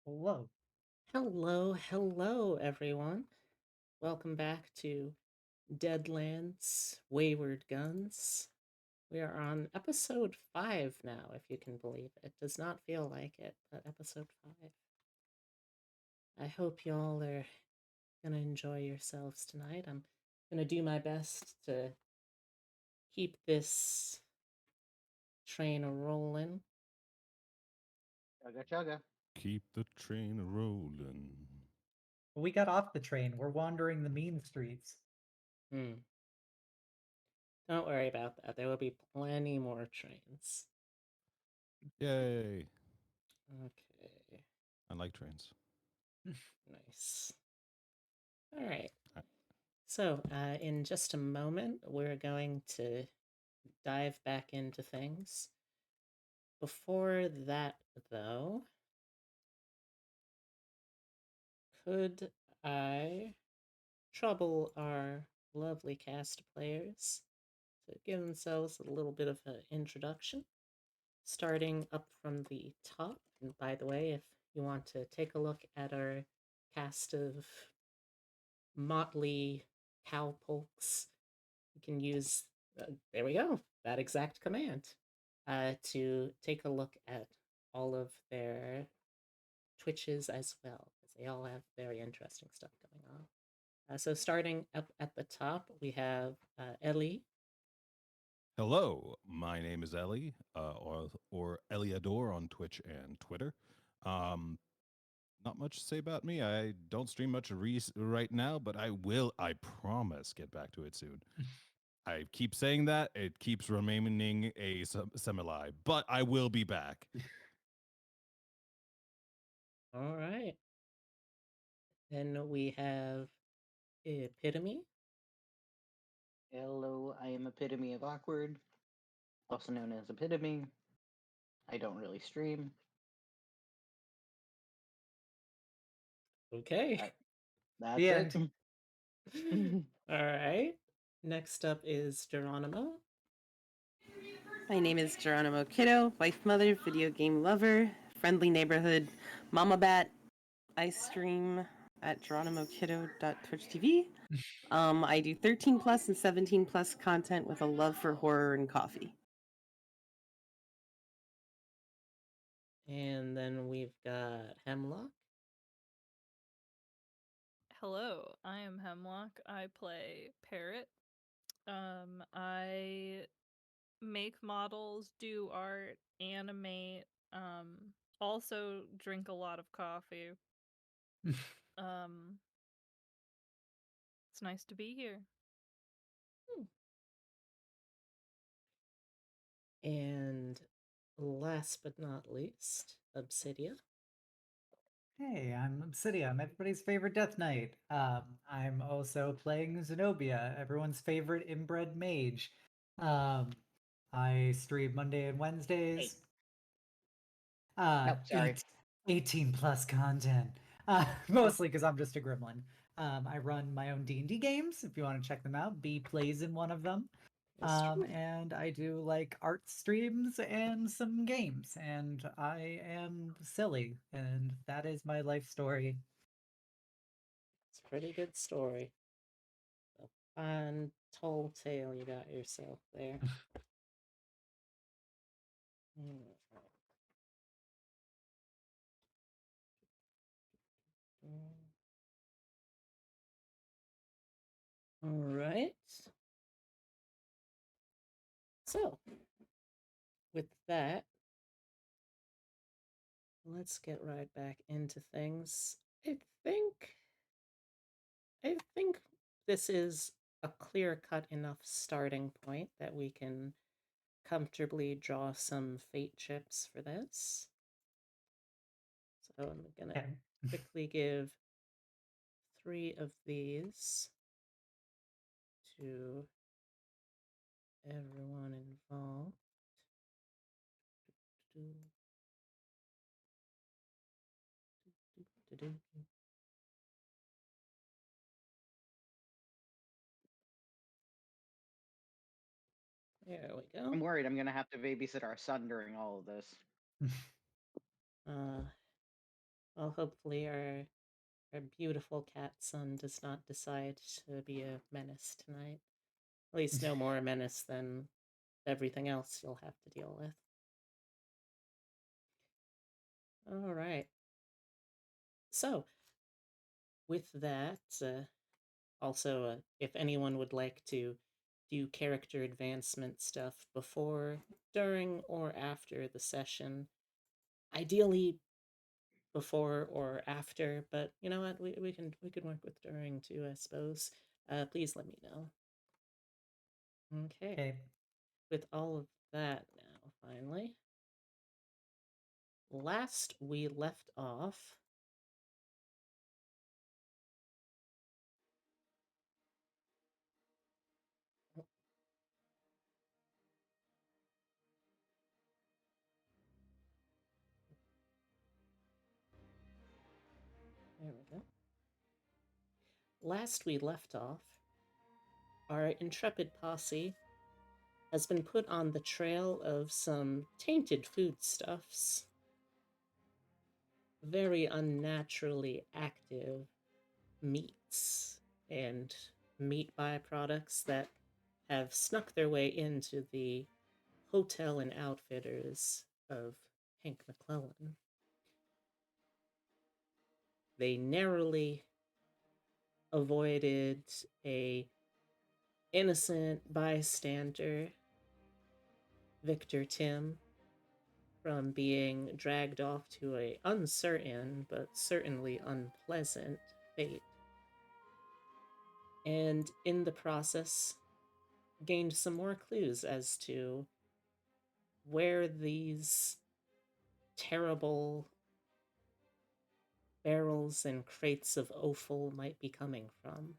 Hello. Hello, everyone. Welcome back to Deadlands, Wayward Guns. We are on episode 5 now, if you can believe it. It does not feel like it, but episode 5. I hope y'all are going to enjoy yourselves tonight. I'm going to do my best to keep this train a rolling. Chugga chugga. Keep the train rolling. We got off the train. We're wandering the mean streets. Hmm. Don't worry about that. There will be plenty more trains. Yay. Okay. I like trains. Nice. All right. So, in just a moment, we're going to dive back into things. Before that, though, could I trouble our lovely cast players to give themselves a little bit of an introduction, starting up from the top? And by the way, if you want to take a look at our cast of motley cowpokes, you can use, there we go, that exact command, to take a look at all of their Twitches as well, because they all have very interesting stuff going on. So starting up at the top, we have Ellie. Hello, my name is Ellie, or Eliador on Twitch and Twitter. Not much to say about me. I don't stream much right now, but I will, I promise, get back to it soon. I keep saying that. It keeps remaining a semi-lie, but I will be back. All right. Then we have Epitome. Hello, I am Epitome of Awkward, also known as Epitome. I don't really stream. Okay. That's The it. All right. Next up is Geronimo. My name is Geronimo Kiddo, wife, mother, video game lover, friendly neighborhood mama bat. I stream at geronimokiddo.twitch.tv. I do 13 plus and 17 plus content with a love for horror and coffee. And then we've got Hemlock. Hello, I am Hemlock. I play Parrot. I make models, do art, animate, also drink a lot of coffee. It's nice to be here. And last but not least, Obsidia. Hey, I'm Obsidia. I'm everybody's favorite Death Knight. I'm also playing Xenobia, everyone's favorite inbred mage. I stream Monday and Wednesdays. Nope, sorry. 18 plus content. Mostly because I'm just a gremlin. I run my own D&D games. If you want to check them out, B plays in one of them. And I do like art streams and some games, and I am silly, and that is my life story. It's a pretty good story. A fine, tall tale you got yourself there. All right. So, with that, let's get right back into things. I think I think this is a clear-cut enough starting point that we can comfortably draw some fate chips for this. So I'm gonna Okay. quickly give 3 of these to everyone involved. There we go. I'm worried I'm gonna have to babysit our son during all of this. Well, hopefully our beautiful cat son does not decide to be a menace tonight. At least no more a menace than everything else you'll have to deal with. All right. So, with that, also, if anyone would like to do character advancement stuff before, during, or after the session, ideally before or after, but you know what, we can work with during too, I suppose. Please let me know. Okay. Okay. With all of that now, finally. Last we left off. There we go. Last we left off, our intrepid posse has been put on the trail of some tainted foodstuffs. Very unnaturally active meats and meat byproducts that have snuck their way into the hotel and outfitters of Hank McClellan. They narrowly avoided a innocent bystander, Victor Tim, from being dragged off to a uncertain but certainly unpleasant fate. And in the process, gained some more clues as to where these terrible barrels and crates of offal might be coming from.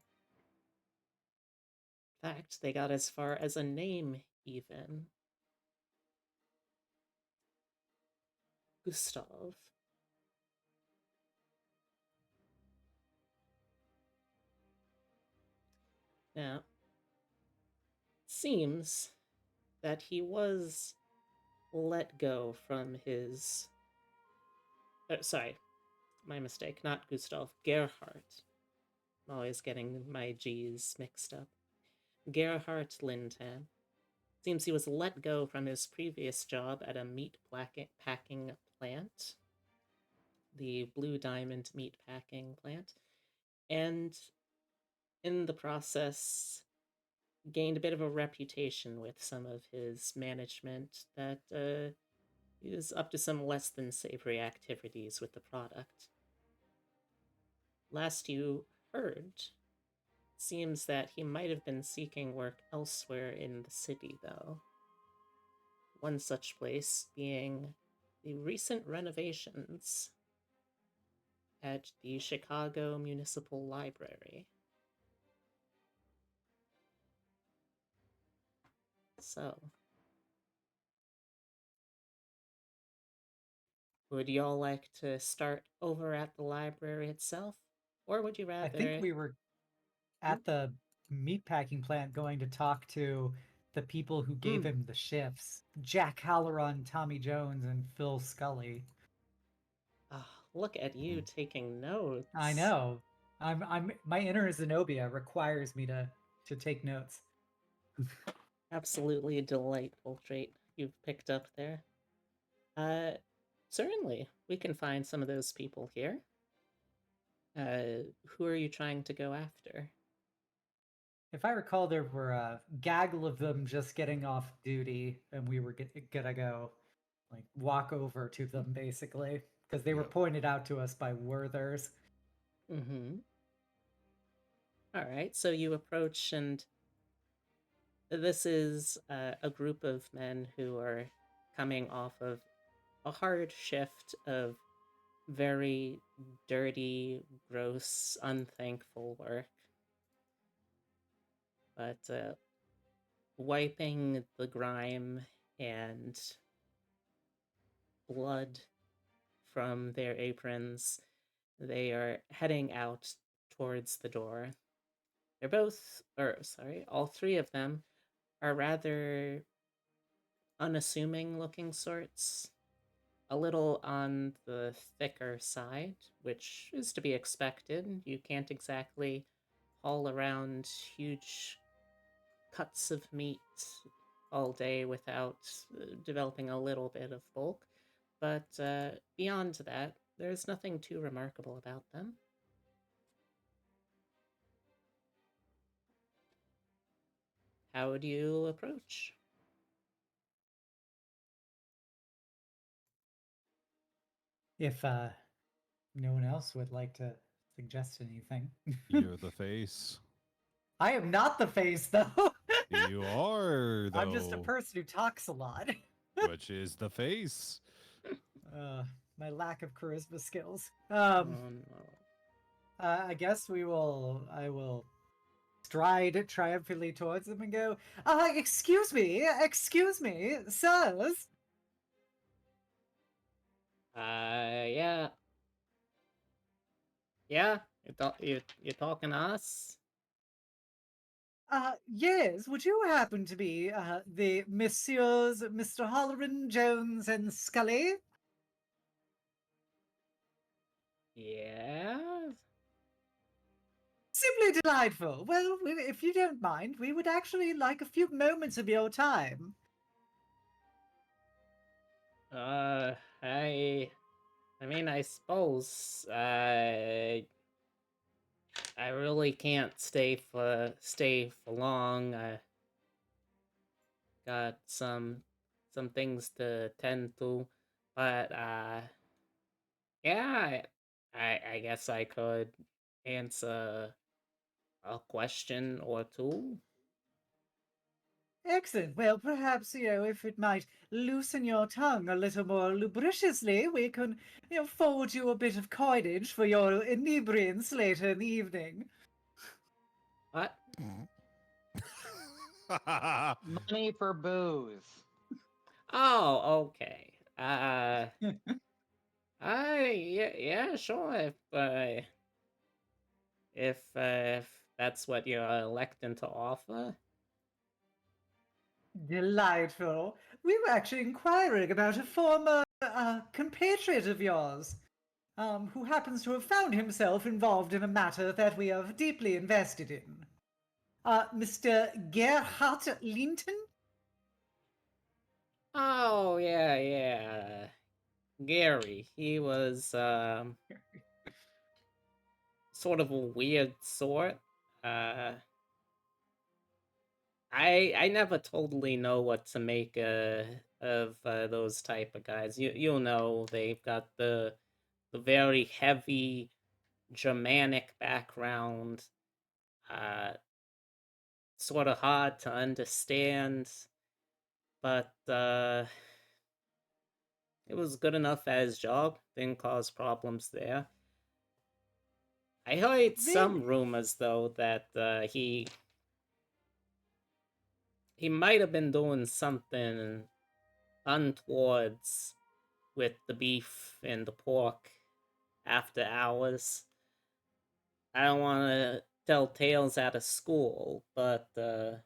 In fact, they got as far as a name, even. Gustav. Now, seems that he was let go from his... sorry, my mistake, not Gustav, Gerhardt. I'm always getting my G's mixed up. Gerhardt Lintan. Seems he was let go from his previous job at a meat packing plant, the Blue Diamond meat packing plant, and in the process gained a bit of a reputation with some of his management that he was up to some less than savory activities with the product. Last you heard, seems that he might have been seeking work elsewhere in the city, though. One such place being the recent renovations at the Chicago Municipal Library. So, would y'all like to start over at the library itself? Or would you rather... I think we were at the meatpacking plant going to talk to the people who gave him the shifts. Jack Halloran, Tommy Jones, and Phil Scully. Oh, look at you taking notes. I know. My inner Xenobia requires me to take notes. Absolutely a delightful trait you've picked up there. Certainly, we can find some of those people here. Who are you trying to go after? If I recall, there were a gaggle of them just getting off duty, and we were gonna go, like, walk over to them, basically, because they were pointed out to us by Werthers. Mm-hmm. All right, so you approach, and this is a group of men who are coming off of a hard shift of very dirty, gross, unthankful work. But wiping the grime and blood from their aprons, they are heading out towards the door. They're both, all three of them are rather unassuming looking sorts. a little on the thicker side, which is to be expected. You can't exactly haul around huge cuts of meat all day without developing a little bit of bulk. But beyond that, there's nothing too remarkable about them. How would you approach? If no one else would like to suggest anything. You're the face. I am not the face, though. You are, though. I'm just a person who talks a lot. Which is the face. My lack of charisma skills. Oh, no. I guess I will stride triumphantly towards them and go, excuse me, sirs. Yeah. Yeah, you're talking to us? Yes, would you happen to be, the Messieurs Mr. Halloran, Jones, and Scully? Yeah? Simply delightful. Well, if you don't mind, we would actually like a few moments of your time. I mean, I suppose, I really can't stay for long. I got some things to tend to, but, yeah, I guess I could answer a question or two. Excellent. Well, perhaps, if it might loosen your tongue a little more lubriciously, we can, forward you a bit of coinage for your inebriance later in the evening. What? Money for booze. Oh, okay. Yeah, sure. If that's what you're electing to offer. Delightful. We were actually inquiring about a former compatriot of yours, who happens to have found himself involved in a matter that we are deeply invested in. Mr. Gerhard Linton? Oh, yeah. Gary. He was sort of a weird sort. I never totally know what to make of those type of guys. You'll know they've got the very heavy Germanic background, sort of hard to understand, but it was good enough at his job. Didn't cause problems there. I heard some rumors though that he might have been doing something untowards with the beef and the pork after hours. I don't want to tell tales out of school, but it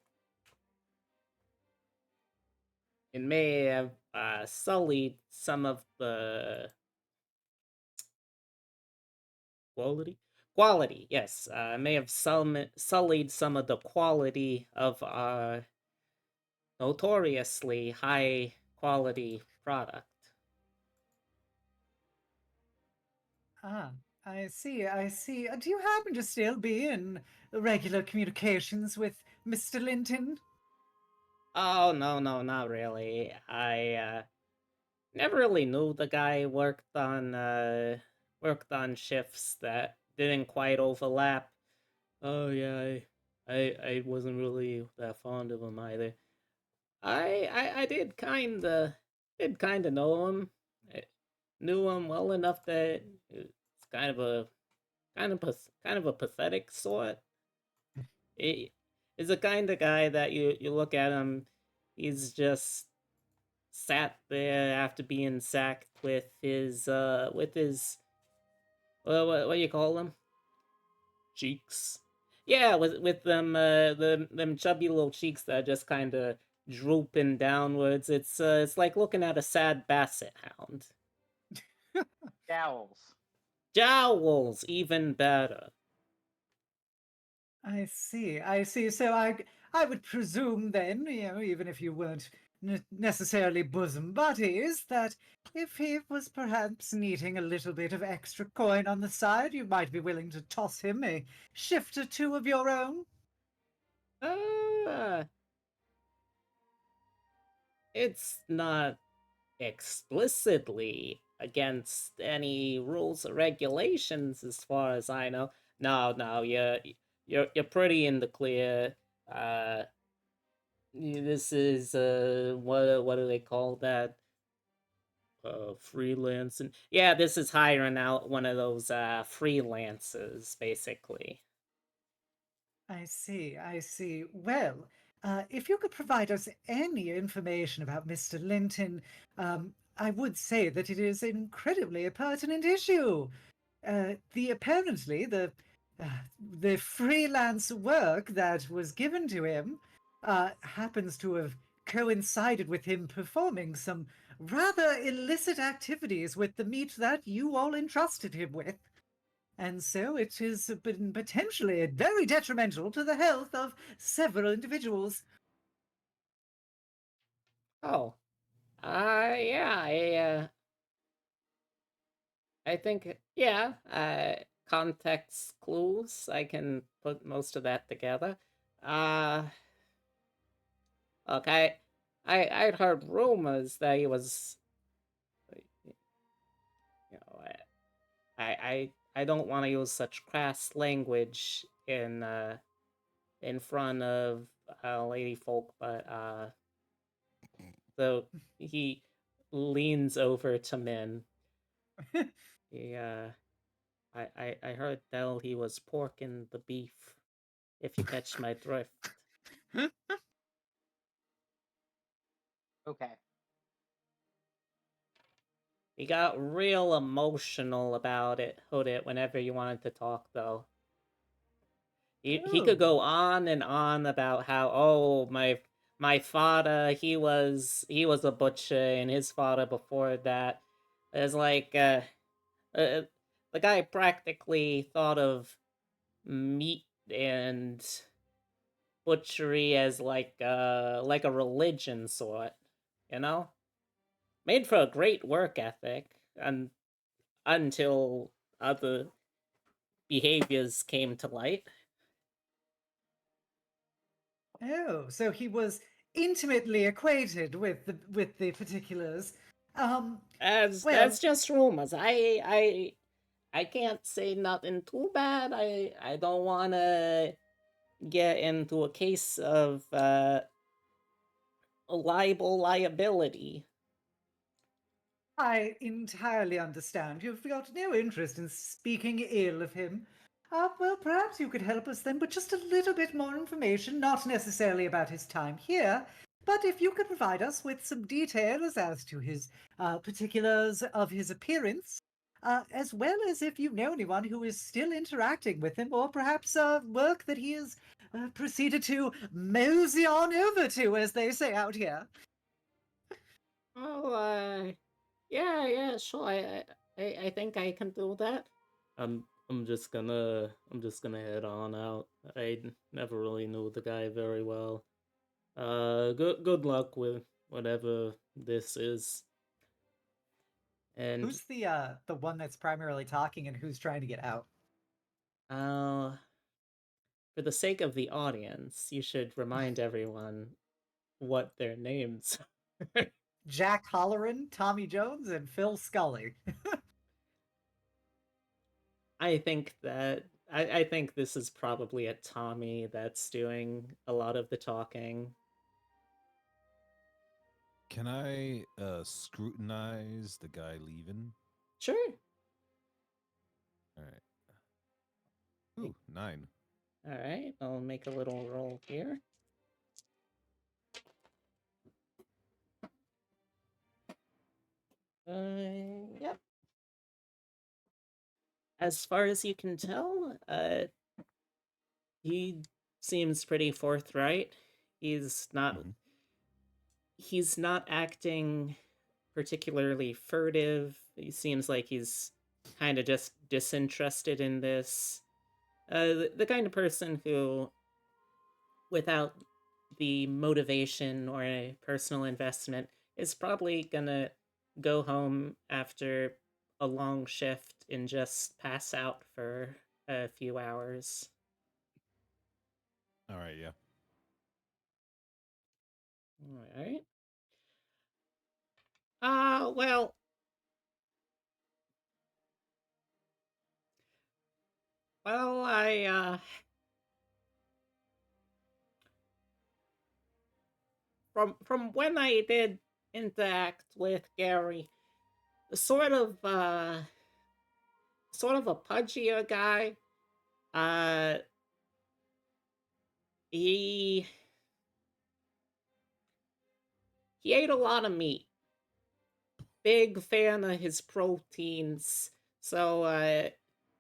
may have sullied some of the quality. Yes, may have sullied some of the quality of our notoriously high quality product. I see. Do you happen to still be in regular communications with Mr. Linton? Oh, no, not really. I never really knew the guy. Worked on shifts that didn't quite overlap. Oh yeah, I wasn't really that fond of him either. I did kinda know him. I knew him well enough that it's kind of a pathetic sort. He is the kind of guy that you look at him, he's just sat there after being sacked with his what do you call them? Cheeks. Yeah, with them them chubby little cheeks that are just kind of drooping downwards. It's like looking at a sad basset hound. Jowls. Jowls, even better. I see. I see. So I would presume then, even if you weren't necessarily bosom buddies, that if he was perhaps needing a little bit of extra coin on the side, you might be willing to toss him a shift or two of your own. It's not explicitly against any rules or regulations, as far as I know. No, you're pretty in the clear. This is what do they call that? Freelance, and yeah, this is hiring out one of those freelancers, basically. I see. I see. Well, if you could provide us any information about Mr. Linton, I would say that it is incredibly a pertinent issue. Apparently the freelance work that was given to him happens to have coincided with him performing some rather illicit activities with the meat that you all entrusted him with. And so it has been potentially very detrimental to the health of several individuals. Oh, yeah, I think, yeah, context clues, I can put most of that together. Okay, I'd heard rumors that he was, you know, I don't want to use such crass language in front of lady folk, but so he leans over to Min. He I heard tell he was porking the beef, if you catch my drift. Okay. He got real emotional about it, whenever you wanted to talk, though. He could go on and on about how, oh, my father, he was a butcher, and his father before that. It's like the guy practically thought of meat and butchery as like a religion sort, you know? Made for a great work ethic, and until other behaviors came to light. Oh, so he was intimately acquainted with the particulars. That's just rumors. I can't say nothing too bad. I don't want to get into a case of liability. I entirely understand. You've got no interest in speaking ill of him. Well, perhaps you could help us then with just a little bit more information, not necessarily about his time here, but if you could provide us with some details as to his particulars of his appearance, as well as if you know anyone who is still interacting with him, or perhaps work that he has proceeded to mosey on over to, as they say out here. Oh, yeah, sure. I think I can do that. I'm just gonna head on out. I never really knew the guy very well. Good luck with whatever this is. And Who's the one that's primarily talking and who's trying to get out? For the sake of the audience, you should remind everyone what their names are. Jack Halloran, Tommy Jones, and Phil Scully. I think this is probably a Tommy that's doing a lot of the talking. Can I scrutinize the guy leaving? Sure. All right. Ooh, 9. All right, I'll make a little roll here. Yep. As far as you can tell, he seems pretty forthright. He's not acting particularly furtive He seems like he's kind of just disinterested in this. The kind of person who, without the motivation or a personal investment, is probably gonna go home after a long shift and just pass out for a few hours. All right, yeah. All right. Well, I from when I did interact with Gary, sort of sort of a pudgier guy. Uh, he he ate a lot of meat. Big fan of his proteins. So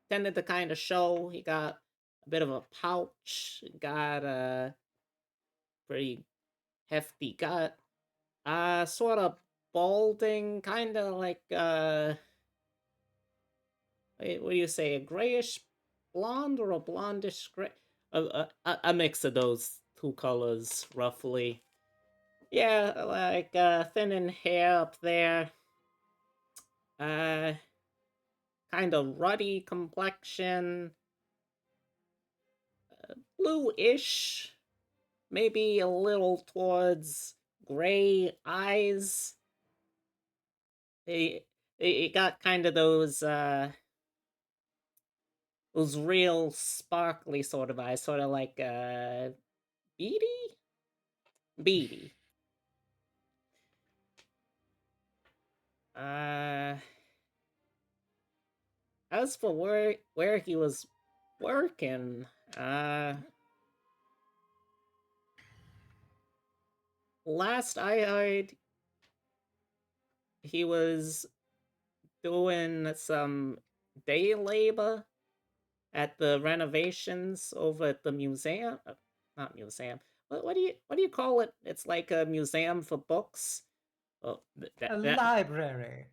tended to kind of show. He got a bit of a pouch, got a pretty hefty gut. Sort of balding, kind of like what do you say, a grayish blonde or a blondish gray? A mix of those two colors, roughly. Yeah, like thinning hair up there. Uh, kind of ruddy complexion. Blue-ish. Maybe a little towards gray eyes. It got kind of those real sparkly sort of eyes, sort of like beady? Beady. Uh as for where he was working, last I heard he was doing some day labor at the renovations over at the museum. Not museum. What do you call it? It's like a museum for books. Oh, A library.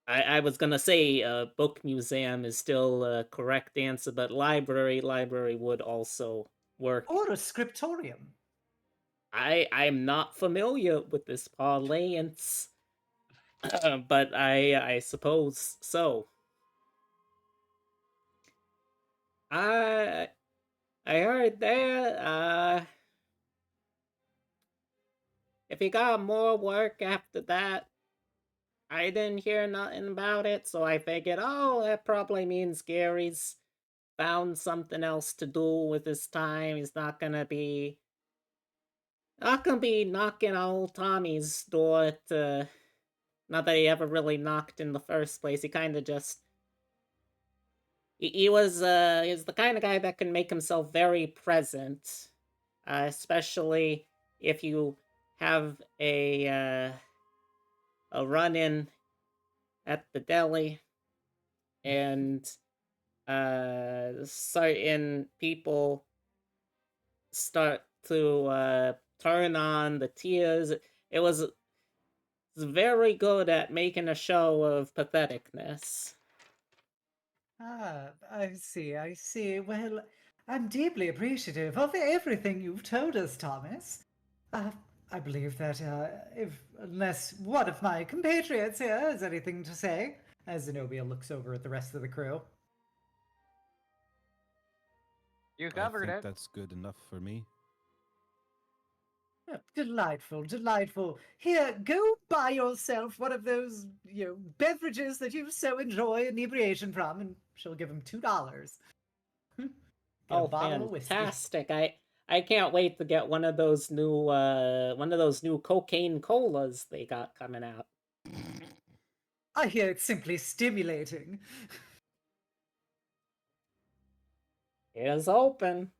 I, I was gonna say book museum is still a correct answer, but library would also work. Or a scriptorium. I'm not familiar with this parlance, but I suppose so. I heard there. If he got more work after that, I didn't hear nothing about it, so I figured, oh, that probably means Gary's found something else to do with his time. He's not gonna be knocking on old Tommy's door to, not that he ever really knocked in the first place. He kind of just he was the kind of guy that can make himself very present, especially if you have a run-in at the deli and certain people start to turn on the tears. It was very good at making a show of patheticness. Ah, I see. Well, I'm deeply appreciative of everything you've told us, Thomas. I believe that unless one of my compatriots here has anything to say, as Xenobia looks over at the rest of the crew. You I covered think it. that's good enough for me. Oh, delightful. Here, go buy yourself one of those, beverages that you so enjoy inebriation from, and she'll give him $2. Get a Oh, bottle of whiskey. fantastic! I can't wait to get one of those new cocaine colas they got coming out. I hear it's simply stimulating. Here's open.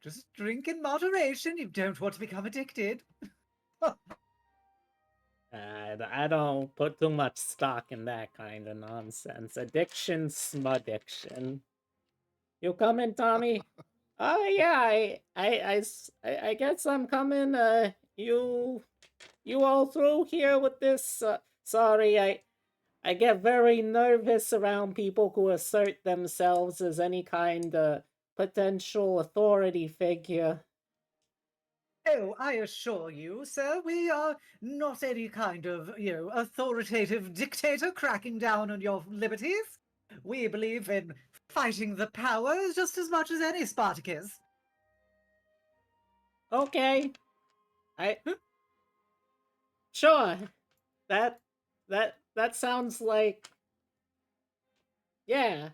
Just drink in moderation. You don't want to become addicted. I don't put too much stock in that kind of nonsense. Addiction, smuddiction. You coming, Tommy? Oh yeah, I guess I'm coming. You You all through here with this? Sorry, I get very nervous around people who assert themselves as any kind of potential authority figure. Oh, I assure you, sir, we are not any kind of, authoritative dictator cracking down on your liberties. We believe in fighting the powers just as much as any Spartacus. Okay. I Sure. That sounds like, yeah.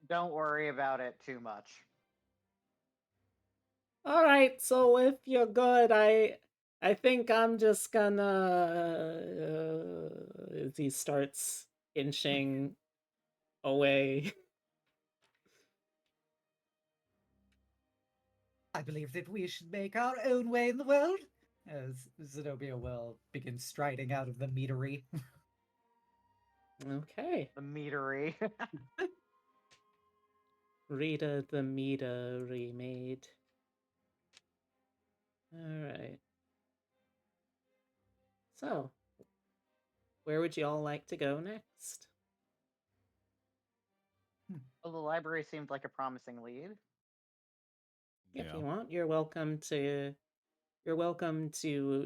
Don't worry about it too much. All right, so if you're good, I think I'm just gonna as he starts inching away. I believe that we should make our own way in the world. As Xenobia will begin striding out of the meadery. Okay. The meadery. Rita the meadery maid. All right. So, where would you all like to go next? Well, the library seemed like a promising lead. If Yeah. you want, you're welcome to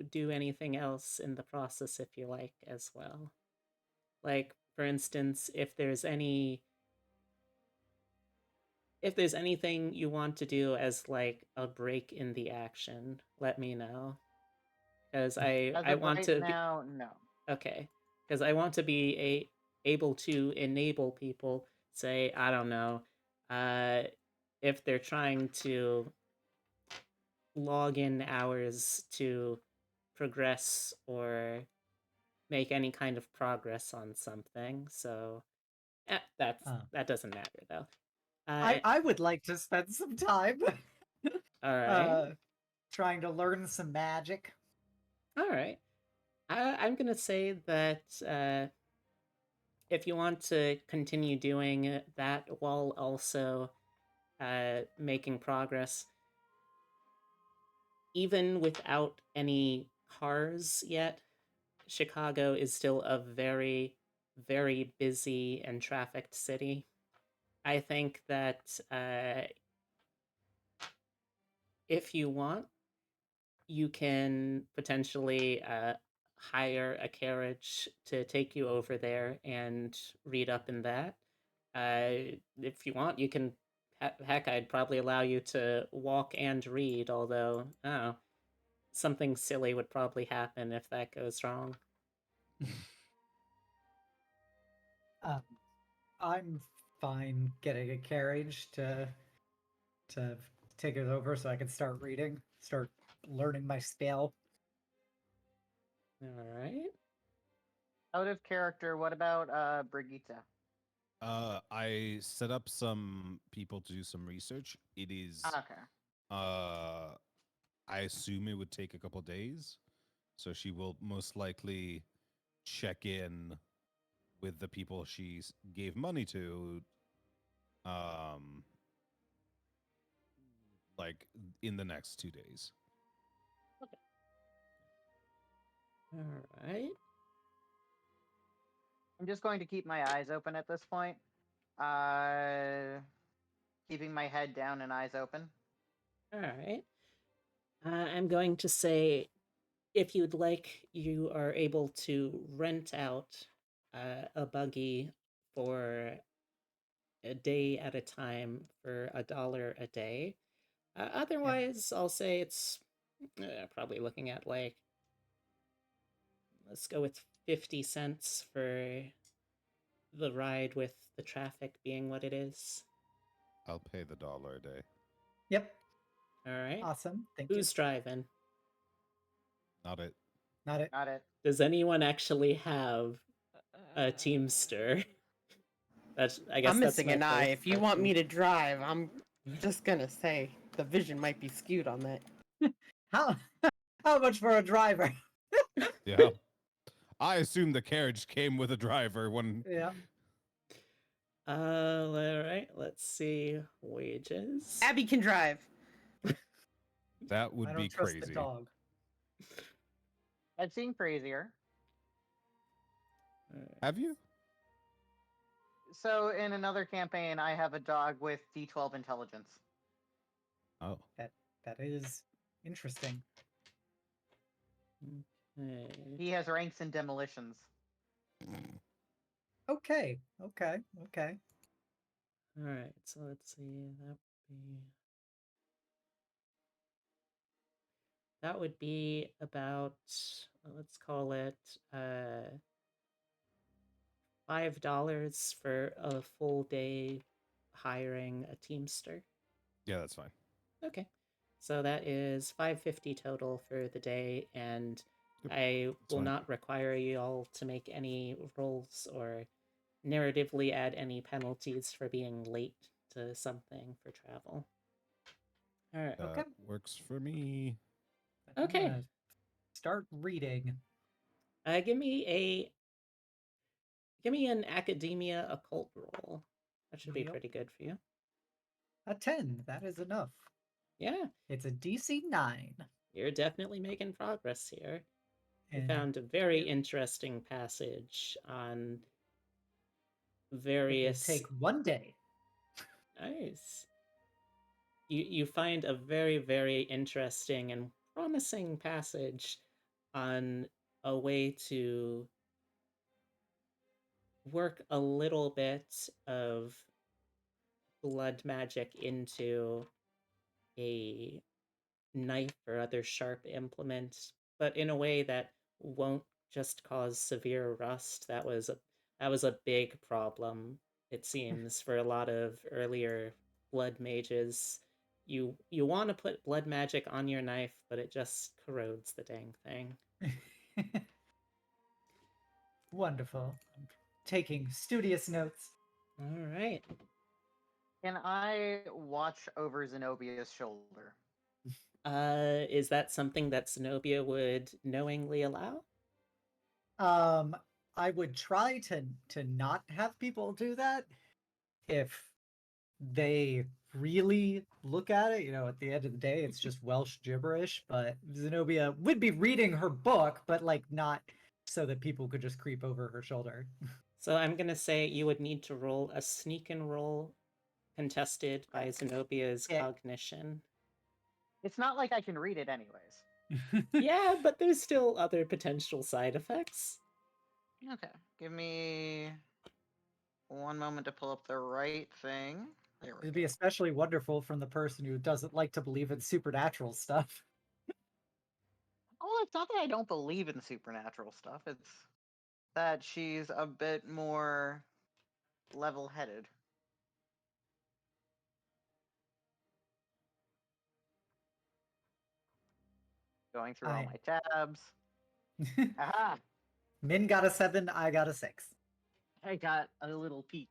do anything else in the process if you like as well. Like, for instance, if there's anything you want to do as like a break in the action, let me know. Because As I of want right to be now, no. okay. Because I want to be able to enable people, say, I don't know, if they're trying to log in hours to progress or make any kind of progress on something. So that doesn't matter though. I would like to spend some time All right. trying to learn some magic. All right. I'm gonna say that if you want to continue doing that while also making progress, even without any cars yet, Chicago is still a very, very busy and trafficked city. I think that if you want, you can potentially hire a carriage to take you over there and read up in that. If you want, you can. Heck, I'd probably allow you to walk and read, although, oh, something silly would probably happen if that goes wrong. I'm fine getting a carriage to take it over so I can start reading, start learning my spell. All right. Out of character, what about Brigitta? I set up some people to do some research. It is Okay. I assume it would take a couple days. So she will most likely check in with the people she gave money to like in the next 2 days. All right. I'm just going to keep my eyes open at this point. Keeping my head down and eyes open. All right. I'm going to say, if you'd like, you are able to rent out a buggy for a day at a time for $1 a day. Otherwise, I'll say it's probably looking at like, let's go with 50 cents for the ride with the traffic being what it is. I'll pay the $1 a day. Yep. All right. Awesome. Thank Who's you. driving? Not it. Not it. Not it. Does anyone actually have a Teamster? I guess I'm that's missing my an eye. first If you want me question. to drive, I'm just gonna say the vision might be skewed on that. How much for a driver? Yeah. I assume the carriage came with a driver when Yeah. All right. Let's see wages. Abby can drive. that would I be don't trust crazy. the dog. I've seen crazier. Alright. Have you? So in another campaign, I have a dog with D12 intelligence. Oh. That is interesting. Okay. He has ranks in demolitions. Okay. Alright, so let's see. That would be about, let's call it $5 for a full day hiring a Teamster. Yeah, that's fine. Okay. So that is $5.50 total for the day, and Yep, I will fine. not require you all to make any rolls or narratively add any penalties for being late to something for travel. All right. Okay. That works for me. I'm Okay. gonna start reading. Give me an academia occult roll. That should be Yep. pretty good for you. A 10. That is enough. Yeah, It's a DC 9. you're definitely making progress here. You And found a very it- interesting passage on It will various. take 1 day. Nice. You find a very, very interesting and promising passage on a way to work a little bit of blood magic into a knife or other sharp implement, but in a way that won't just cause severe rust. That was a big problem, it seems, for a lot of earlier blood mages. You want to put blood magic on your knife, but it just corrodes the dang thing. Wonderful. I'm taking studious notes. All right. Can I watch over Zenobia's shoulder? Is that something that Xenobia would knowingly allow? I would try to not have people do that if they really look at it. At the end of the day, it's just Welsh gibberish. But Zenobia would be reading her book, but like not so that people could just creep over her shoulder. So I'm gonna say you would need to roll a sneak and roll contested by Zenobia's Yeah. cognition. It's not like I can read it anyways. Yeah, but there's still other potential side effects. Okay, give me one moment to pull up the right thing. There we It'd go. be especially wonderful from the person who doesn't like to believe in supernatural stuff. Oh, it's not that I don't believe in supernatural stuff. It's that she's a bit more level-headed. Going through all my tabs. Aha! Min got a 7, I got a 6. I got a little peek.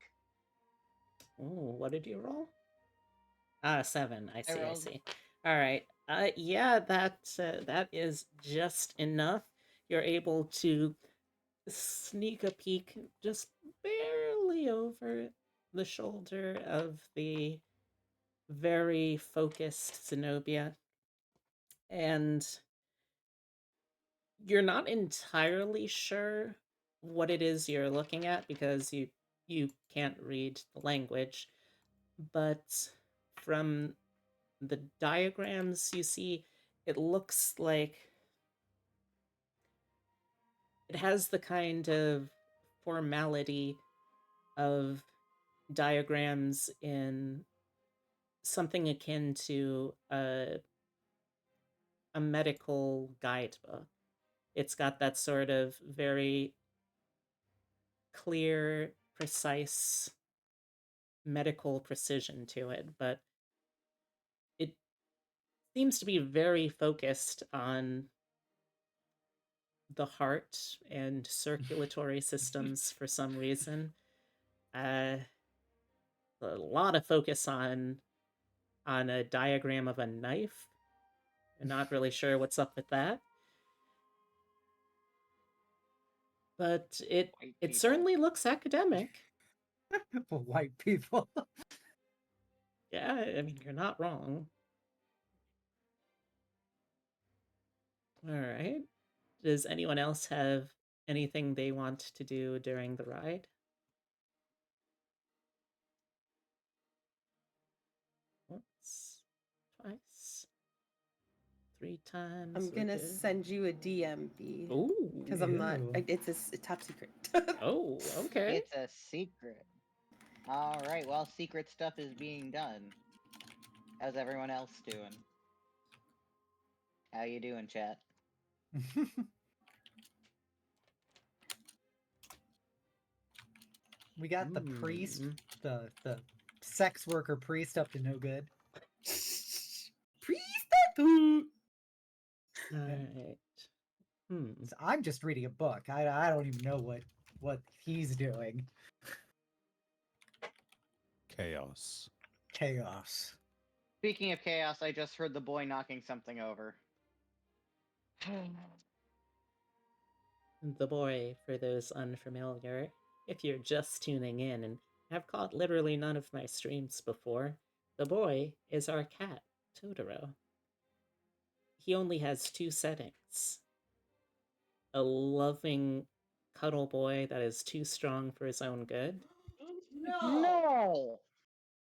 Oh, what did you roll? 7. I rolled- see. All right. Yeah, that is just enough. You're able to sneak a peek just barely over the shoulder of the very focused Zenobia. And you're not entirely sure what it is you're looking at because you can't read the language, but from the diagrams you see, it looks like it has the kind of formality of diagrams in something akin to a medical guidebook. It's got that sort of very clear, precise medical precision to it, but it seems to be very focused on the heart and circulatory systems for some reason. A lot of focus on a diagram of a knife. I'm not really sure what's up with that. But it White it people. certainly looks academic. White people. Yeah, I mean, you're not wrong. All right. Does anyone else have anything they want to do during the ride? Once, twice, 3 times. I'm we're gonna good. send you a DMB Ooh. because I'm not. Ooh. It's a top secret. Oh, okay. It's a secret. All right, well, secret stuff is being done. How's everyone else doing? How you doing, chat? We got the priest, Mm. the sex worker priest up to no good. Priest. All right. So I'm just reading a book. I don't even know what he's doing. Chaos. Chaos. Speaking of chaos, I just heard the boy knocking something over. The boy, for those unfamiliar, if you're just tuning in and have caught literally none of my streams before, the boy is our cat, Totoro. He only has 2 settings. A loving cuddle boy that is too strong for his own good, No!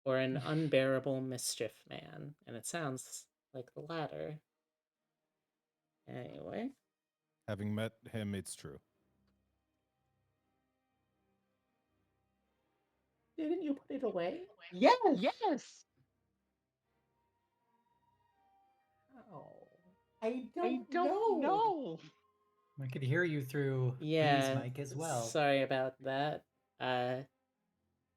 or an unbearable mischief man, and it sounds like the latter. Anyway. Having met him, it's true. Didn't you put it away? Yes. Yes! Oh. I I don't know! I could hear you through Yeah. B's mic as well. Sorry about that.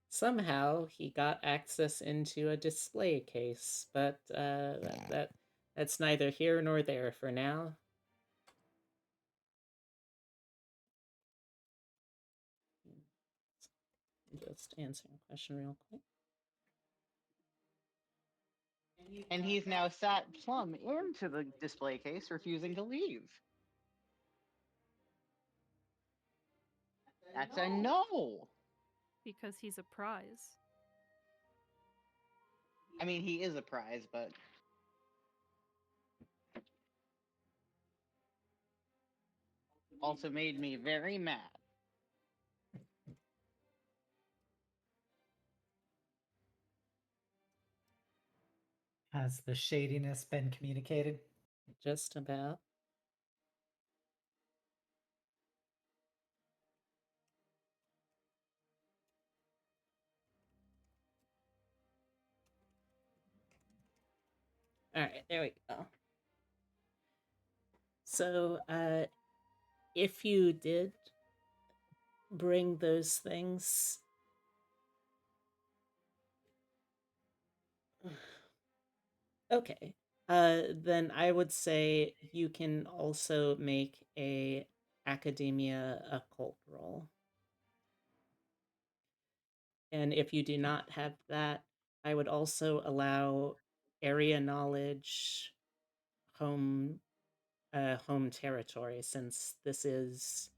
Somehow he got access into a display case, but that's neither here nor there for now. Just answering a question real quick. And he's now sat plumb into the display case, refusing to leave. That's a no! Because he's a prize. I mean, he is a prize, but... also made me very mad. Has the shadiness been communicated? Just about. All right, there we go. So, if you did bring those things, okay, then I would say you can also make a academia occult roll. And if you do not have that, I would also allow area knowledge, home territory, since this is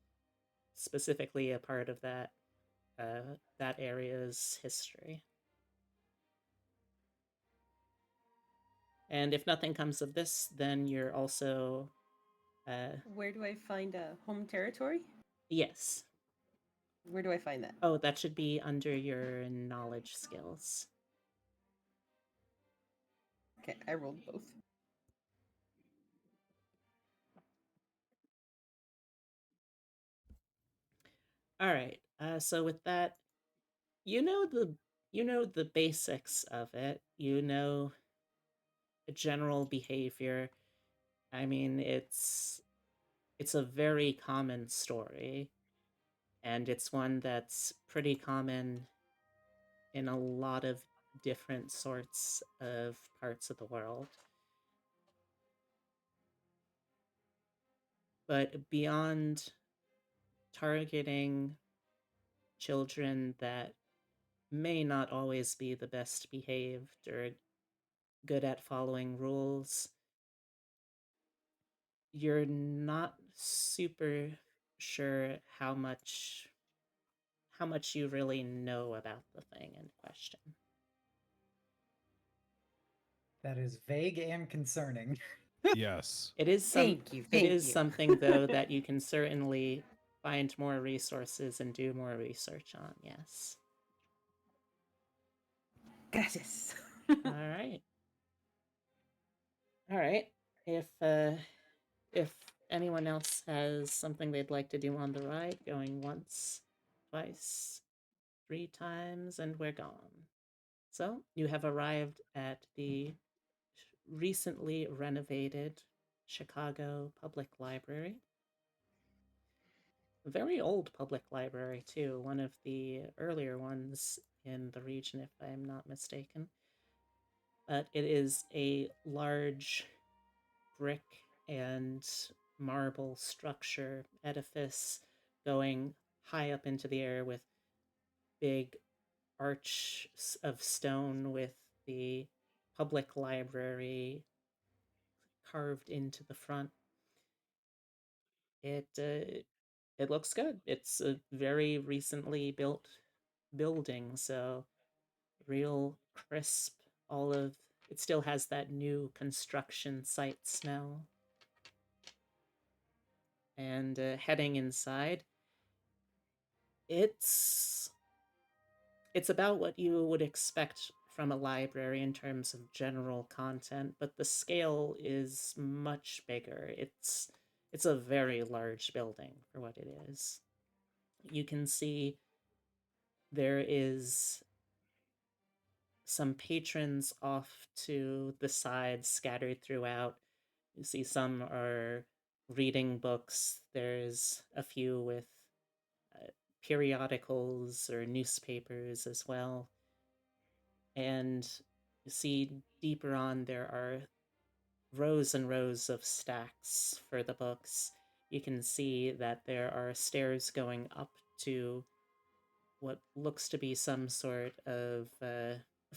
specifically a part of that that area's history. And if nothing comes of this, then you're also Where do I find a home territory? yes. Where do I find that? Oh, that should be under your knowledge skills. Okay, I rolled both. All right. So with that, you know the basics of it. You know the general behavior. I mean, it's a very common story, and it's one that's pretty common in a lot of different sorts of parts of the world. But beyond targeting children that may not always be the best behaved or good at following rules, you're not super sure how much you really know about the thing in question. That is vague and concerning. Yes. It is Thank you. it Thank is you. something though that you can certainly find more resources and do more research on. Yes. Gracias. All right. All right. If anyone else has something they'd like to do on the ride, going once, twice, 3 times, and we're gone. So you have arrived at the recently renovated Chicago Public Library. A very old public library, too, one of the earlier ones in the region, if I'm not mistaken. But it is a large brick and marble structure edifice going high up into the air with big arch of stone with the public library carved into the front. It looks good. It's a very recently built building, so real crisp. All of it still has that new construction site smell. And heading inside, it's about what you would expect from a library in terms of general content, but the scale is much bigger. It's a very large building for what it is. You can see there is some patrons off to the sides scattered throughout. You see some are reading books. There's a few with periodicals or newspapers as well. And you see deeper on there are rows and rows of stacks for the books. You can see that there are stairs going up to what looks to be some sort of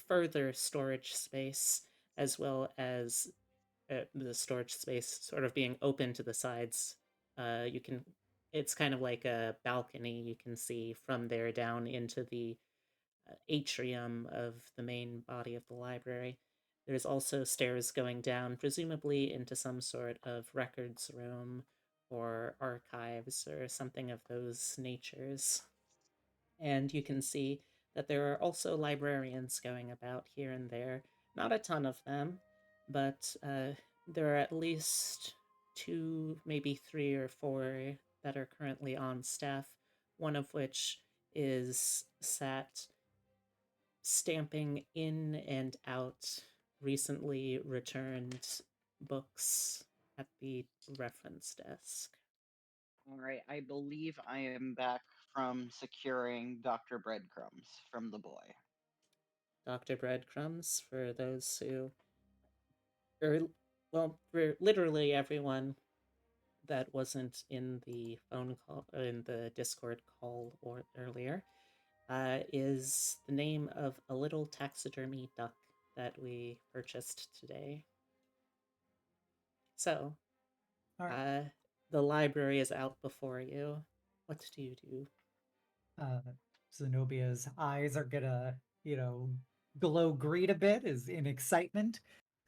further storage space, as well as the storage space sort of being open to the sides. It's kind of like a balcony. You can see from there down into the atrium of the main body of the library. There's also stairs going down, presumably into some sort of records room or archives or something of those natures. And you can see that there are also librarians going about here and there. Not a ton of them, but there are at least 2, maybe 3 or 4 that are currently on staff, one of which is sat stamping in and out recently returned books at the reference desk. All right, I believe I am back from securing Dr. Breadcrumbs from the boy. Dr. Breadcrumbs, for those who, well, for literally everyone that wasn't in the phone call, in the Discord call or earlier, is the name of a little taxidermy duck that we purchased today. So, All right. the library is out before you. What do you do? Xenobia's eyes are gonna, glow green a bit as in excitement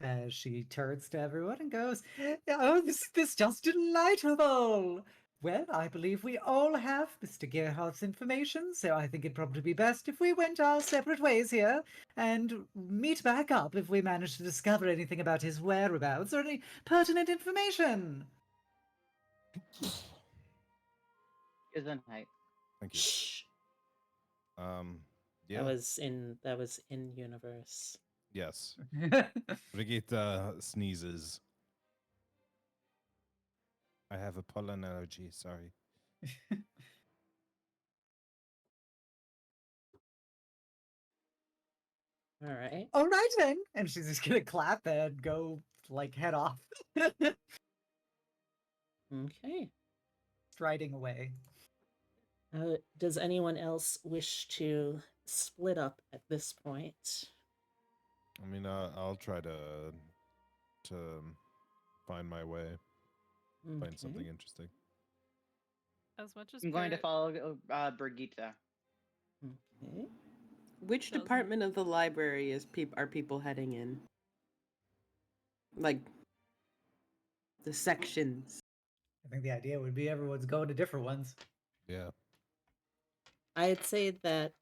as she turns to everyone and goes, "Oh, this just delightful! Well, I believe we all have Mr. Gerhardt's information, so I think it'd probably be best if we went our separate ways here and meet back up if we manage to discover anything about his whereabouts or any pertinent information." Gesundheit. Thank you. Shh. Yeah. That was in universe. Yes. Brigitta sneezes. I have a pollen allergy, sorry. All right. All right then, and she's just gonna clap and go head off, Okay. striding away. Does anyone else wish to split up at this point? I mean, I'll try to find my way, find something Okay. interesting. As much as I'm going to Parrot- follow Brigitta. Okay. Which Doesn't- department of the library are people heading in? Like, The sections. I think the idea would be everyone's going to different ones. Yeah. I'd say that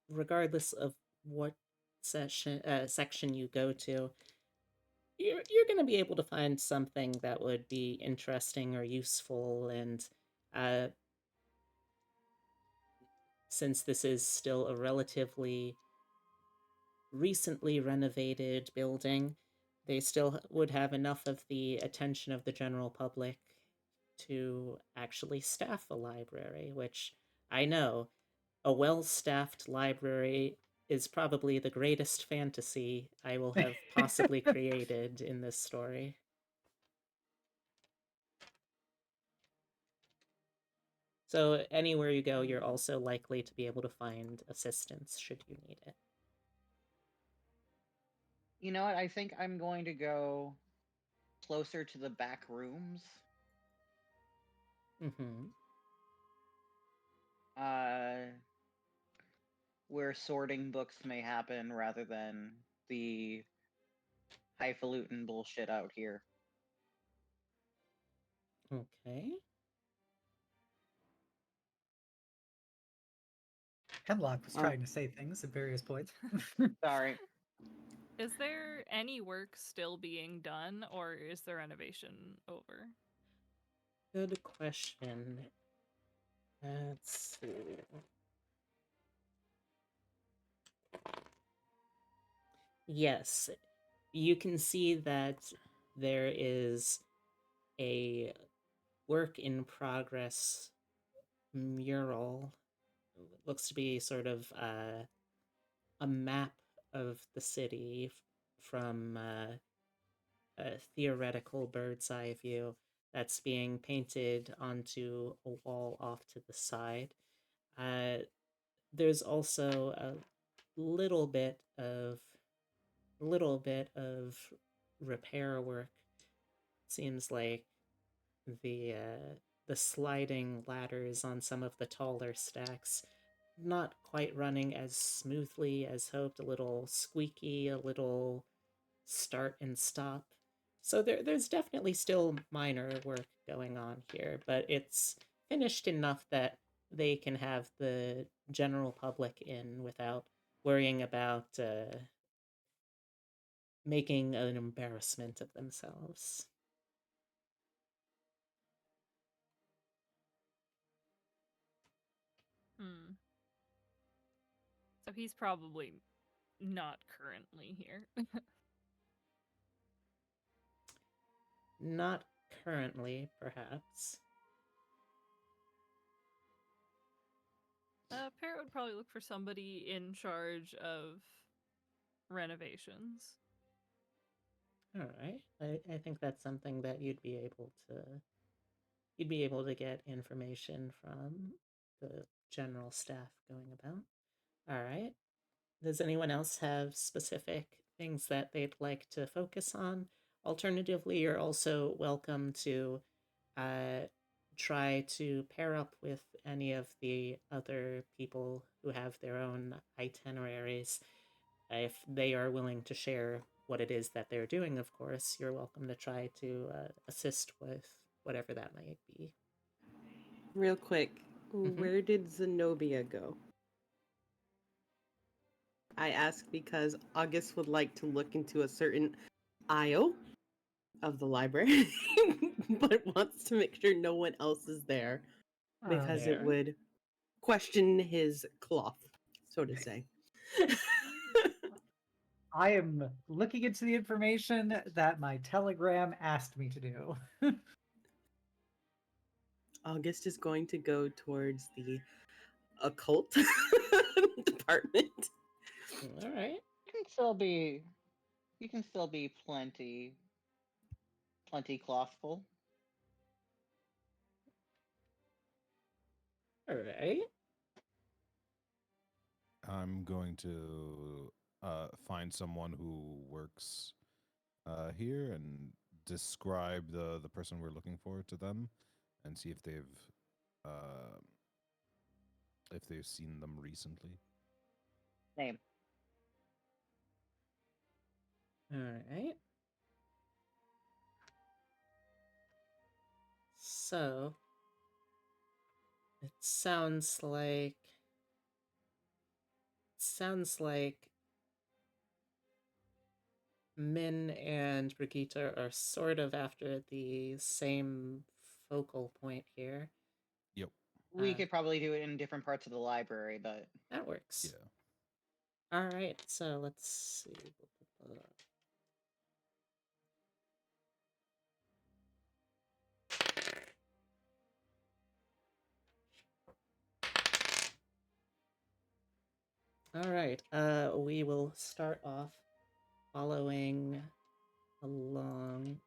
regardless of what section you go to, you're going to be able to find something that would be interesting or useful. And uh, since this is still a relatively recently renovated building, they still would have enough of the attention of the general public to actually staff a library, which I know a well-staffed library is probably the greatest fantasy I will have possibly created in this story. So anywhere you go, you're also likely to be able to find assistance should you need it. You know what? I think I'm going to go closer to the back rooms. Mm-hmm. Where sorting books may happen rather than the highfalutin bullshit out here. Okay. Hemlock was trying to say things at various points. Sorry. Is there any work still being done, or is the renovation over? Good question. Let's see. Yes, you can see that there is a work in progress mural. It looks to be sort of a map of the city from a theoretical bird's eye view that's being painted onto a wall off to the side. There's also a little bit of repair work. Seems like the sliding ladders on some of the taller stacks not quite running as smoothly as hoped, a little squeaky, a little start and stop. So there's definitely still minor work going on here, but it's finished enough that they can have the general public in without worrying about making an embarrassment of themselves. So he's probably not currently here. Not currently, perhaps. Parrot would probably look for somebody in charge of renovations. All right. I think that's something that you'd be able to get information from the general staff going about. All right. Does anyone else have specific things that they'd like to focus on? Alternatively, you're also welcome to try to pair up with any of the other people who have their own itineraries. If they are willing to share what it is that they're doing, of course, you're welcome to try to assist with whatever that might be. Real quick, where did Xenobia go? I ask because August would like to look into a certain aisle of the library, but wants to make sure no one else is there because it Fair. would question his cloth, so to say. I am looking into the information that my telegram asked me to do. August is going to go towards the occult department. All right. You can still be plenty clothful. All right. I'm going to find someone who works here and describe the person we're looking for to them, and see uh, if they've seen them recently. Name. All right. So it sounds like Min and Brigitta are sort of after the same focal point here. Yep. We Uh, could probably do it in different parts of the library, but That works. Yeah. All right, so let's see. All right, we will start off following along.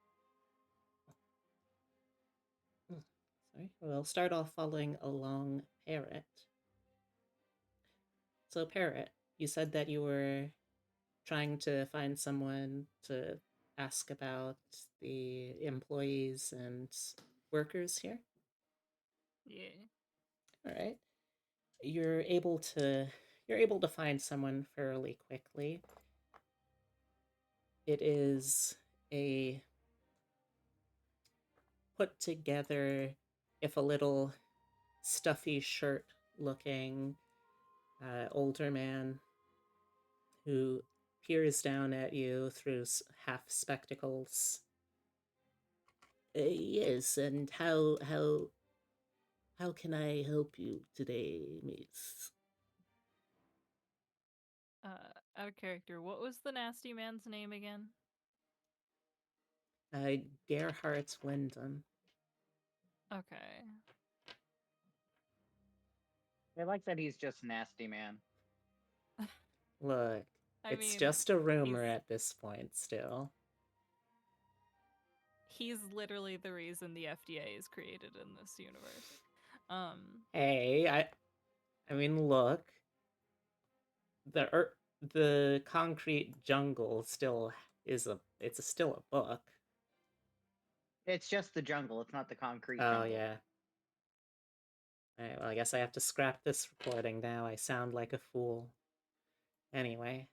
Sorry, we'll start off following along Parrot. So, Parrot, you said that you were trying to find someone to ask about the employees and workers here. Yeah. All right. You're able to find someone fairly quickly. It is a put together, if a little stuffy shirt looking older man who peers down at you through half spectacles. Yes, and how can I help you today, miss? Out of character, what was the nasty man's name again? Gerhardt Wyndham. Okay. I like that he's just nasty, man. Look, I it's mean, just a rumor he's- at this point still. He's literally the reason the FDA is created in this universe. Hey, I mean, look. The concrete jungle still still a book. It's just the jungle. It's not the concrete Oh, jungle. yeah. Alright, well, I guess I have to scrap this recording now. I sound like a fool. Anyway.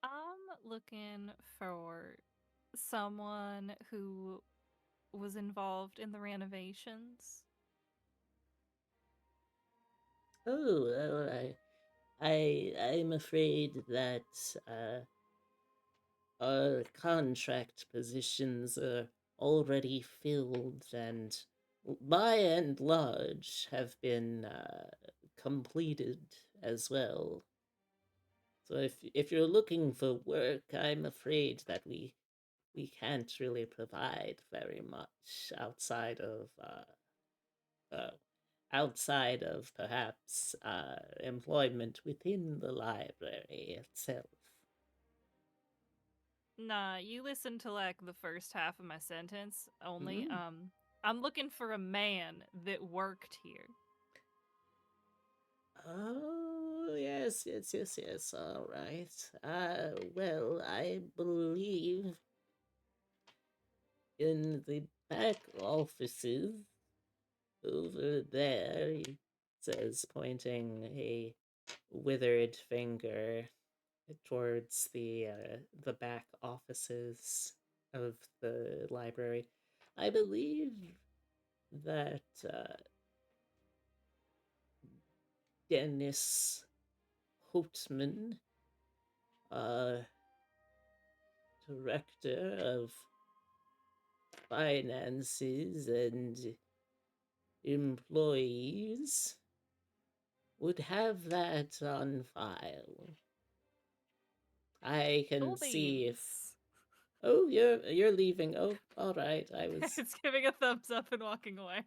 I'm looking for someone who was involved in the renovations. I'm afraid that our contract positions are already filled and by and large have been completed as well. So if you're looking for work, I'm afraid that we can't really provide very much outside of perhaps employment within the library itself. Nah, you listen to like the first half of my sentence only. Mm. I'm looking for a man that worked here. Oh, yes. All right. Well, I believe in the back offices over there, he says, pointing a withered finger towards the back offices of the library. I believe that Dennis Holtman, director of finances and employees, would have that on file. I can see if. Please. Oh, you're leaving. Oh, all right. I was. It's giving a thumbs up and walking away.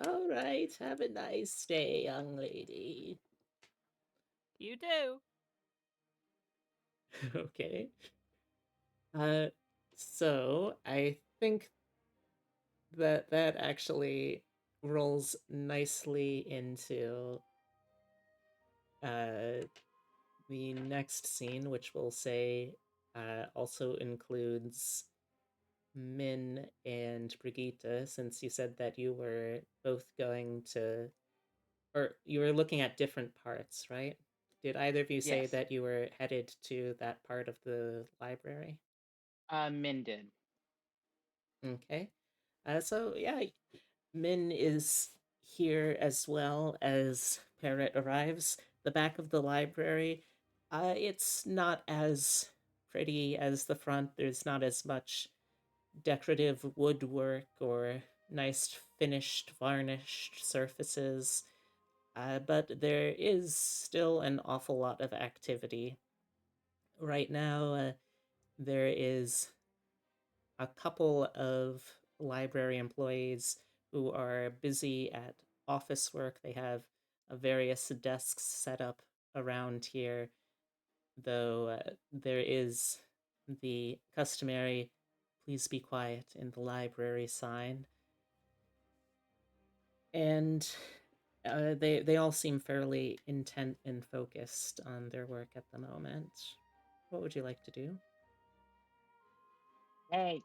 All right. Have a nice day, young lady. You do. Okay. So I think that actually rolls nicely into the next scene, which we'll say also includes Min and Brigitta, since you said that you were both going to, or you were looking at different parts, right? Did either of you say Yes. that you were headed to that part of the library? Min did. Okay. So yeah, Min is here as well as Parrot arrives. The back of the library, it's not as pretty as the front. There's not as much decorative woodwork or nice finished varnished surfaces, but there is still an awful lot of activity. Right now, there is a couple of library employees who are busy at office work. They have various desks set up around here, though there is the customary "please be quiet" in the library sign. And they all seem fairly intent and focused on their work at the moment. What would you like to do? Hey.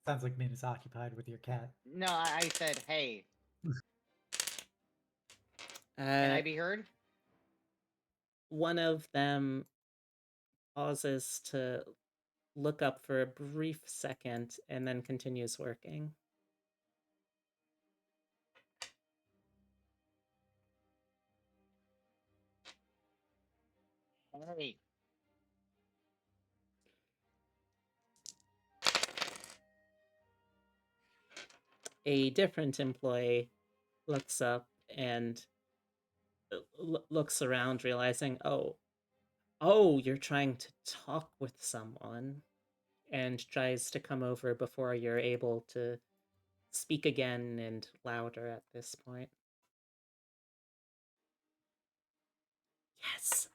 Sounds like Min is occupied with your cat. No, I said hey. Can I be heard? One of them pauses to look up for a brief second and then continues working. Hey. A different employee looks up and looks around, realizing, oh, you're trying to talk with someone, and tries to come over before you're able to speak again and louder at this point. Yes,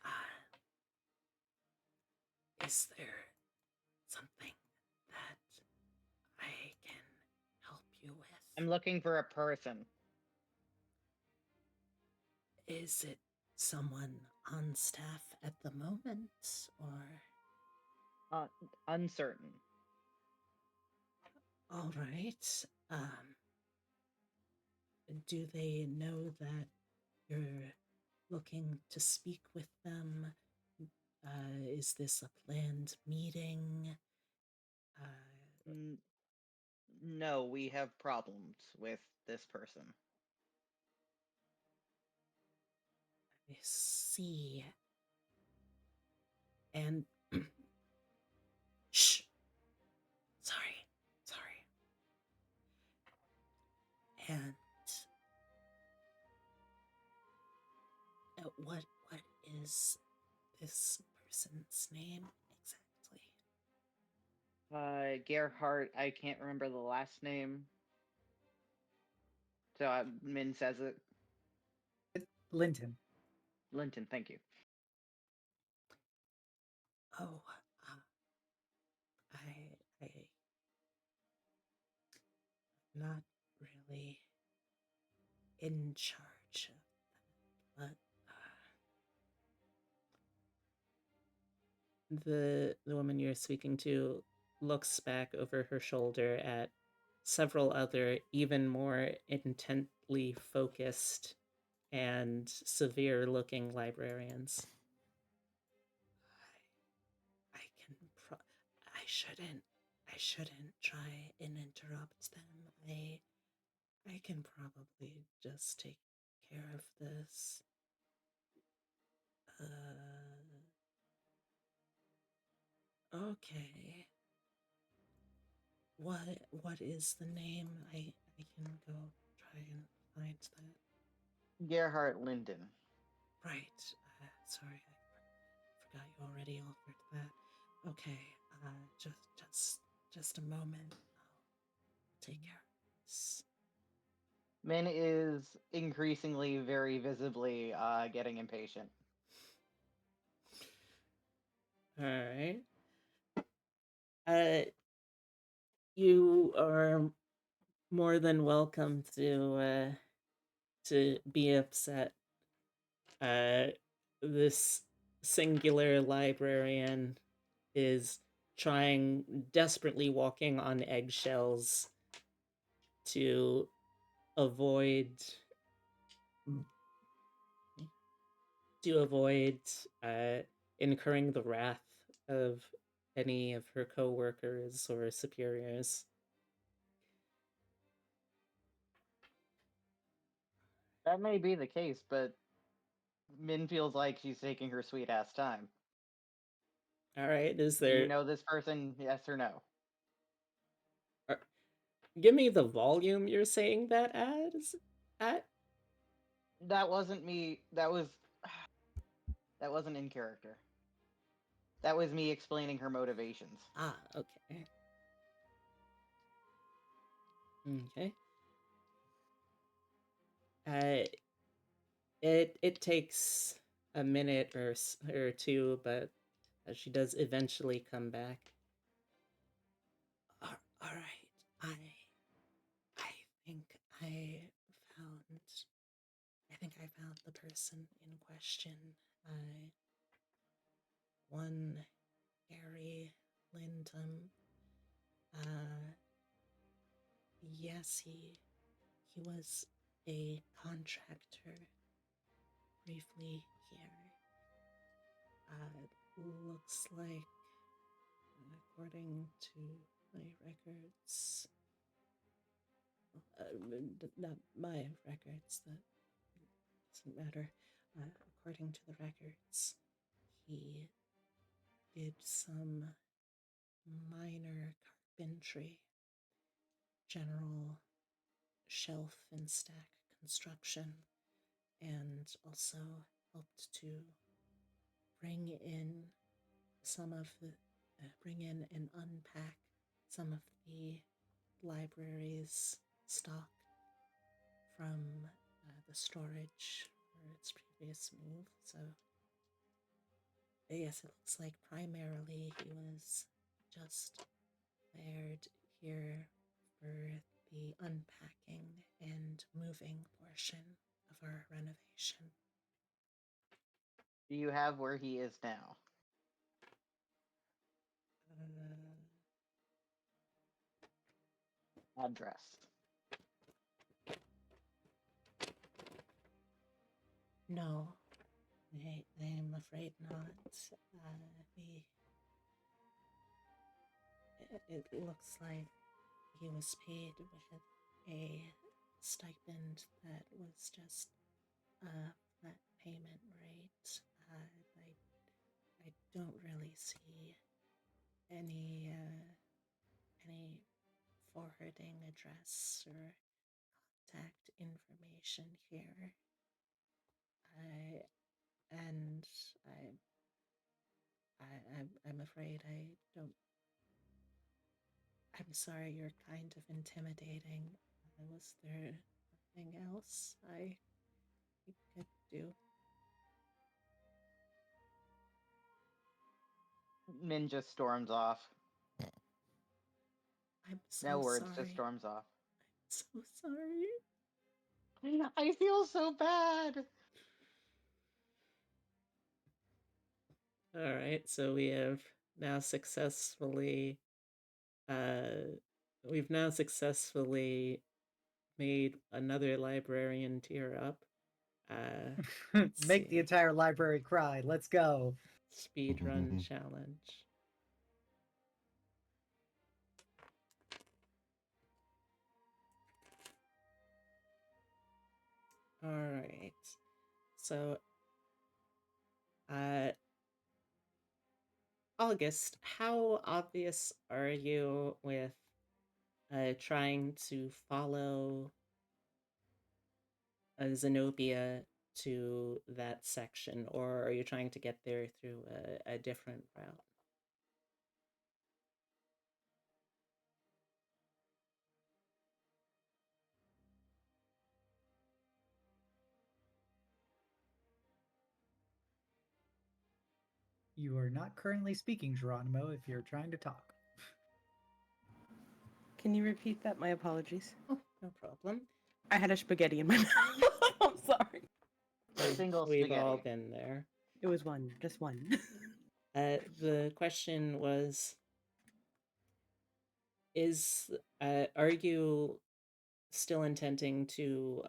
is there something that I can help you with? I'm looking for a person. Is it someone on staff at the moment, or? Uncertain. All right. Do they know that you're looking to speak with them? Is this a planned meeting? No, we have problems with this person. I see. And shh. Sorry. And what is this person's name exactly? Gerhardt, I can't remember the last name. So Min says it. Linton. Linton, thank you. Oh, I'm not really in charge of that, but the woman you're speaking to looks back over her shoulder at several other even more intently focused and severe looking librarians. I shouldn't try and interrupt them. I can probably just take care of this. Okay. What is the name? I can go try and find that. Gerhardt Linden. Right. Sorry, I forgot you already offered that. Okay. Just a moment. I'll take care of this. Min is increasingly, very visibly, getting impatient. All right. You are more than welcome to be upset. This singular librarian is trying, desperately walking on eggshells to avoid to avoid incurring the wrath of any of her co-workers or superiors. That may be the case, but Min feels like she's taking her sweet ass time. All right, is Do you there... know this person? Yes or no? Give me the volume you're saying that as at. That wasn't me. That wasn't in character. That was me explaining her motivations. Ah, okay. Okay. It takes a minute or two, but she does eventually come back. All right, I think I found. I think I found the person in question. One Gary Lindum. Yes, he was a contractor briefly here. Looks like, according to my records, not my records, that doesn't matter. According to the records, he did some minor carpentry, general shelf and stack construction, and also helped to bring in and unpack some of the library's stock from the storage for its previous move. So, yes, it looks like primarily he was just hired here for the unpacking and moving portion of our renovation. Do you have where he is now? Address. No, I'm afraid not. It looks like he was paid with a stipend that was just a flat payment rate. I don't really see any forwarding address or contact information here. I'm afraid I don't. I'm sorry, you're kind of intimidating. Was there nothing else I could do? Min just storms off. I'm so No words, sorry. just storms off. I'm so sorry. I feel so bad. All right, so we have now successfully we've now successfully made another librarian tear up. Make the entire library cry. Let's go. Speedrun challenge. All right. So, August, how obvious are you with trying to follow Xenobia to that section, or are you trying to get there through a different route? You are not currently speaking, Geronimo, if you're trying to talk. Can you repeat that? My apologies. Oh, no problem. I had a spaghetti in my mouth. I'm sorry. Single We've spaghetti. all been there. It was one, just one. The question was, are you still intending to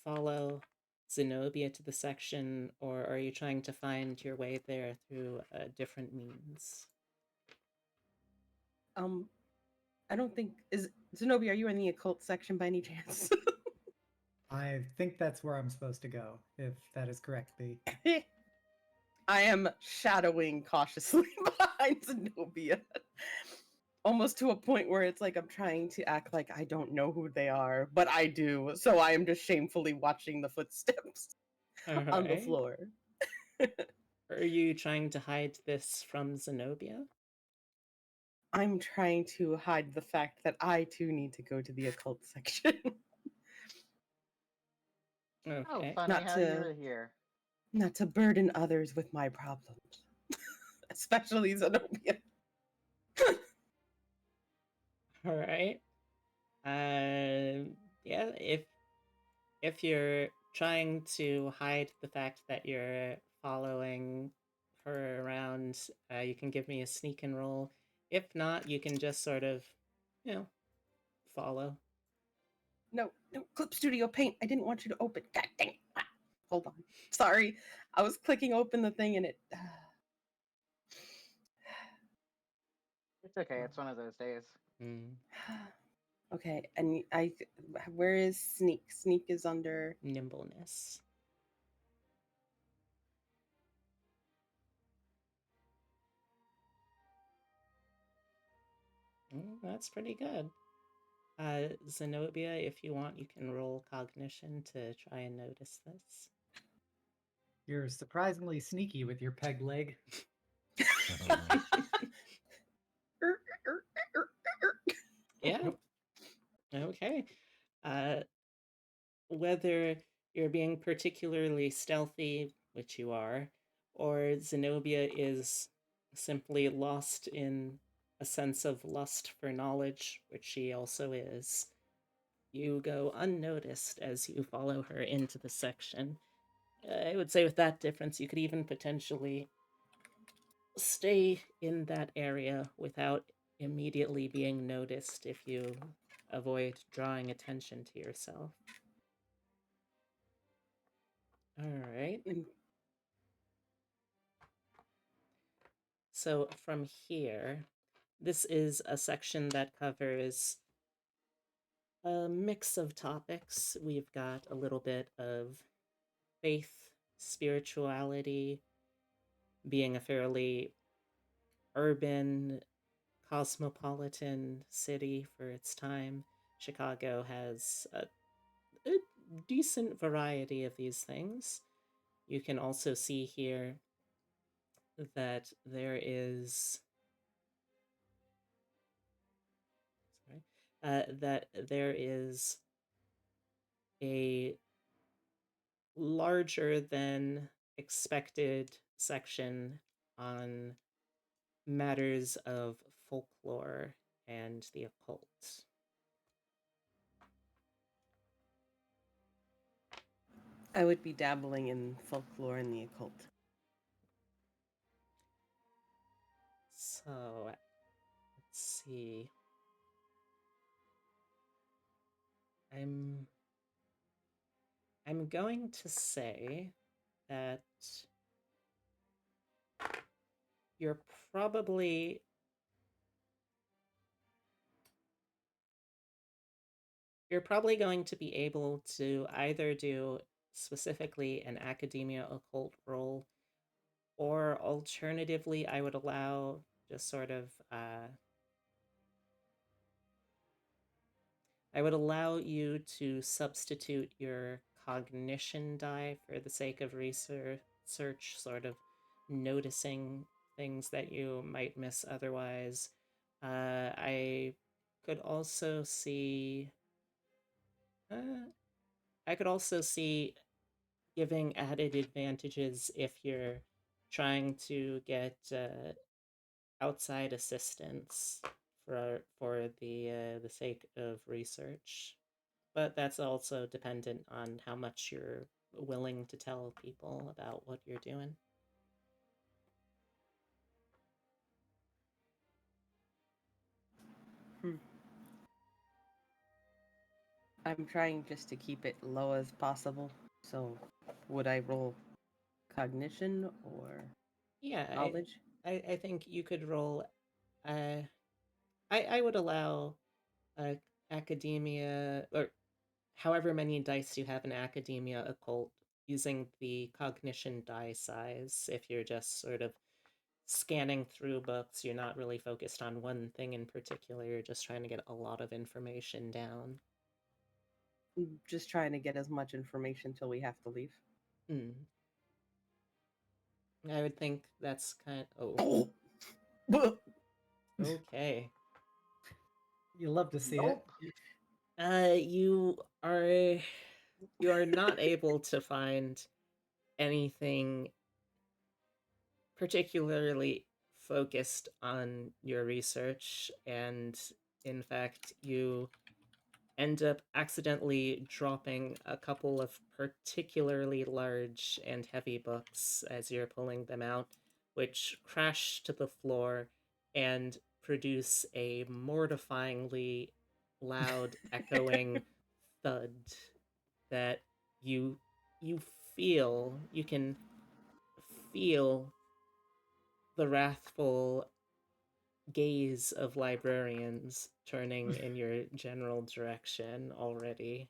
follow Xenobia to the section, or are you trying to find your way there through different means? I don't think is Zenobia. Are you in the occult section by any chance? I think that's where I'm supposed to go, if that is correct, B. I am shadowing cautiously behind Zenobia. Almost to a point where it's like I'm trying to act like I don't know who they are, but I do. So I am just shamefully watching the footsteps on the Alright. floor. Are you trying to hide this from Zenobia? I'm trying to hide the fact that I too need to go to the occult section. Oh, Okay. funny Not how to- you're here. Not to burden others with my problems. Especially Zenobia. All right. Yeah, if you're trying to hide the fact that you're following her around, you can give me a sneak and roll. If not, you can just sort of, follow. No, Clip Studio Paint. I didn't want you to open. God dang it. Hold on. Sorry. I was clicking open the thing and it. It's okay. It's one of those days. Okay, and where is Sneak? Sneak is under. Nimbleness. That's pretty good. Zenobia, if you want, you can roll cognition to try and notice this. You're surprisingly sneaky with your peg leg. Yeah. Okay. Whether you're being particularly stealthy, which you are, or Zenobia is simply lost in a sense of lust for knowledge, which she also is, you go unnoticed as you follow her into the section. I would say with that difference, you could even potentially stay in that area without immediately being noticed if you avoid drawing attention to yourself. All right. So from here, this is a section that covers a mix of topics. We've got a little bit of faith, spirituality, being a fairly urban, cosmopolitan city for its time. Chicago has a decent variety of these things. You can also see here that there is a larger than expected section on matters of folklore and the occult. I would be dabbling in folklore and the occult. So, let's see. I'm going to say that you're probably going to be able to either do specifically an academia occult role, or alternatively, I would allow just sort of I would allow you to substitute your cognition die for the sake of research, sort of noticing things that you might miss otherwise. I could also see giving added advantages if you're trying to get outside assistance for the sake of research, but that's also dependent on how much you're willing to tell people about what you're doing. I'm trying just to keep it low as possible So, would I roll cognition or Yeah, knowledge? I think you could roll. I would allow academia, or however many dice you have in academia occult, using the cognition die size. If you're just sort of scanning through books, you're not really focused on one thing in particular, you're just trying to get a lot of information down. Just trying to get as much information till we have to leave. I would think that's kind of... Oh, okay. You love to see Nope. You are not able to find anything particularly focused on your research, and in fact, you end up accidentally dropping a couple of particularly large and heavy books as you're pulling them out, which crash to the floor and produce a mortifyingly loud, echoing thud that you you can feel the wrathful gaze of librarians turning in your general direction already.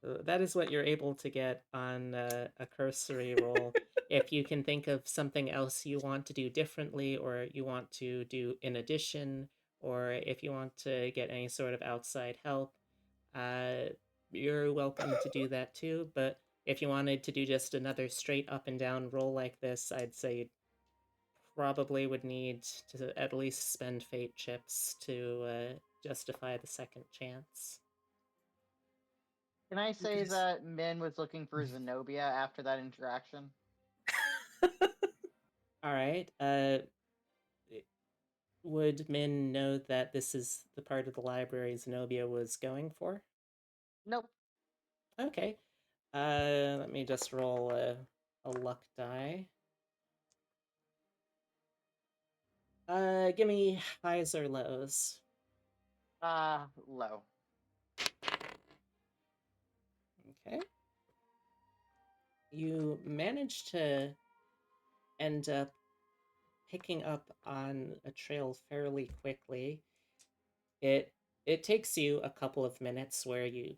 So that is what you're able to get on a cursory roll. If you can think of something else you want to do differently, or you want to do in addition, or if you want to get any sort of outside help, you're welcome to do that too. But if you wanted to do just another straight up and down roll like this, I'd say you'd probably would need to at least spend fate chips to justify the second chance. Can I say Because- that Min was looking for Xenobia after that interaction? All right. Would Min know that this is the part of the library Xenobia was going for? Nope. Okay. Let me just roll a luck die. Give me highs or lows. Low. Okay. You managed to end up picking up on a trail fairly quickly. It takes you a couple of minutes where you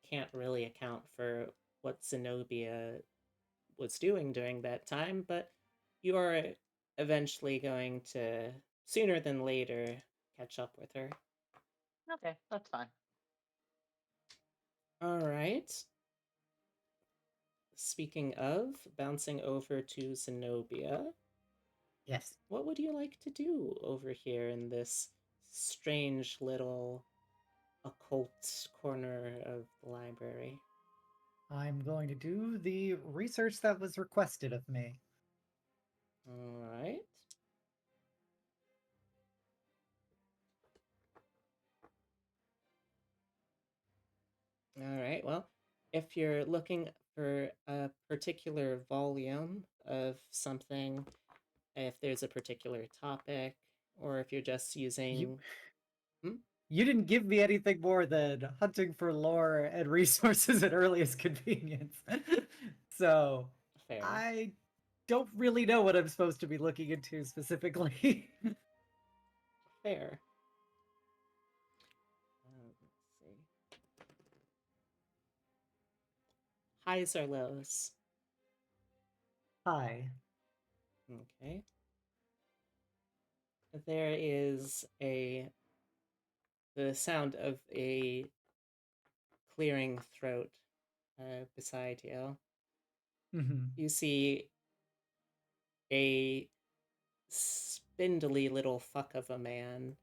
can't really account for what Xenobia was doing during that time, but you are eventually going to, sooner than later, catch up with her. Okay, that's fine. All right. Speaking of, bouncing over to Xenobia, Yes. what would you like to do over here in this strange little occult corner of the library? I'm going to do the research that was requested of me. All right. All right. Well, if you're looking for a particular volume of something, if there's a particular topic, or if you're just using... You didn't give me anything more than hunting for lore and resources at earliest convenience. So Fair. I don't really know what I'm supposed to be looking into specifically. Fair. Let's see. Highs or lows? Hi. Okay. There is the sound of a clearing throat beside you. Mhm. You see a spindly little fuck of a man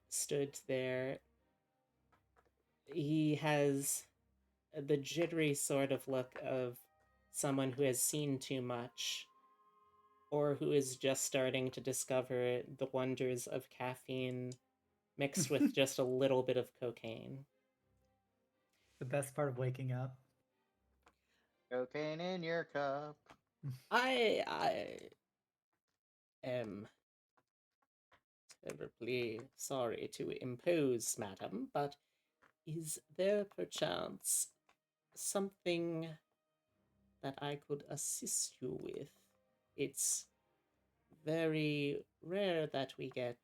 stood there. He has the jittery sort of look of someone who has seen too much, or who is just starting to discover the wonders of caffeine mixed with just a little bit of cocaine. The best part of waking up. Cocaine in your cup. I am terribly sorry to impose, madam, but Is there perchance something that I could assist you with? It's very rare that we get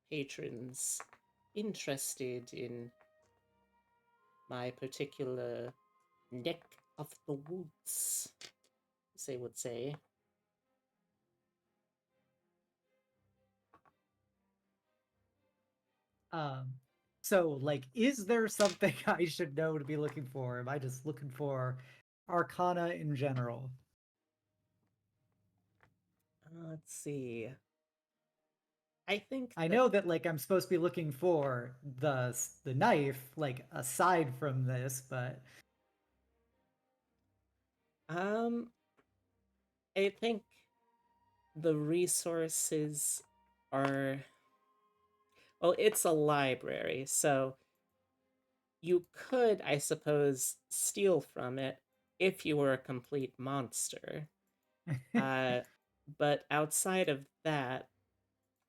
patrons interested in my particular neck of the woods, as they would say. So like, is there something I should know to be looking for? Am I just looking for arcana in general? Let's see. I think I that know that like I'm supposed to be looking for the knife, like aside from this, but um I think the resources are, well, it's a library, so you could, I suppose, steal from it if you were a complete monster. Uh, but outside of that,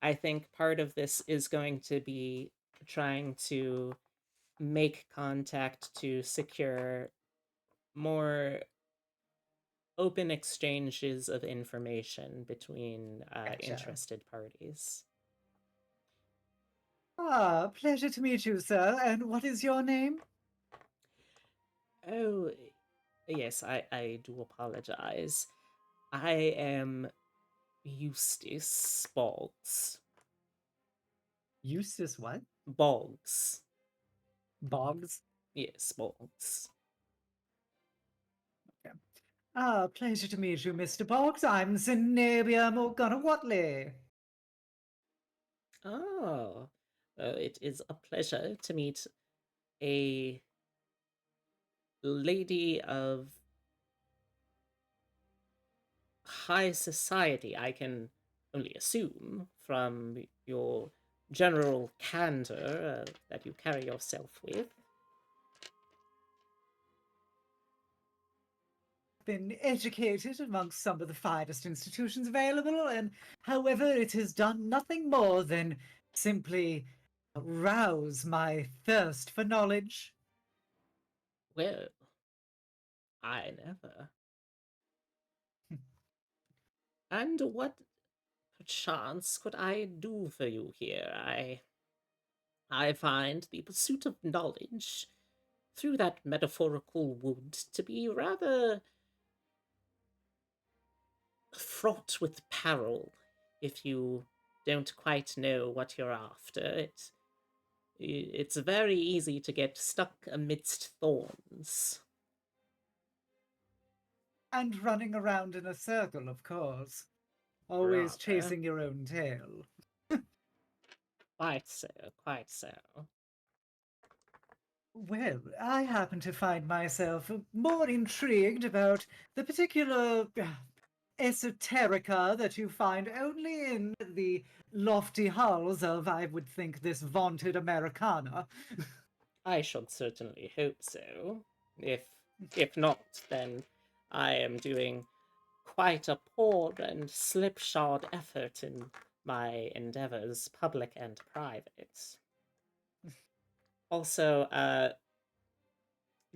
I think part of this is going to be trying to make contact to secure more open exchanges of information between Gotcha. interested parties. Pleasure to meet you, sir. And what is your name? Oh, yes, I do apologize. I am Eustace Boggs. Eustace what? Boggs. Boggs? Yes, Boggs. Pleasure to meet you, Mr. Boggs. I'm Xenobia Whatley. Oh, it is a pleasure to meet a lady of high society, I can only assume from your general candor that you carry yourself with. Been educated amongst some of the finest institutions available, and however, it has done nothing more than simply rouse my thirst for knowledge. Well, I never. And what perchance could I do for you here? I find the pursuit of knowledge through that metaphorical wood to be rather fraught with peril if you don't quite know what you're after. It's very easy to get stuck amidst thorns. And running around in a circle, of course. Always Rather. chasing your own tail. Quite so, quite so. Well, I happen to find myself more intrigued about the particular esoterica that you find only in the lofty halls of, I would think, this vaunted Americana. I should certainly hope so. If not, then I am doing quite a poor and slipshod effort in my endeavors, public and private. Also,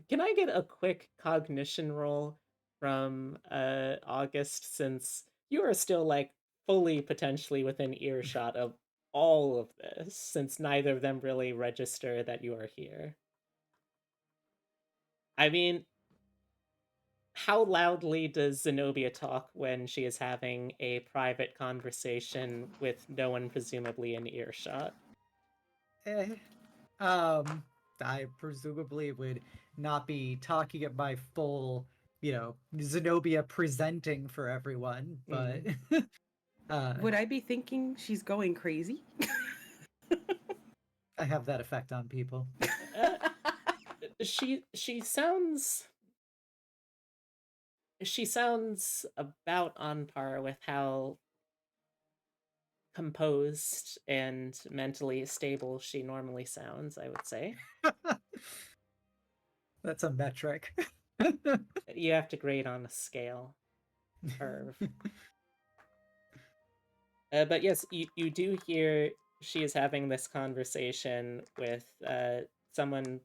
can I get a quick cognition roll from August, since you are still like fully potentially within earshot of all of this, since neither of them really register that you are here? I mean, how loudly does Zenobia talk when she is having a private conversation with no one presumably in earshot? Eh, I presumably would not be talking at my full, Zenobia presenting for everyone, but Would I be thinking she's going crazy? I have that effect on people. Uh, she sounds about on par with how composed and mentally stable she normally sounds, I would say. That's a metric. You have to grade on a scale curve. But yes, you do hear she is having this conversation with someone,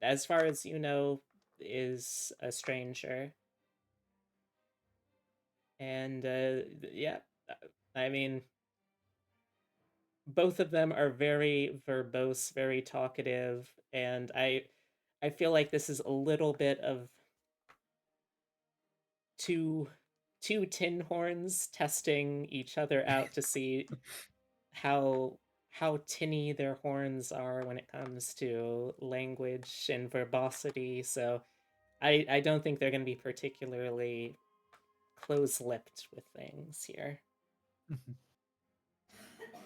as far as you know, is a stranger. And yeah, I mean, both of them are very verbose, very talkative, and I feel like this is a little bit of two tin horns testing each other out to see how tinny their horns are when it comes to language and verbosity. So I don't think they're going to be particularly close-lipped with things here.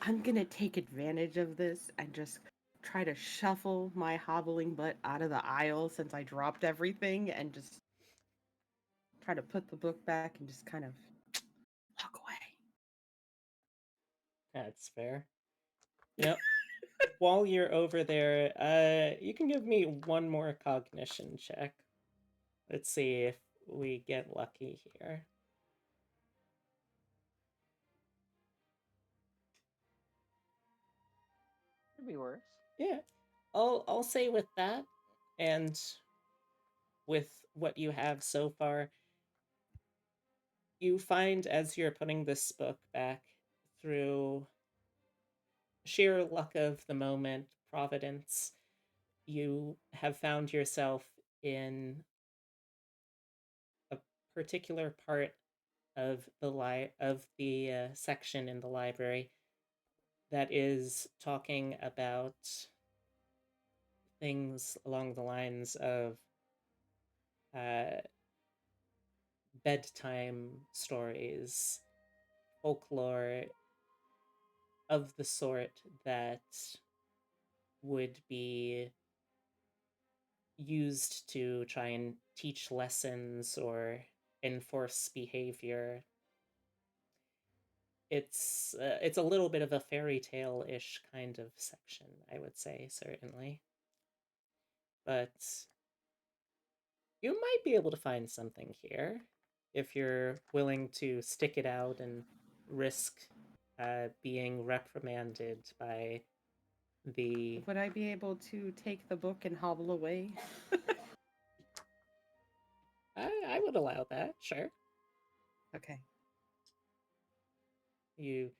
I'm gonna take advantage of this and just try to shuffle my hobbling butt out of the aisle since I dropped everything and just try to put the book back and just kind of walk away. That's fair. Yep. While you're over there, you can give me one more cognition check. Let's see if we get lucky here. Could be worse. Yeah. I'll say with that, and with what you have so far, you find as you're putting this book back, through sheer luck of the moment, providence, you have found yourself in a particular part of the section in the library that is talking about things along the lines of uh, bedtime stories, folklore of the sort that would be used to try and teach lessons or enforce behavior. It's a little bit of a fairy tale-ish kind of section, I would say, certainly. But you might be able to find something here if you're willing to stick it out and risk being reprimanded by the... Would I be able to take the book and hobble away? I would allow that, sure. Okay. You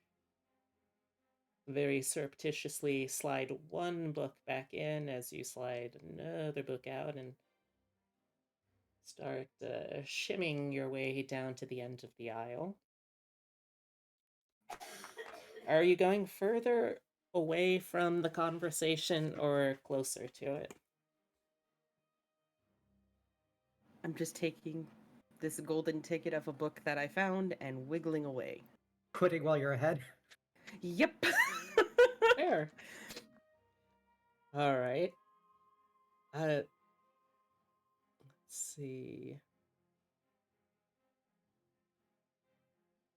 very surreptitiously slide one book back in as you slide another book out and start shimming your way down to the end of the aisle. Are you going further away from the conversation or closer to it? I'm just taking this golden ticket of a book that I found and wiggling away. Quitting while you're ahead. Yep. Fair. All right. Let's see.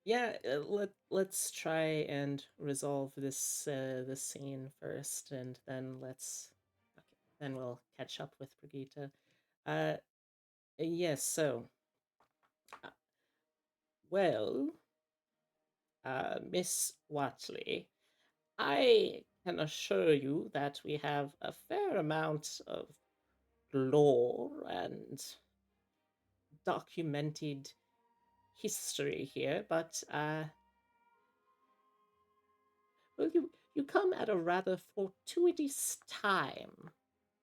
Yeah, let's try and resolve this this scene first, and then then we'll catch up with Brigitta. Yes. So, uh, well, Miss Whatley, I can assure you that we have a fair amount of lore and documented history here, but well, you come at a rather fortuitous time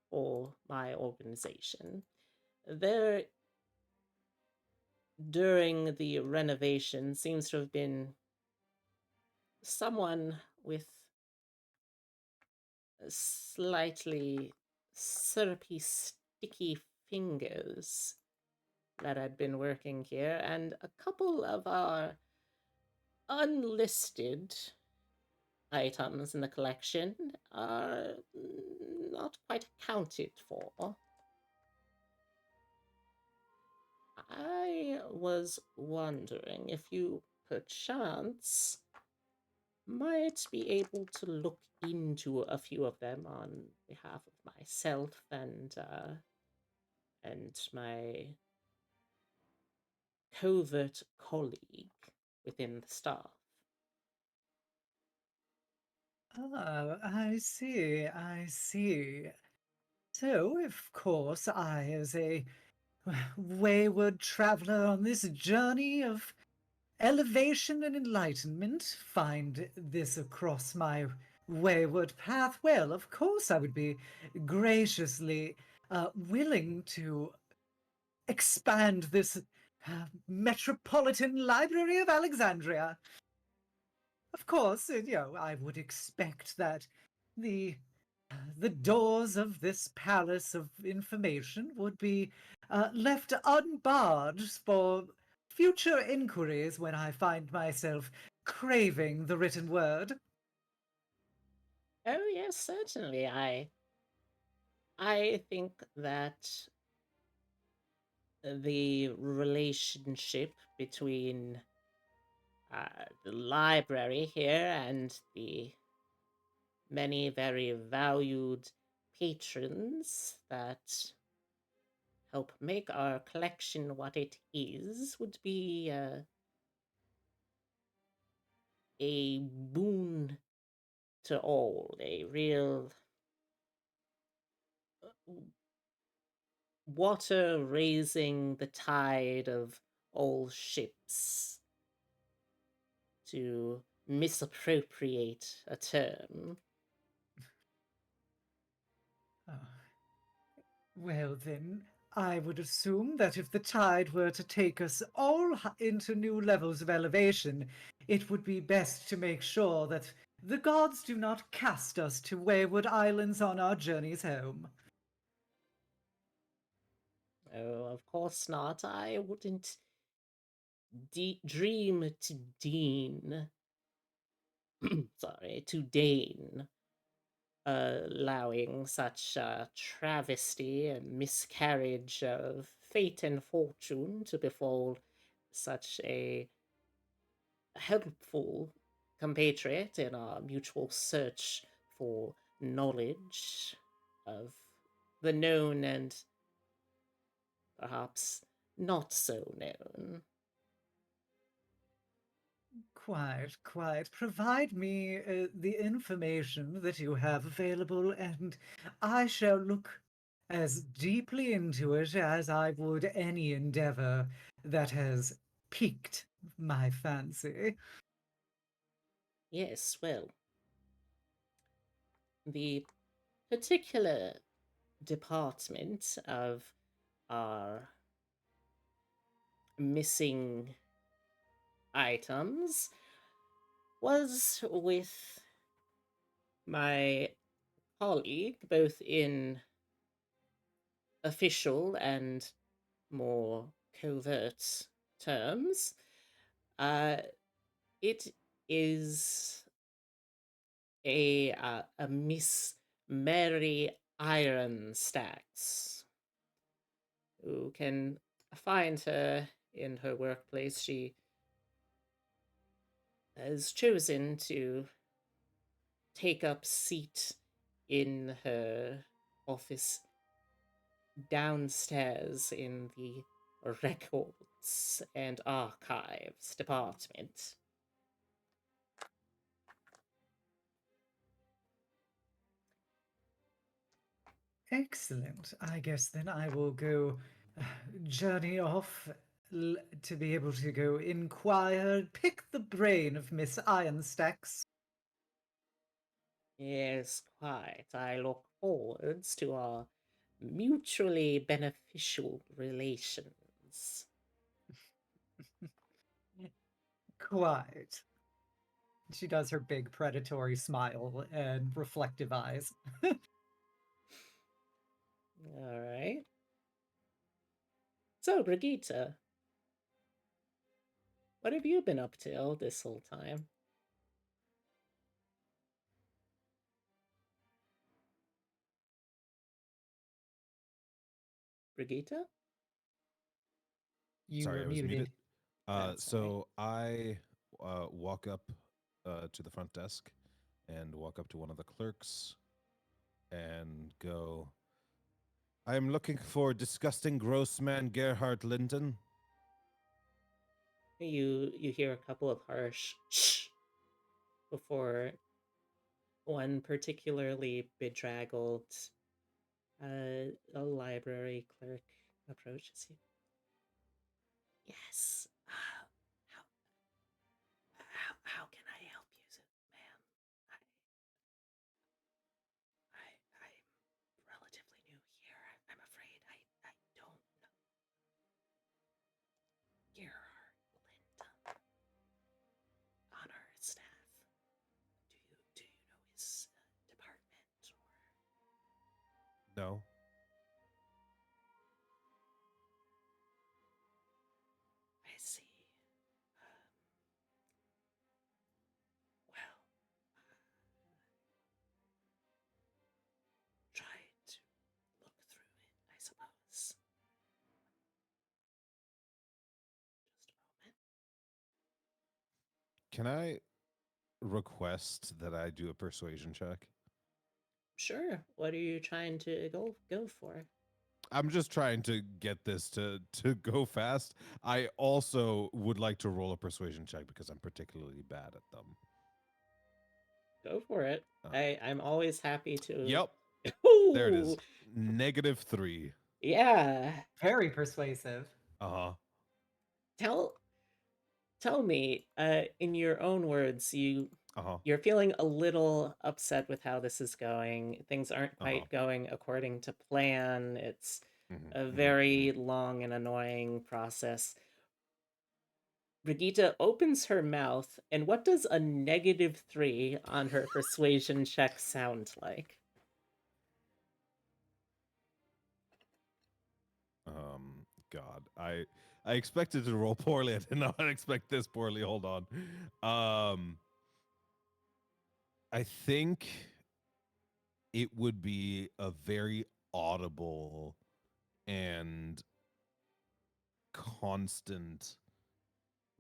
for my organization. There, during the renovation, seems to have been someone with slightly syrupy, sticky fingers that had been working here, and a couple of our unlisted items in the collection are not quite accounted for. I was wondering if you, perchance, might be able to look into a few of them on behalf of myself and my covert colleague within the staff. Oh, I see. I see. So, of course, I, as a wayward traveler on this journey of elevation and enlightenment, find this across my wayward path, well, of course I would be graciously willing to expand this metropolitan library of Alexandria. Of course, I would expect that the the doors of this palace of information would be left unbarred for future inquiries when I find myself craving the written word. Oh yes, certainly. I think that the relationship between the library here and the many very valued patrons that help make our collection what it is would be a boon to all, a real water raising the tide of all ships, to misappropriate a term. Oh. Well, then, I would assume that if the tide were to take us all into new levels of elevation, it would be best to make sure that the gods do not cast us to wayward islands on our journeys home. Oh, of course not. I wouldn't dream to dean. Sorry, to deign allowing such a travesty and miscarriage of fate and fortune to befall such a helpful compatriot in our mutual search for knowledge of the known and perhaps not so known. Quite. Provide me the information that you have available, and I shall look as deeply into it as I would any endeavor that has piqued my fancy. Yes, well, the particular department of our missing items was with my colleague, both in official and more covert terms. It is a Miss Mary Ironstacks. Who can find her in her workplace. She has chosen to take up seat in her office downstairs in the records and archives department. Excellent. I guess then I will go journey off to be able to go inquire, pick the brain of Miss Ironstacks. Yes, quite. I look forwards to our mutually beneficial relations. Quite. She does her big predatory smile and reflective eyes. All right. So, Brigitta, what have you been up to all this whole time? Brigitta? You Sorry, were I was muted. That's all right. So I walk up to the front desk and walk up to one of the clerks and go, I am looking for disgusting gross man Gerhard Linden. You hear a couple of harsh shh before one particularly bedraggled A library clerk approaches you. Yes. How can I help you, ma'am? I'm relatively new here. I'm afraid I don't know. Gerard Linda on our staff. Do you know his department or? No. I see. Well, try to look through it, I suppose. Just a moment. Can I request that I do a persuasion check? Sure. What are you trying to go for? I'm just trying to get this to go fast. I also would like to roll a persuasion check because I'm particularly bad at them. Go for it. I'm always happy to. Yep. Ooh, There it is. -3. Yeah. Very persuasive. Uh-huh. Tell me, in your own words, Uh-huh. you're feeling a little upset with how this is going. Things aren't quite going according to plan. It's a very long and annoying process. Brigitta opens her mouth, and what does a -3 on her persuasion check sound like? God. I expected to roll poorly. I did not expect this poorly. Hold on. I think it would be a very audible and constant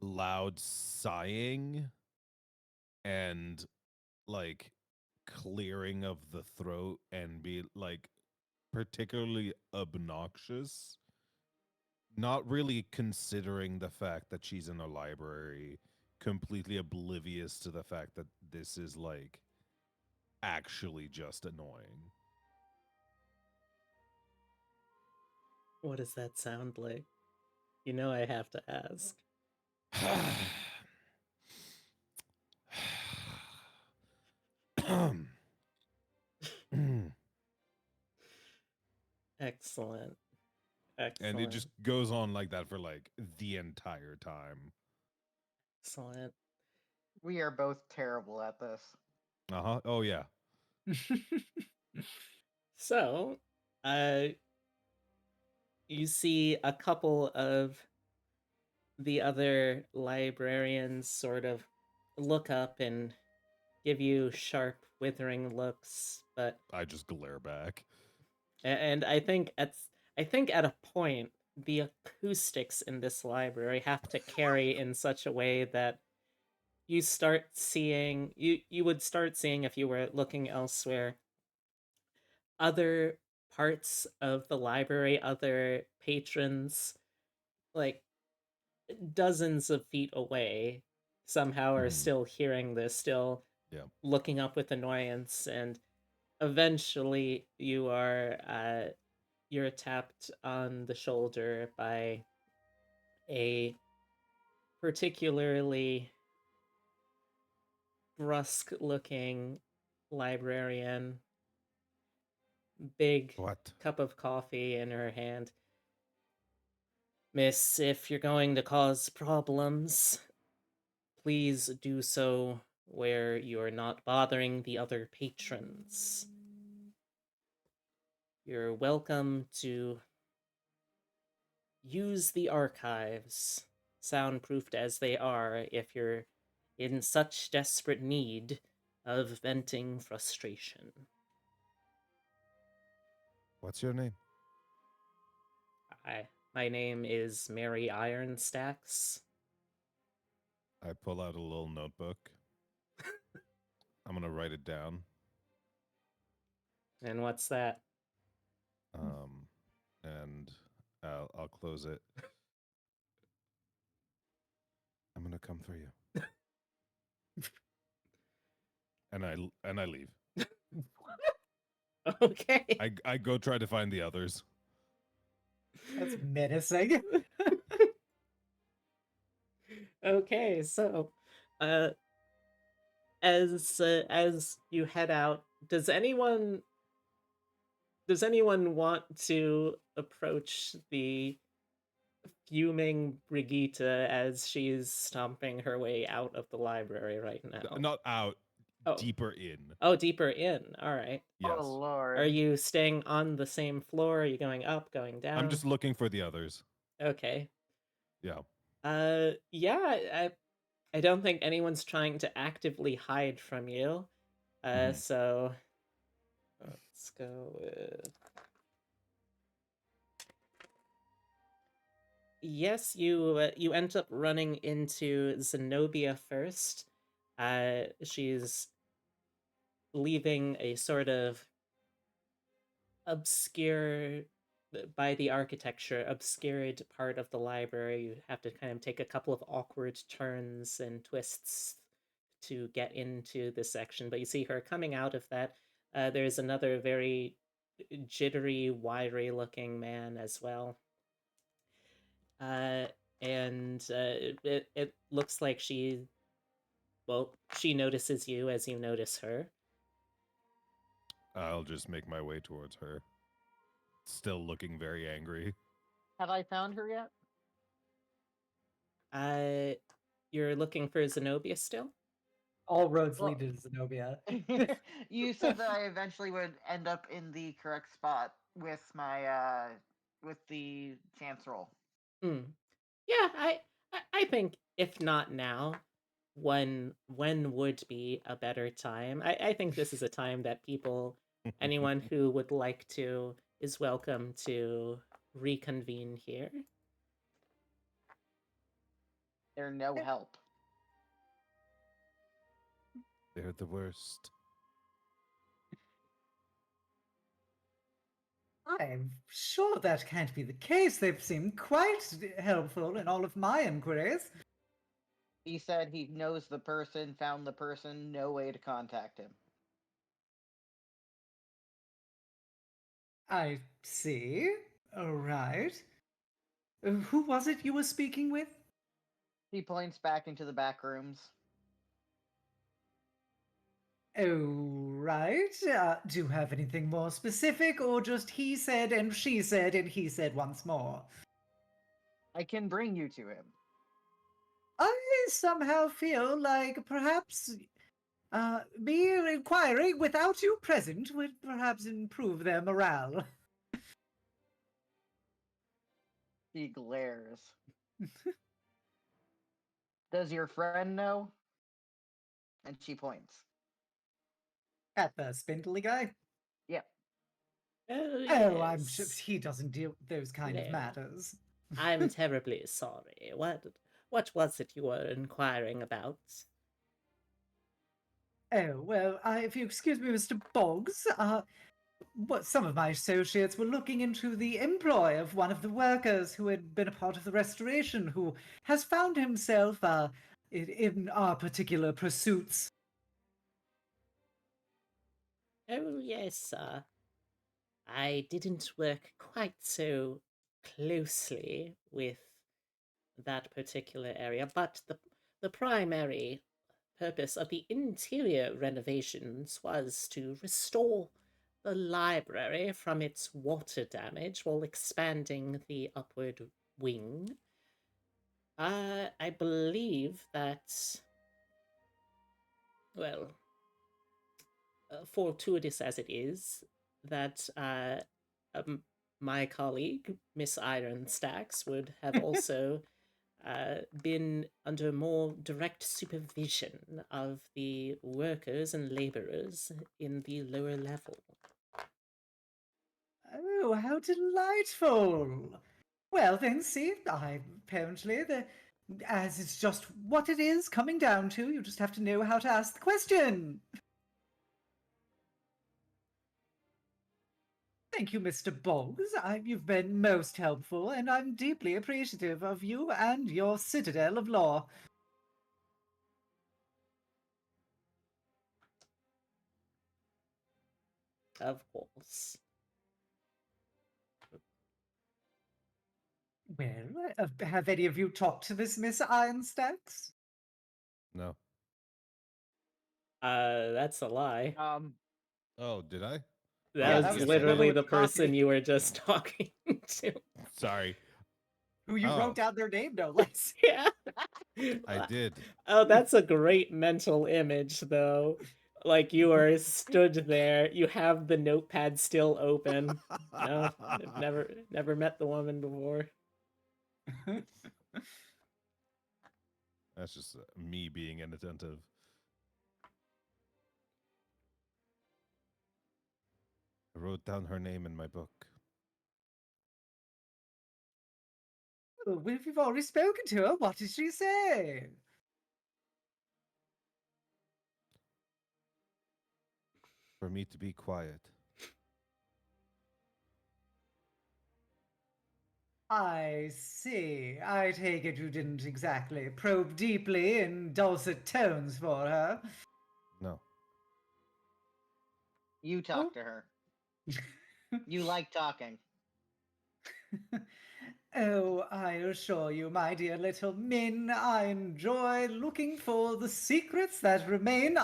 loud sighing and like clearing of the throat and be like particularly obnoxious, not really considering the fact that she's in a library, completely oblivious to the fact that this is like actually just annoying. What does that sound like? You know I have to ask. Excellent. And it just goes on like that for like the entire time. Excellent. We are both terrible at this. Uh-huh. Oh yeah. So, you see a couple of the other librarians sort of look up and give you sharp, withering looks, but I just glare back. and I think at a point the acoustics in this library have to carry in such a way that you start seeing you would start seeing if you were looking elsewhere other parts of the library, other patrons, like dozens of feet away, somehow are still hearing this, still looking up with annoyance, and eventually you're tapped on the shoulder by a particularly brusque looking librarian, big cup of coffee in her hand. Miss, if you're going to cause problems, please do so where you're not bothering the other patrons. You're welcome to use the archives, soundproofed as they are, if you're in such desperate need of venting frustration. What's your name? My name is Mary Ironstacks. I pull out a little notebook. I'm going to write it down. And what's that? And I'll close it. I'm going to come for you. And I leave. Okay. I go try to find the others. That's menacing. Okay, so as you head out, does anyone want to approach the fuming Brigitta as she's stomping her way out of the library right now? Not out, Oh. deeper in. Oh, deeper in. All right. Yes. Oh lord. Are you staying on the same floor? Are you going up, going down? I'm just looking for the others. Okay. Yeah. Yeah, I don't think anyone's trying to actively hide from you. So let's go with... Yes, you end up running into Xenobia first. She's leaving a sort of obscure, by the architecture, obscured part of the library. You have to kind of take a couple of awkward turns and twists to get into this section, but you see her coming out of that. There's another very jittery, wiry looking man as well. It looks like she notices you as you notice her. I'll just make my way towards her. Still looking very angry. Have I found her yet? You're looking for Xenobia still? All roads Well- lead to Xenobia. You said that I eventually would end up in the correct spot with my with the chance roll. Yeah, I think if not now, when would be a better time? I think this is a time that people, anyone who would like to, is welcome to reconvene here. They're no help. They're the worst. I'm sure that can't be the case. They've seemed quite helpful in all of my inquiries. He said he knows the person, found the person, no way to contact him. I see. All right. Who was it you were speaking with? He points back into the back rooms. Oh, right. Do you have anything more specific, or just he said and she said and he said once more? I can bring you to him. I somehow feel like perhaps me inquiring without you present would perhaps improve their morale. He glares. Does your friend know? And she points. At the spindly guy? Yep. Oh, I'm sure yes. he doesn't deal with those kind of No. matters. I'm terribly sorry. What was it you were inquiring about? Oh, well, if you excuse me, Mr. Boggs, some of my associates were looking into the employ of one of the workers who had been a part of the restoration, who has found himself in our particular pursuits. Oh, yes, I didn't work quite so closely with that particular area, but the primary purpose of the interior renovations was to restore the library from its water damage while expanding the upward wing. I believe that, well, fortuitous as it is, that my colleague, Miss Ironstacks, would have also been under more direct supervision of the workers and laborers in the lower level. Oh, how delightful! Well, then, see, apparently, as it's just what it is coming down to, you just have to know how to ask the question. Thank you, Mr. Boggs. You've been most helpful, and I'm deeply appreciative of you and your citadel of law. Of course. Well, have any of you talked to this Miss Ironstacks? No. That's a lie. Oh, did I? That Yeah, was that was literally with the person coffee. you were just talking to. Sorry. Who you Oh. wrote down their name, no less. Yeah. I did. Oh, that's a great mental image, though. Like you are stood there, you have the notepad still open. No, I've never met the woman before. That's just me being inattentive. I wrote down her name in my book. Well, if you've already spoken to her, what did she say? For me to be quiet. I see. I take it you didn't exactly probe deeply in dulcet tones for her. No. You talk to her. You like talking. Oh, I assure you, my dear little Min, I enjoy looking for the secrets that remain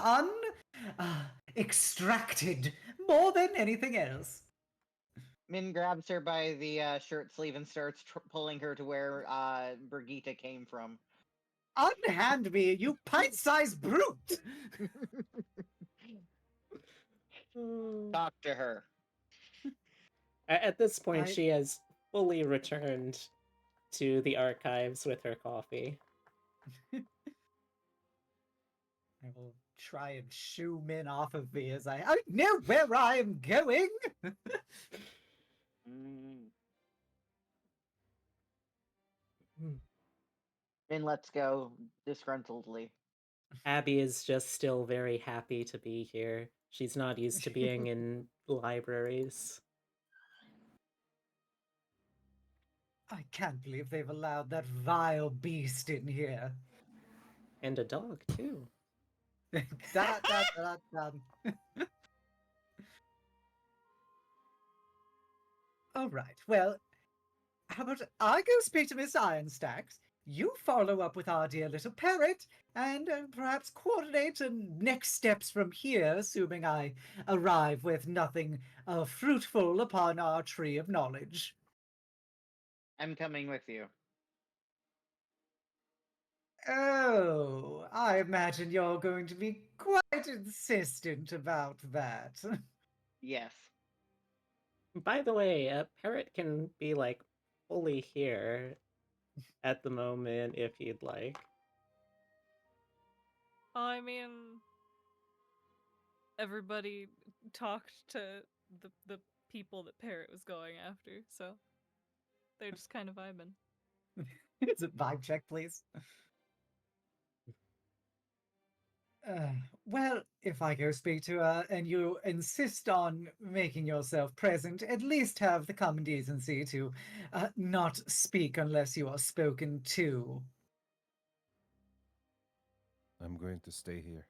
extracted more than anything else. Min grabs her by the shirt sleeve and starts pulling her to where Brigitta came from. Unhand me, you pint-sized brute! Talk to her. At this point, I- she has fully returned to the archives with her coffee. I will try and shoo Min off of me as I know where I am going! Min lets go disgruntledly. Abby is just still very happy to be here. She's not used to being in libraries. I can't believe they've allowed that vile beast in here. And a dog, too. Dun. All right, well, how about I go speak to Miss Ironstacks, you follow up with our dear little parrot, and perhaps coordinate next steps from here, assuming I arrive with nothing fruitful upon our tree of knowledge. I'm coming with you. Oh, I imagine you're going to be quite insistent about that. Yes. By the way, Parrot can be, like, fully here at the moment if you'd like. I mean, everybody talked to the people that Parrot was going after, so they're just kind of vibing. It's a vibe check, please. Well, if I go speak to her and you insist on making yourself present, at least have the common decency to not speak unless you are spoken to. I'm going to stay here.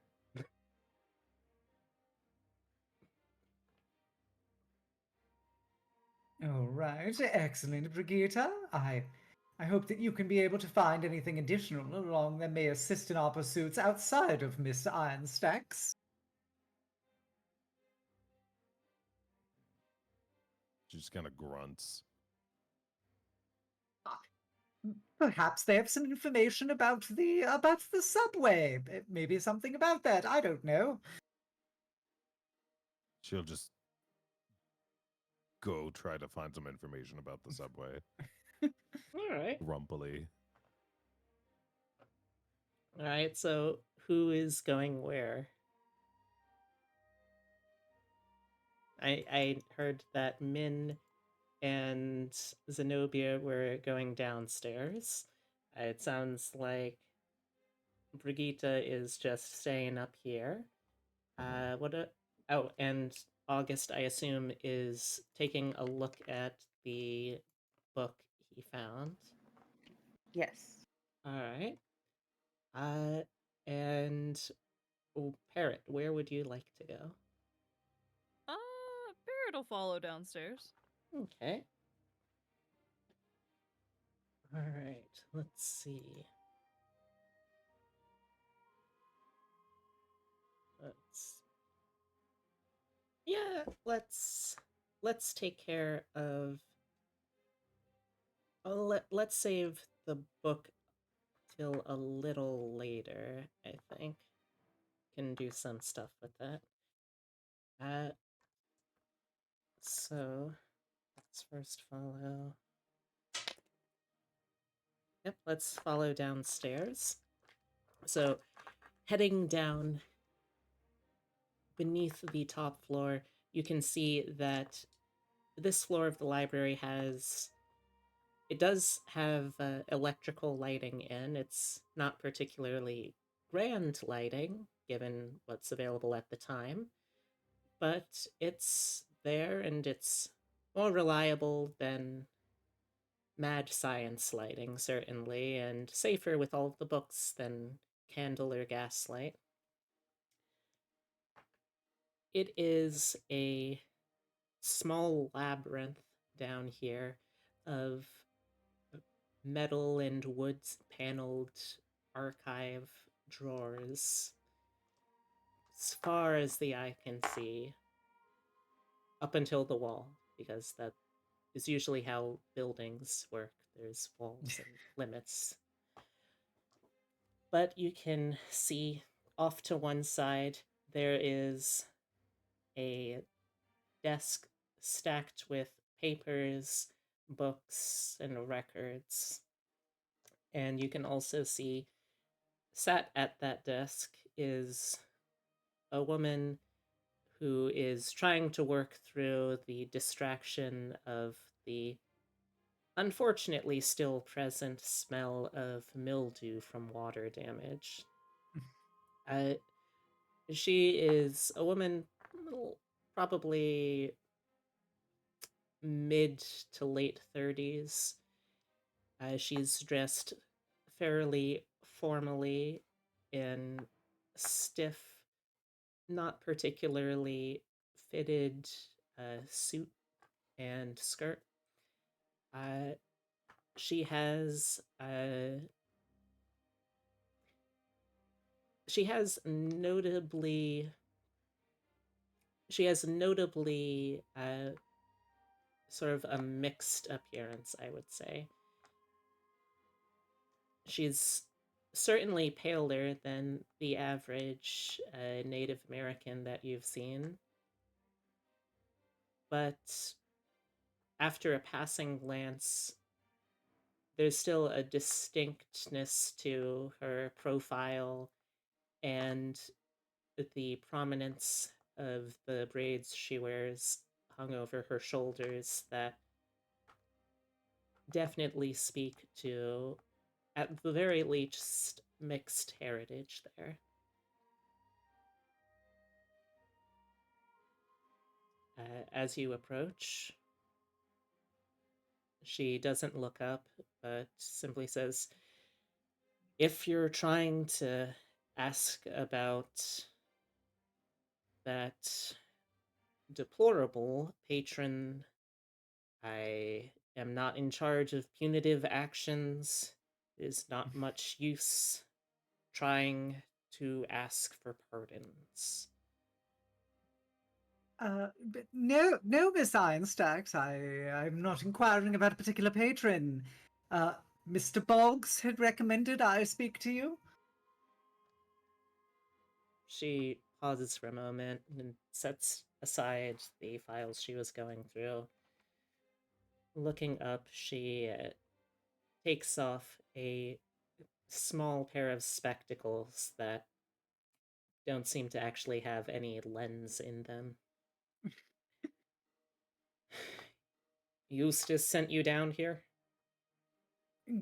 All right, excellent, Brigitta. I hope that you can be able to find anything additional along that may assist in our pursuits outside of Miss Ironstacks. She just kind of grunts. Perhaps they have some information about the subway. Maybe something about that. I don't know. She'll just go try to find some information about the subway. Alright. Grumpily. Alright, so who is going where? I heard that Min and Xenobia were going downstairs. It sounds like Brigitta is just staying up here. Oh, and August, I assume, is taking a look at the book he found. Yes. Alright. And Parrot, where would you like to go? Parrot will follow downstairs. Okay. All right, let's see. Let's take care of. Let's save the book till a little later. I think can do some stuff with that. So let's first follow. Yep, let's follow downstairs. So heading down beneath the top floor, you can see that this floor of the library does have electrical lighting in. It's not particularly grand lighting, given what's available at the time, but it's there and it's more reliable than mad science lighting, certainly, and safer with all of the books than candle or gaslight. It is a small labyrinth down here of metal and wood paneled archive drawers as far as the eye can see, up until the wall, because that is usually how buildings work. There's walls and limits. But you can see off to one side there is a desk stacked with papers, books, and records. And you can also see, sat at that desk is a woman who is trying to work through the distraction of the unfortunately still present smell of mildew from water damage. She is a woman, probably mid to late 30s. She's dressed fairly formally in stiff, not particularly fitted suit and skirt. She has notably sort of a mixed appearance, I would say. She's certainly paler than the average Native American that you've seen, but after a passing glance, there's still a distinctness to her profile and the prominence of the braids she wears hung over her shoulders that definitely speak to, at the very least, mixed heritage there. As you approach, she doesn't look up, but simply says, if you're trying to ask about that deplorable patron, I am not in charge of punitive actions. It is not much use trying to ask for pardons. No, Miss Ironstacks. I'm not inquiring about a particular patron. Mr. Boggs had recommended I speak to you. She pauses for a moment and sets aside the files she was going through. Looking up, she takes off a small pair of spectacles that don't seem to actually have any lens in them. Eustace sent you down here?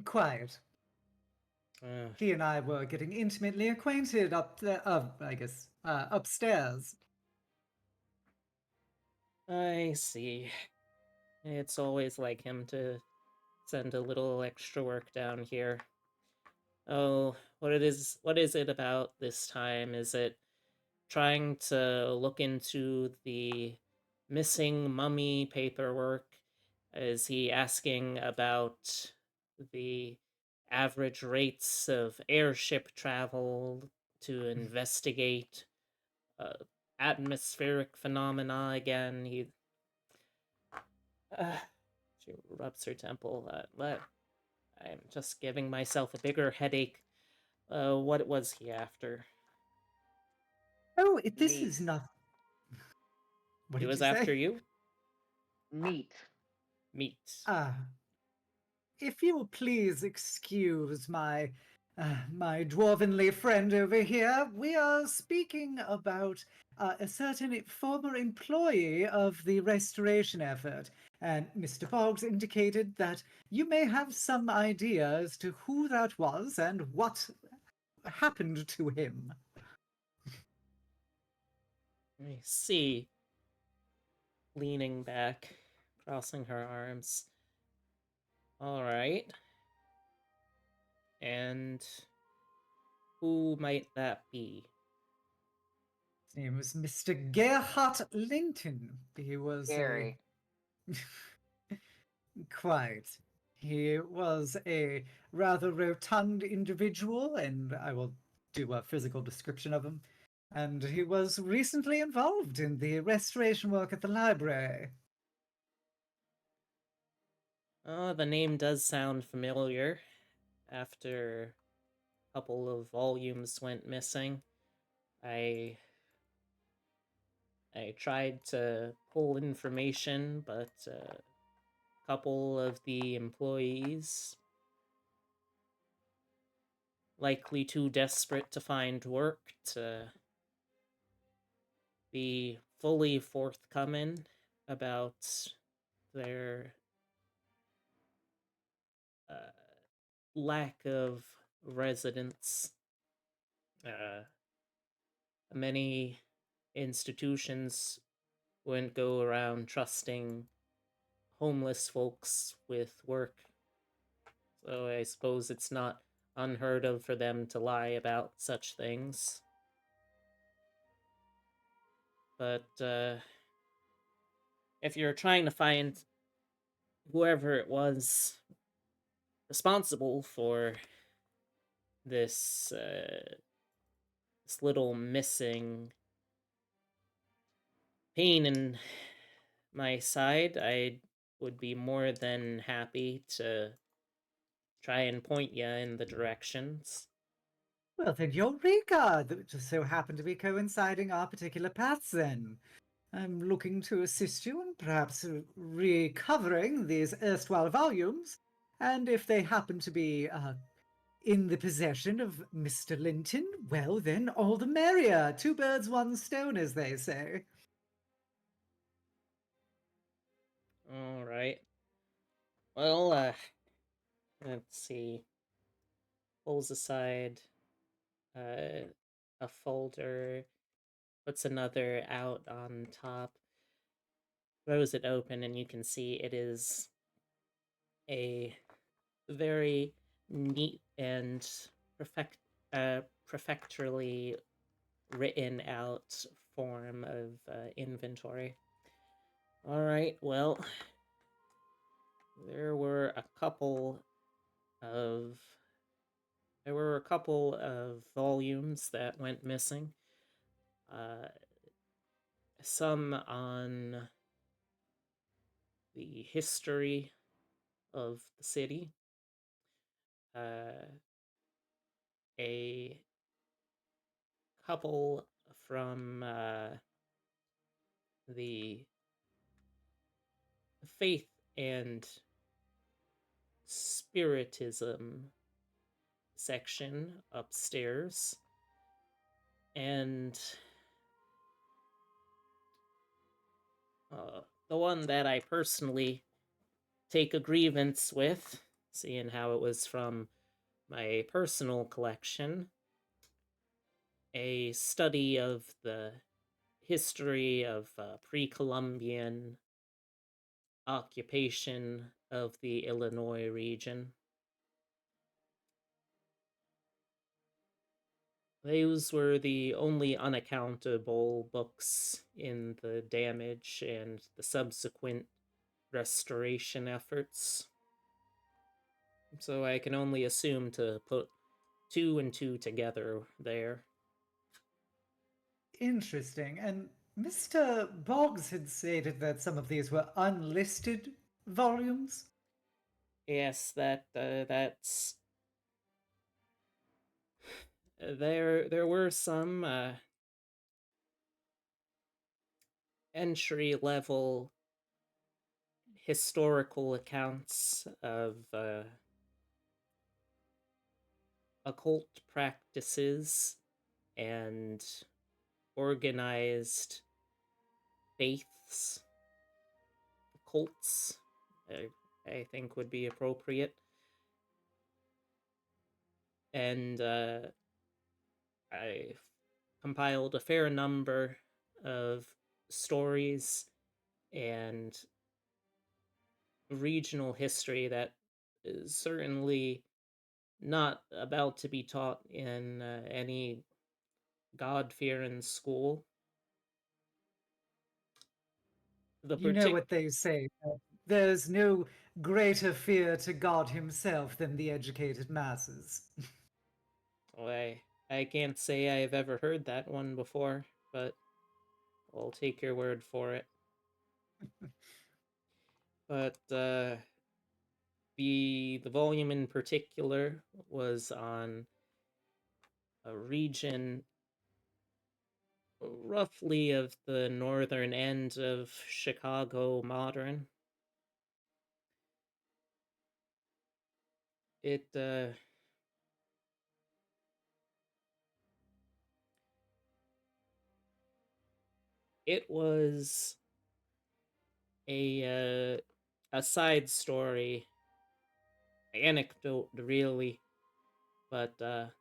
Quiet. He and I were getting intimately acquainted upstairs. I see. It's always like him to send a little extra work down here. Oh, what is it about this time? Is it trying to look into the missing mummy paperwork? Is he asking about the average rates of airship travel to investigate atmospheric phenomena again? She rubs her temple. I'm just giving myself a bigger headache. What was he after? Oh, this Meat. is not. What He did was you say? after you? Meat. Meat. Ah, if you will please excuse my dwarvenly friend over here, we are speaking about a certain former employee of the restoration effort, and Mr. Boggs indicated that you may have some idea as to who that was and what happened to him. I see. Leaning back, crossing her arms. All right. And who might that be? His name was Mr. Gerhard Linton. He was Gary. quite. He was a rather rotund individual, and I will do a physical description of him. And he was recently involved in the restoration work at the library. Oh, the name does sound familiar. After a couple of volumes went missing, I tried to pull information, but a couple of the employees, likely too desperate to find work to be fully forthcoming about their lack of residence. Many institutions wouldn't go around trusting homeless folks with work, so I suppose it's not unheard of for them to lie about such things. But if you're trying to find whoever it was responsible for this this little missing pain in my side, I would be more than happy to try and point you in the directions. Well, then, Eureka! That just so happened to be coinciding our particular paths then. I'm looking to assist you in perhaps recovering these erstwhile volumes, and if they happen to be in the possession of Mr. Linton, well, then all the merrier. Two birds, one stone, as they say. All right. Well, let's see. Pulls aside a folder, puts another out on top, throws it open, and you can see it is a very neat and prefecturally written out form of inventory. All right, well, there were a couple of volumes that went missing. Some on the history of the city. A couple from the faith and spiritism section upstairs, and the one that I personally take a grievance with, seeing how it was from my personal collection, a study of the history of pre-Columbian occupation of the Illinois region. Those were the only unaccountable books in the damage and the subsequent restoration efforts. So I can only assume to put 2 and 2 together there. Interesting. And Mr. Boggs had stated that some of these were unlisted volumes. Yes, that's there were some entry level historical accounts of occult practices and organized faiths, cults, I think would be appropriate. And I compiled a fair number of stories and regional history that is certainly not about to be taught in any God-fearing school. You know what they say, that there's no greater fear to God himself than the educated masses. I can't say I've ever heard that one before, but I'll take your word for it. But the volume in particular was on a region roughly of the northern end of Chicago modern. It was a side story, anecdote really, but a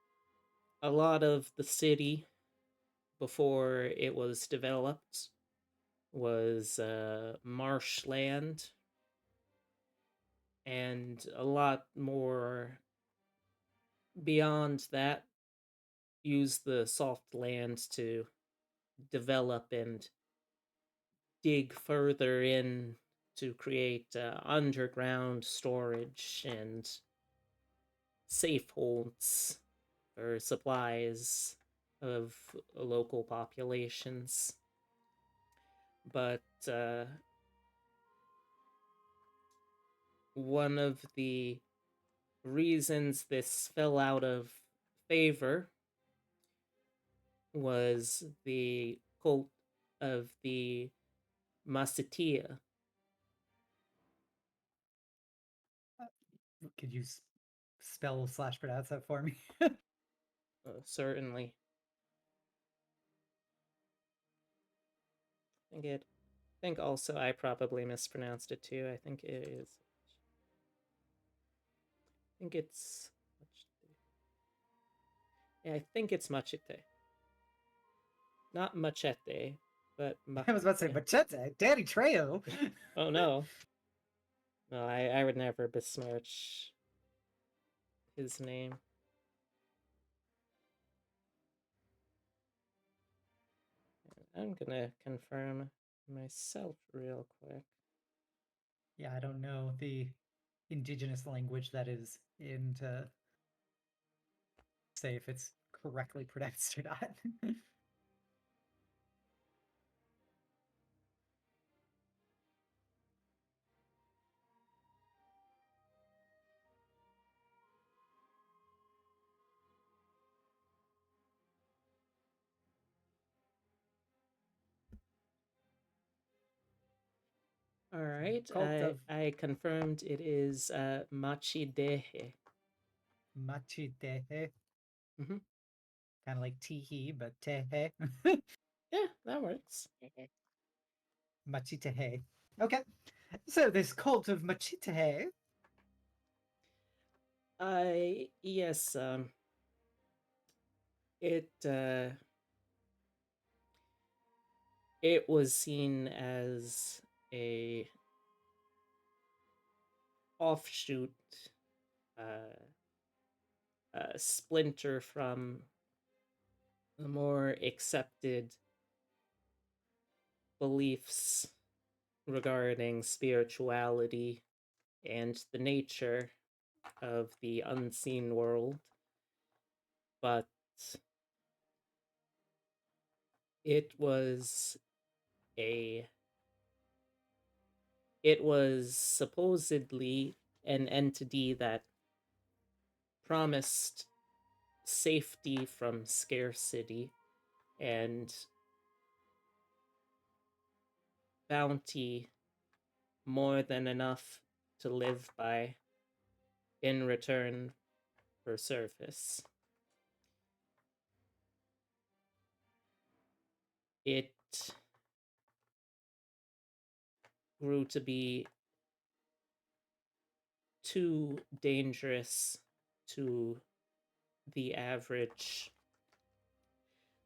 lot of the city before it was developed was marshland, and a lot more beyond that used the soft land to develop and dig further in to create underground storage and safe holds for supplies of local populations. But one of the reasons this fell out of favor was the cult of the Macetia. Could you spell / pronounce that for me? Certainly. I think also I probably mispronounced it too. I think it is. I think it's. Yeah, I think it's machete. Not machete, but I was about to say machete, Danny Trejo. Oh no. No, I would never besmirch his name. I'm gonna confirm myself real quick. Yeah, I don't know the indigenous language that is in to say if it's correctly pronounced or not. All right, Cult of I confirmed it is Machidehe. Machitehe. Mm-hmm. Kind of like Tehe, but Tehe. Yeah, that works. Machitehe. Okay. So this cult of Machitehe. Yes, it was seen as a offshoot, splinter from the more accepted beliefs regarding spirituality and the nature of the unseen world, but it was a it was supposedly an entity that promised safety from scarcity and bounty more than enough to live by in return for service. It grew to be too dangerous to the average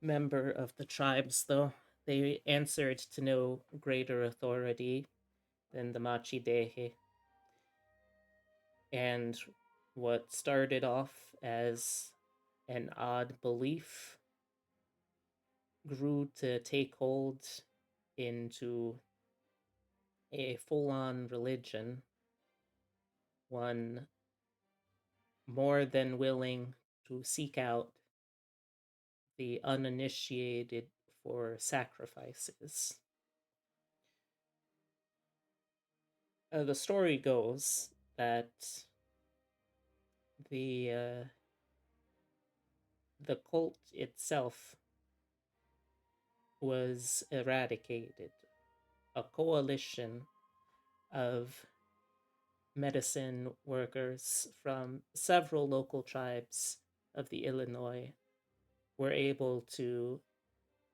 member of the tribes, though. They answered to no greater authority than the Machidehe. And what started off as an odd belief grew to take hold into a full-on religion, one more than willing to seek out the uninitiated for sacrifices. The story goes that the cult itself was eradicated. A coalition of medicine workers from several local tribes of the Illinois were able to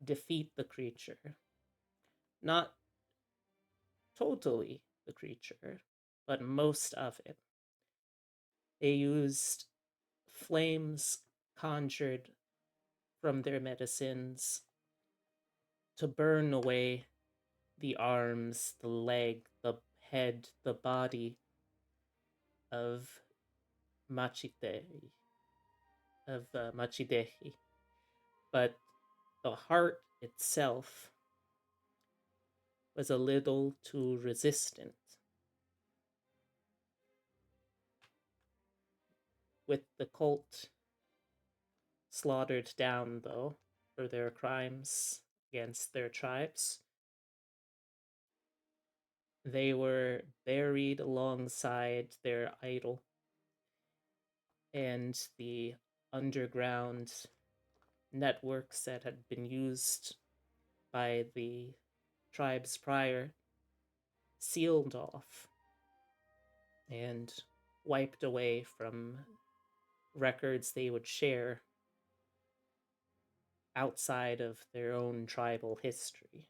defeat the creature. Not totally the creature, but most of it. They used flames conjured from their medicines to burn away the arms, the leg, the head, the body of Machidehi, but the heart itself was a little too resistant. With the cult slaughtered down, though, for their crimes against their tribes, they were buried alongside their idol, and the underground networks that had been used by the tribes prior sealed off and wiped away from records they would share outside of their own tribal history.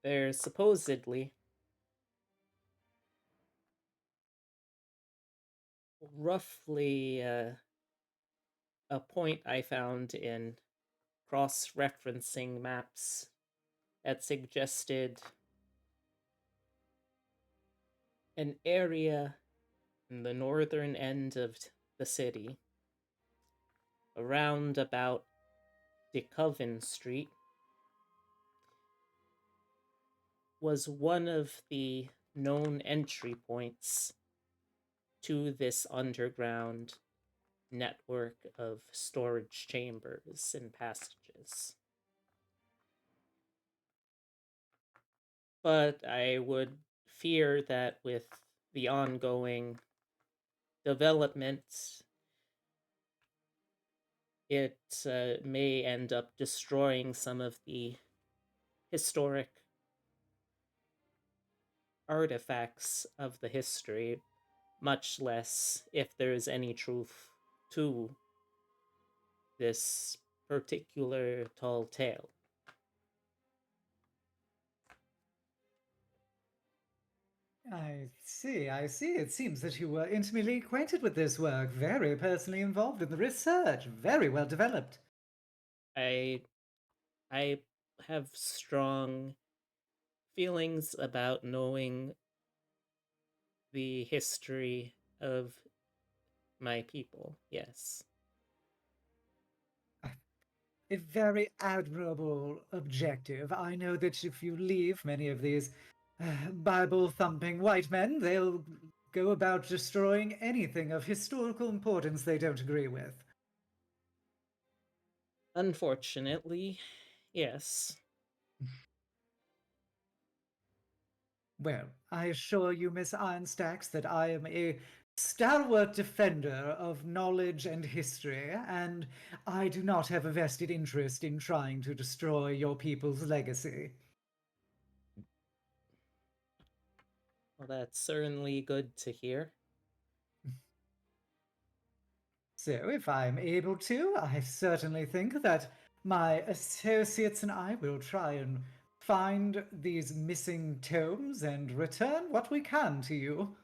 There's supposedly roughly a point I found in cross-referencing maps that suggested an area in the northern end of the city, around about DeCoven Street, was one of the known entry points to this underground network of storage chambers and passages. But I would fear that with the ongoing development, it may end up destroying some of the historic artifacts of the history, much less if there is any truth to this particular tall tale. I see, I see. It seems that you were intimately acquainted with this work, very personally involved in the research, very well developed. I have strong feelings about knowing the history of my people, yes. A very admirable objective. I know that if you leave many of these Bible-thumping white men, they'll go about destroying anything of historical importance they don't agree with. Unfortunately, yes. Well, I assure you, Miss Ironstacks, that I am a stalwart defender of knowledge and history, and I do not have a vested interest in trying to destroy your people's legacy. Well, that's certainly good to hear. So, if I'm able to, I certainly think that my associates and I will try and find these missing tomes and return what we can to you.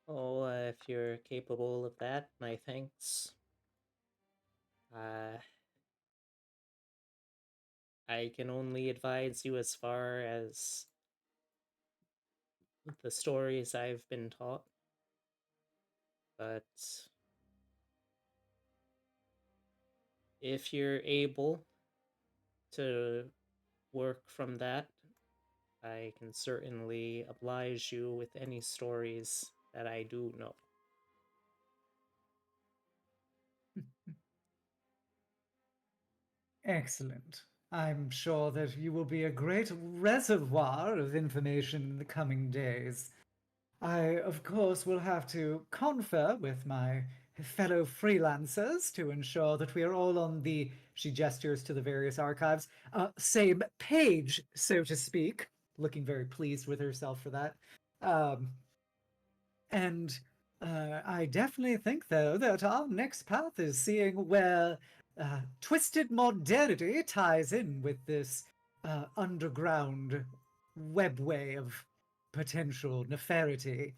Oh, if you're capable of that, my thanks. I can only advise you as far as the stories I've been taught. But if you're able to work from that, I can certainly oblige you with any stories that I do know. Excellent. I'm sure that you will be a great reservoir of information in the coming days. I, of course, will have to confer with my fellow freelancers to ensure that we are all on the, she gestures to the various archives, same page, so to speak. Looking very pleased with herself for that. And I definitely think, though, that our next path is seeing where twisted modernity ties in with this underground webway of potential nefarity.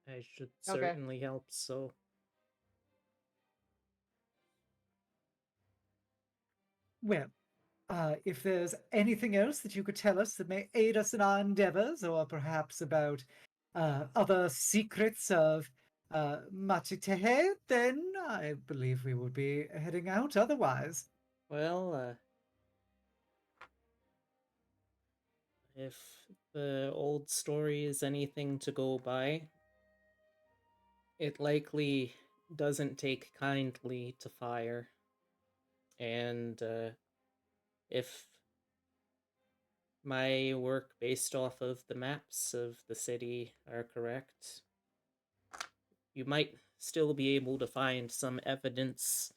I should Okay. certainly help, so Well, if there's anything else that you could tell us that may aid us in our endeavors, or perhaps about other secrets of Machitehe, then I believe we would be heading out otherwise. well, if the old story is anything to go by, it likely doesn't take kindly to fire. And if my work based off of the maps of the city are correct, you might still be able to find some evidence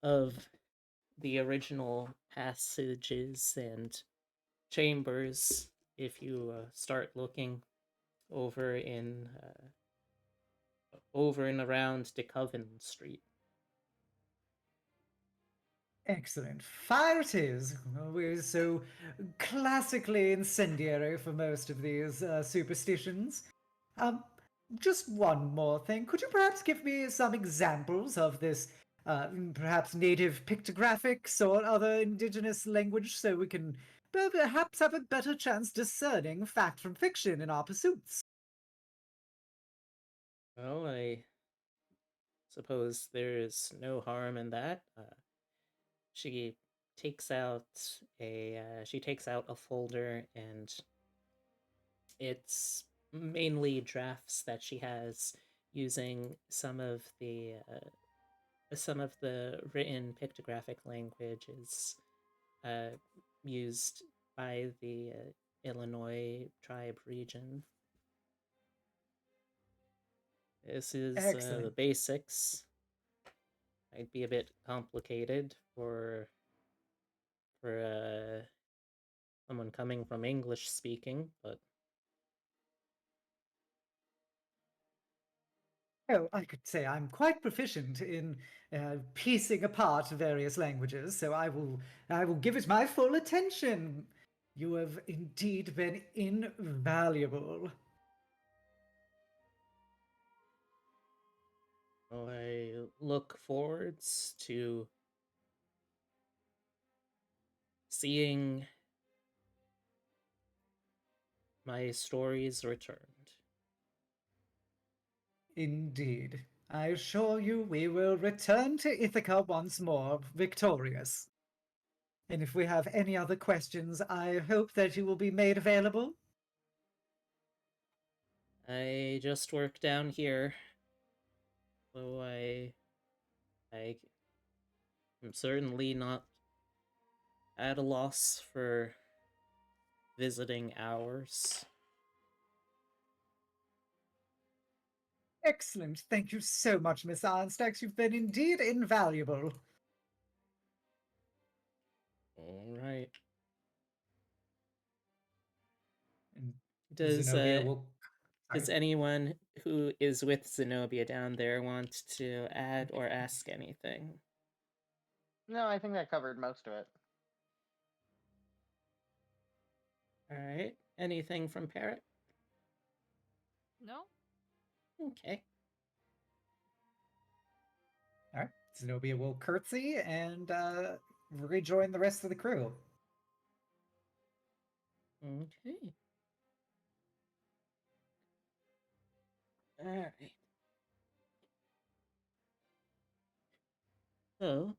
of the original passages and chambers if you start looking over in over and around DeCoven Street. Excellent. Fire it is. We're so classically incendiary for most of these superstitions. Just one more thing. Could you perhaps give me some examples of this, perhaps native pictographics or other indigenous language so we can perhaps have a better chance discerning fact from fiction in our pursuits? Well, I suppose there is no harm in that. She takes out a folder, and it's mainly drafts that she has using some of the written pictographic languages used by the Illinois tribe region. This is the Excellent. basics. Might be a bit complicated for someone coming from English speaking, but Oh, I could say I'm quite proficient in piecing apart various languages, so I will give it my full attention. You have indeed been invaluable. I look forwards to seeing my stories returned. Indeed. I assure you we will return to Ithaca once more, victorious. And if we have any other questions, I hope that you will be made available. I just work down here, so I am certainly not at a loss for visiting hours. Excellent. Thank you so much, Miss Ironstacks. You've been indeed invaluable. All right. And Does Xenobia will... does Sorry. anyone who is with Xenobia down there want to add or ask anything? No, I think that covered most of it. All right. Anything from Parrot? No? Okay. All right. Xenobia will curtsy and rejoin the rest of the crew. Okay. All right. So,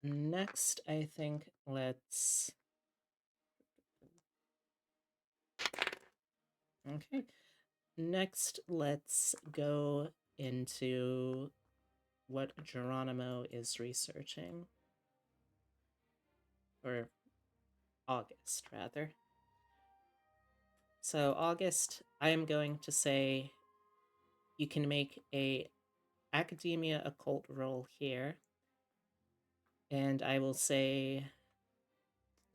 next, I think let's... Okay. Next, let's go into what Geronimo is researching. Or August, rather. So, August, I am going to say you can make a academia occult roll here. And I will say,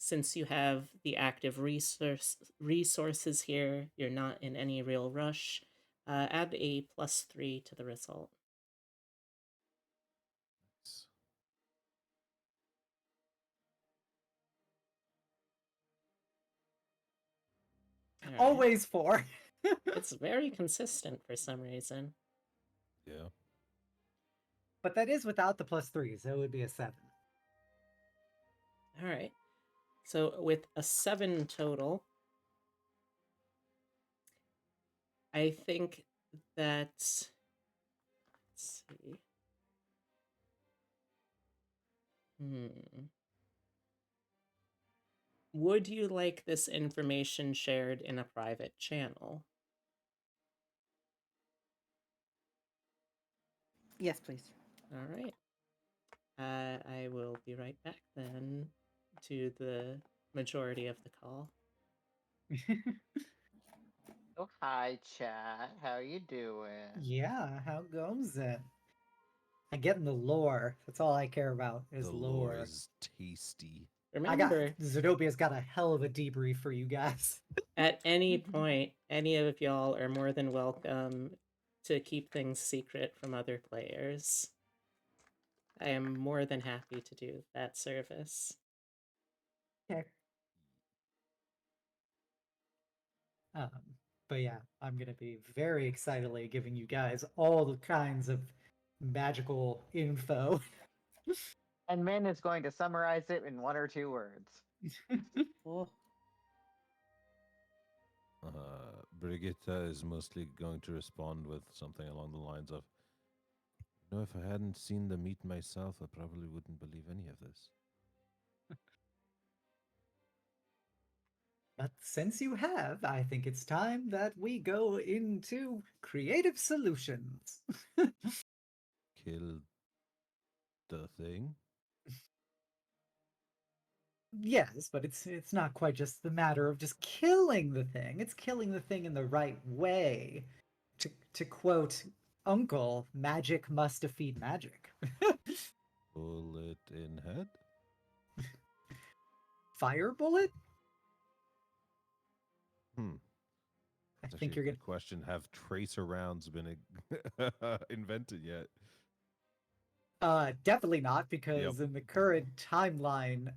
since you have the active resources here, you're not in any real rush, add a +3 to the result. All right. Always 4. It's very consistent for some reason. Yeah. But that is without the +3, so it would be a 7. All right. So with a 7 total, I think that... Let's see. Would you like this information shared in a private channel? Yes, please. All right. I will be right back then to the majority of the call. Oh, hi, chat. How you doing? Yeah, how goes it? I get in the lore. That's all I care about is The lore. lore is tasty. Remember, Xenobia's got a hell of a debrief for you guys. at any point, any of y'all are more than welcome to keep things secret from other players. I am more than happy to do that service. Okay. But yeah, I'm gonna be very excitedly giving you guys all the kinds of magical info. And Min is going to summarize it in 1 or 2 words. Oh, Brigitta is mostly going to respond with something along the lines of, if I hadn't seen the meat myself, I probably wouldn't believe any of this. But since you have, I think it's time that we go into creative solutions. Kill the thing? Yes, but it's not quite just the matter of just killing the thing. It's killing the thing in the right way. To quote Uncle, magic must defeat magic. Bullet in head? Fire bullet? I That's think actually you're a gonna. good question. Have tracer rounds been invented yet? Definitely not, because in the current timeline,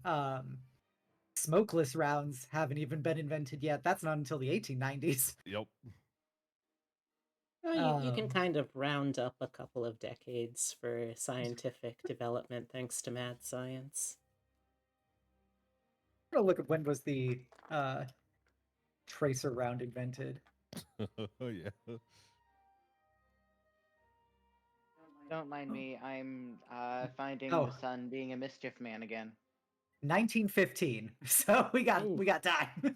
smokeless rounds haven't even been invented yet. That's not until the 1890s. Yep. well, you can kind of round up a couple of decades for scientific development thanks to mad science. gonna look at when was the tracer round invented. Oh yeah. Don't mind me. I'm finding Oh. the sun being a mischief man again. 1915. So we got Ooh. time.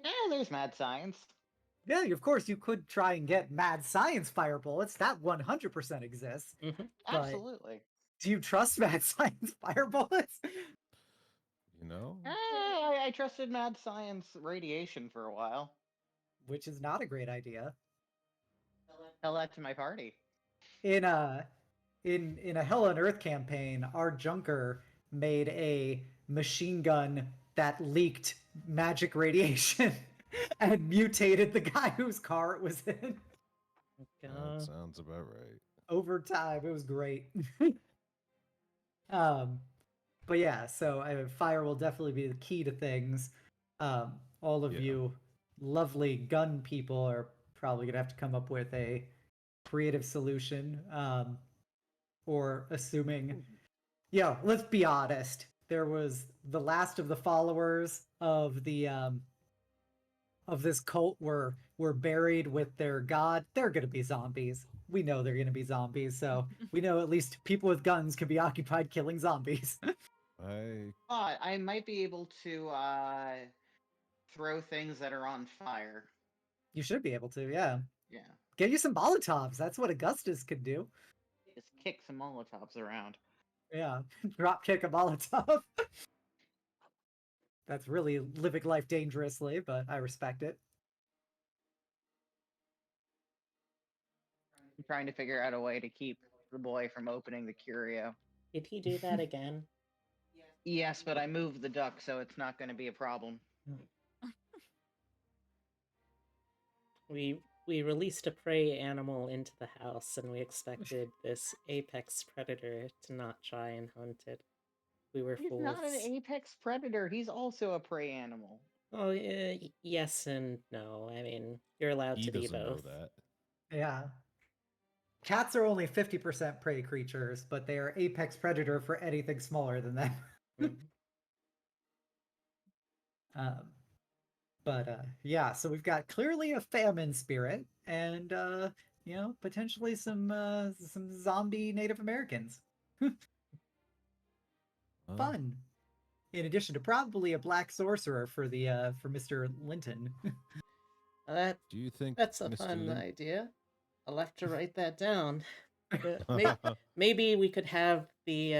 Yeah, there's mad science. Yeah, of course you could try and get mad science fire bullets. That 100% exists. Mm-hmm. But Absolutely. do you trust mad science fire bullets? You know? I trusted mad science radiation for a while. Which is not a great idea. Tell that to my party. In a Hell on Earth campaign, our junker made a machine gun that leaked magic radiation and mutated the guy whose car it was in. That sounds about right. Over time. It was great. But yeah, so fire will definitely be the key to things. All of Yeah. you lovely gun people are probably gonna have to come up with a creative solution. Or assuming, yeah, let's be honest. There was the last of the followers of the of this cult were buried with their god. They're gonna be zombies. We know they're gonna be zombies, so we know at least people with guns can be occupied killing zombies. I might be able to throw things that are on fire. You should be able to, yeah. Yeah. Get you some Molotovs. That's what Augustus could do. Just kick some Molotovs around. Yeah, drop kick a Molotov. That's really living life dangerously, but I respect it. I'm trying to figure out a way to keep the boy from opening the curio. Did he do that again? Yes, but I moved the duck, so it's not going to be a problem. We released a prey animal into the house, and we expected this apex predator to not try and hunt it. We were He's fools. not an apex predator. He's also a prey animal. Oh, yes and no. I mean, you're allowed He to be doesn't know both. that. Yeah. Cats are only 50% prey creatures, but they are apex predator for anything smaller than them. Yeah, so we've got clearly a famine spirit, and potentially some zombie Native Americans. Fun. In addition to probably a black sorcerer for the for Mr. Linton. Do you think that's a Mr. fun Lin- idea? I'll have to write that down. Maybe we could have the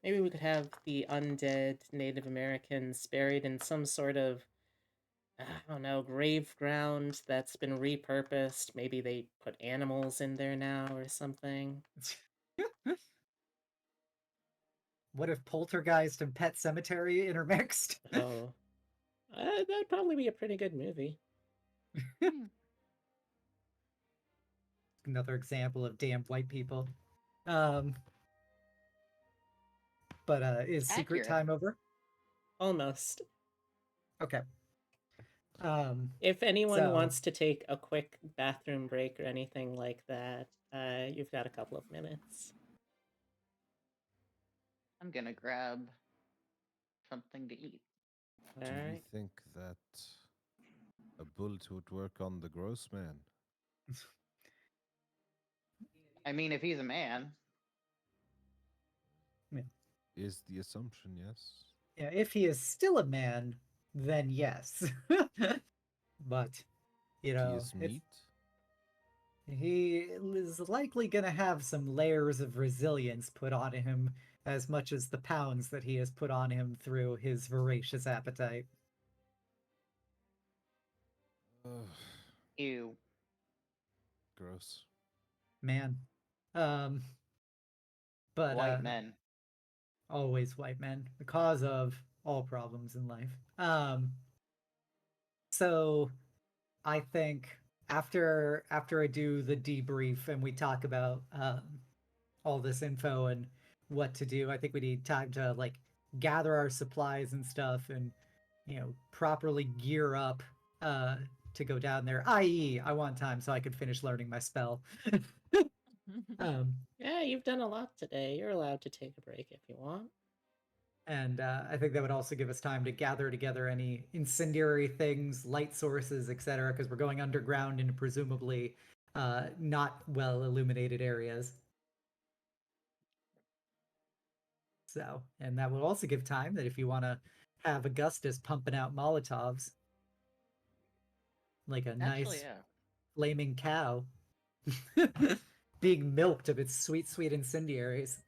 undead Native Americans buried in some sort of, I don't know, grave ground that's been repurposed. Maybe they put animals in there now or something. What if Poltergeist and Pet Cemetery intermixed? Oh, that'd probably be a pretty good movie. Another example of damn white people. Is secret Accurate. time over? Almost. Okay. If anyone so- wants to take a quick bathroom break or anything like that, you've got a couple of minutes. I'm gonna grab something to eat. Do you Alright. think that a bullet would work on the gross man? I mean, if he's a man. Is the assumption, yes? Yeah, if he is still a man, then yes. But, He is meat? he is likely going to have some layers of resilience put on him as much as the pounds that he has put on him through his voracious appetite. Ew. Gross. Man. But White men. Always white men, the cause of all problems in life. So I think after I do the debrief and we talk about all this info and what to do, I think we need time to gather our supplies and stuff and properly gear up to go down there. I.e., I want time so I can finish learning my spell. Yeah, you've done a lot today. You're allowed to take a break if you want. And I think that would also give us time to gather together any incendiary things, light sources, etc., because we're going underground into presumably not well illuminated areas. So, and that will also give time that if you want to have Augustus pumping out Molotovs, like a Actually, nice yeah. flaming cow being milked of its sweet, sweet incendiaries.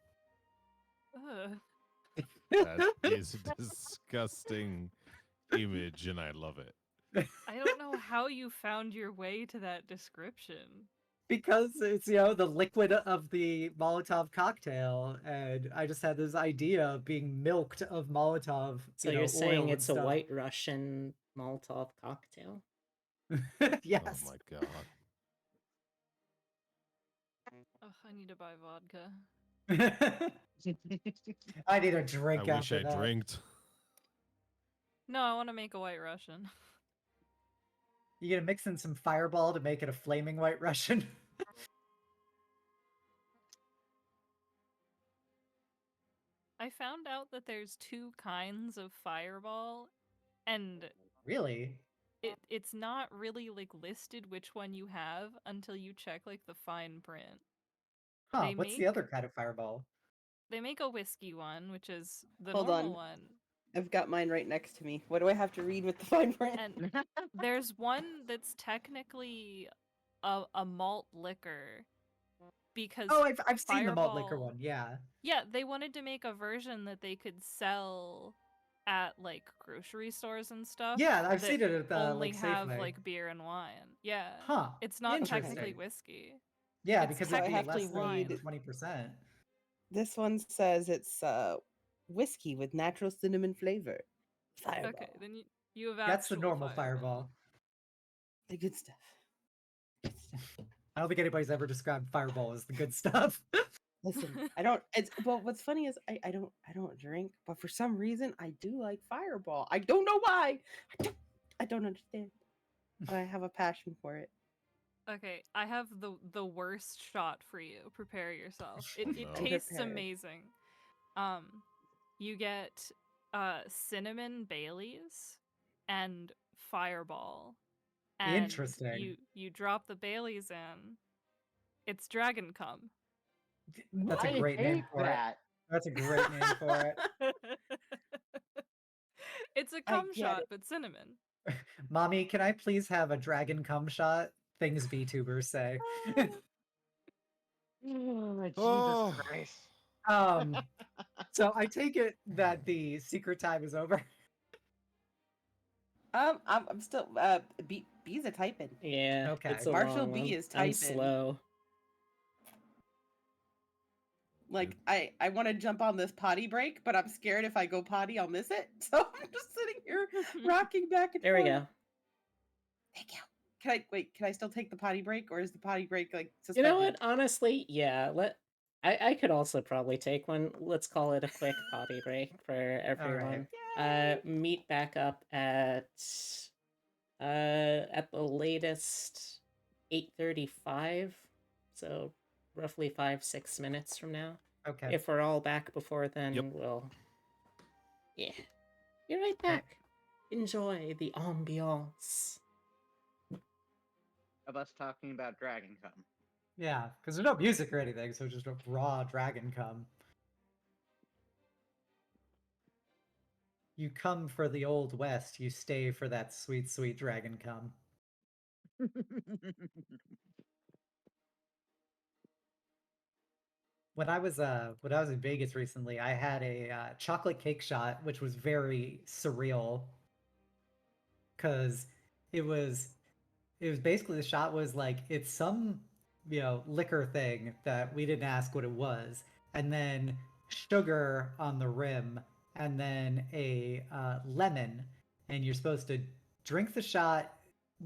Ugh. That is a disgusting image, and I love it. I don't know how you found your way to that description. Because it's, the liquid of the Molotov cocktail, and I just had this idea of being milked of Molotov. So you're saying it's a White Russian Molotov cocktail? Yes. Oh my god. Ugh, I need to buy vodka. I need a drink I wish after I that. drinked. No, I want to make a White Russian. You gonna mix in some Fireball to make it a flaming White Russian? I found out that there's 2 kinds of Fireball, and Really? it's not really like listed which one you have until you check like the fine print. Huh, They what's the make- other kind of Fireball? They make a whiskey one, which is the Hold normal on. one. I've got mine right next to me. What do I have to read with the fine print? And there's one that's technically a malt liquor because Oh, I've seen the malt liquor Fireball- one, yeah. Yeah, they wanted to make a version that they could sell at like grocery stores and stuff. Yeah, I've that seen it at the only like, have Safeway. like beer and wine. Yeah. Huh. It's not Interesting. technically whiskey. Yeah, it's because So I it'd be have to less than read- 20%. This one says it's whiskey with natural cinnamon flavor. Fireball. Okay, then you have That's the actual normal Fireball. The good stuff. I don't think anybody's ever described Fireball as the good stuff. Listen, I don't. It's well. What's funny is I don't drink, but for some reason I do like Fireball. I don't know why. I don't understand. But I have a passion for it. Okay, I have the worst shot for you. Prepare yourself. It No. tastes Prepared. amazing. You get cinnamon Baileys and Fireball. And Interesting. You drop the Baileys in. It's dragon cum. That's a I great name hate for it. that. That's a great name for it. It's a I cum get shot, it. but cinnamon. Mommy, can I please have a dragon cum shot? Things VTubers say. Oh, Jesus Oh. Christ. So I take it that the secret time is over. I'm still B's a typing. Yeah. Okay. It's a Marshal long B one. is I'm typing. slow. Like I want to jump on this potty break, but I'm scared if I go potty I'll miss it. So I'm just sitting here rocking back and There we forth. go. Thank you. Can I still take the potty break, or is the potty break like You suspended? know what? Honestly, yeah. I could also probably take one. Let's call it a quick potty break for everyone. Meet back up at the latest 8:35. So roughly 5-6 minutes from now. Okay. If we're all back before then, Yep. we'll yeah. You're right back. Enjoy the ambiance. Of us talking about dragon cum. Yeah, because there's no music or anything, so just a raw dragon cum. You come for the old west, you stay for that sweet, sweet dragon cum. When I was in Vegas recently, I had a chocolate cake shot, which was very surreal. Cause it was basically, the shot was like, it's some liquor thing that we didn't ask what it was, and then sugar on the rim, and then a lemon, and you're supposed to drink the shot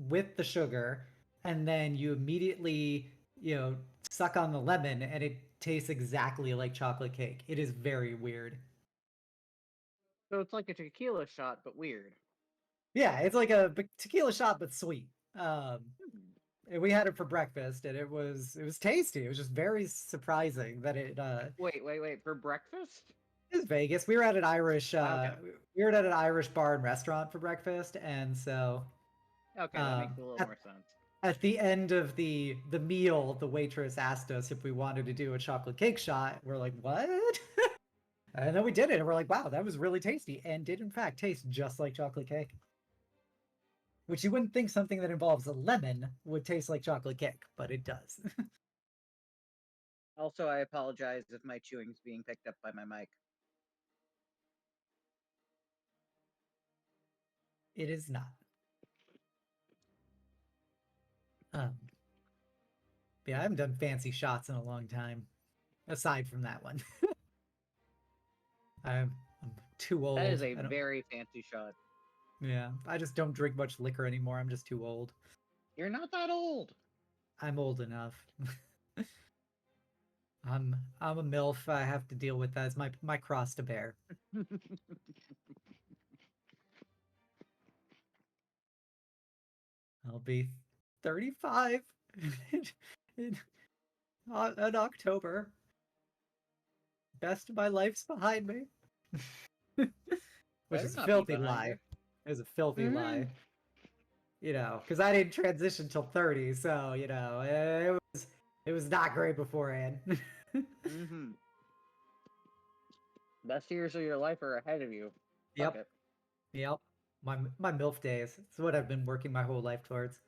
with the sugar, and then you immediately suck on the lemon, and it tastes exactly like chocolate cake. It is very weird. So it's like a tequila shot, but weird. Yeah, it's like a tequila shot but sweet. And we had it for breakfast, and it was tasty. It was just very surprising that it. Wait. For breakfast? It was Vegas. We were at an Irish Okay. we were at an Irish bar and restaurant for breakfast, and so Okay, that makes a little at, more sense. at the end of the meal, the waitress asked us if we wanted to do a chocolate cake shot. We're like, what? And then we did it, and we're like, wow, that was really tasty, and did in fact taste just like chocolate cake. Which you wouldn't think something that involves a lemon would taste like chocolate cake, but it does. Also, I apologize if my chewing's being picked up by my mic. It is not. Yeah, I haven't done fancy shots in a long time, aside from that one. I'm too old. That is a I don't- very fancy shot. Yeah, I just don't drink much liquor anymore. I'm just too old. You're not that old. I'm old enough. I'm a MILF. I have to deal with that. It's my cross to bear. I'll be 35 in October. Best of my life's behind me. Which Better is a not be filthy behind lie. you. It was a filthy lie. You know, because I didn't transition till 30, so you know, it was not great beforehand. Mm-hmm. Best years of your life are ahead of you. Fuck Yep. it. Yep. My MILF days. It's what I've been working my whole life towards.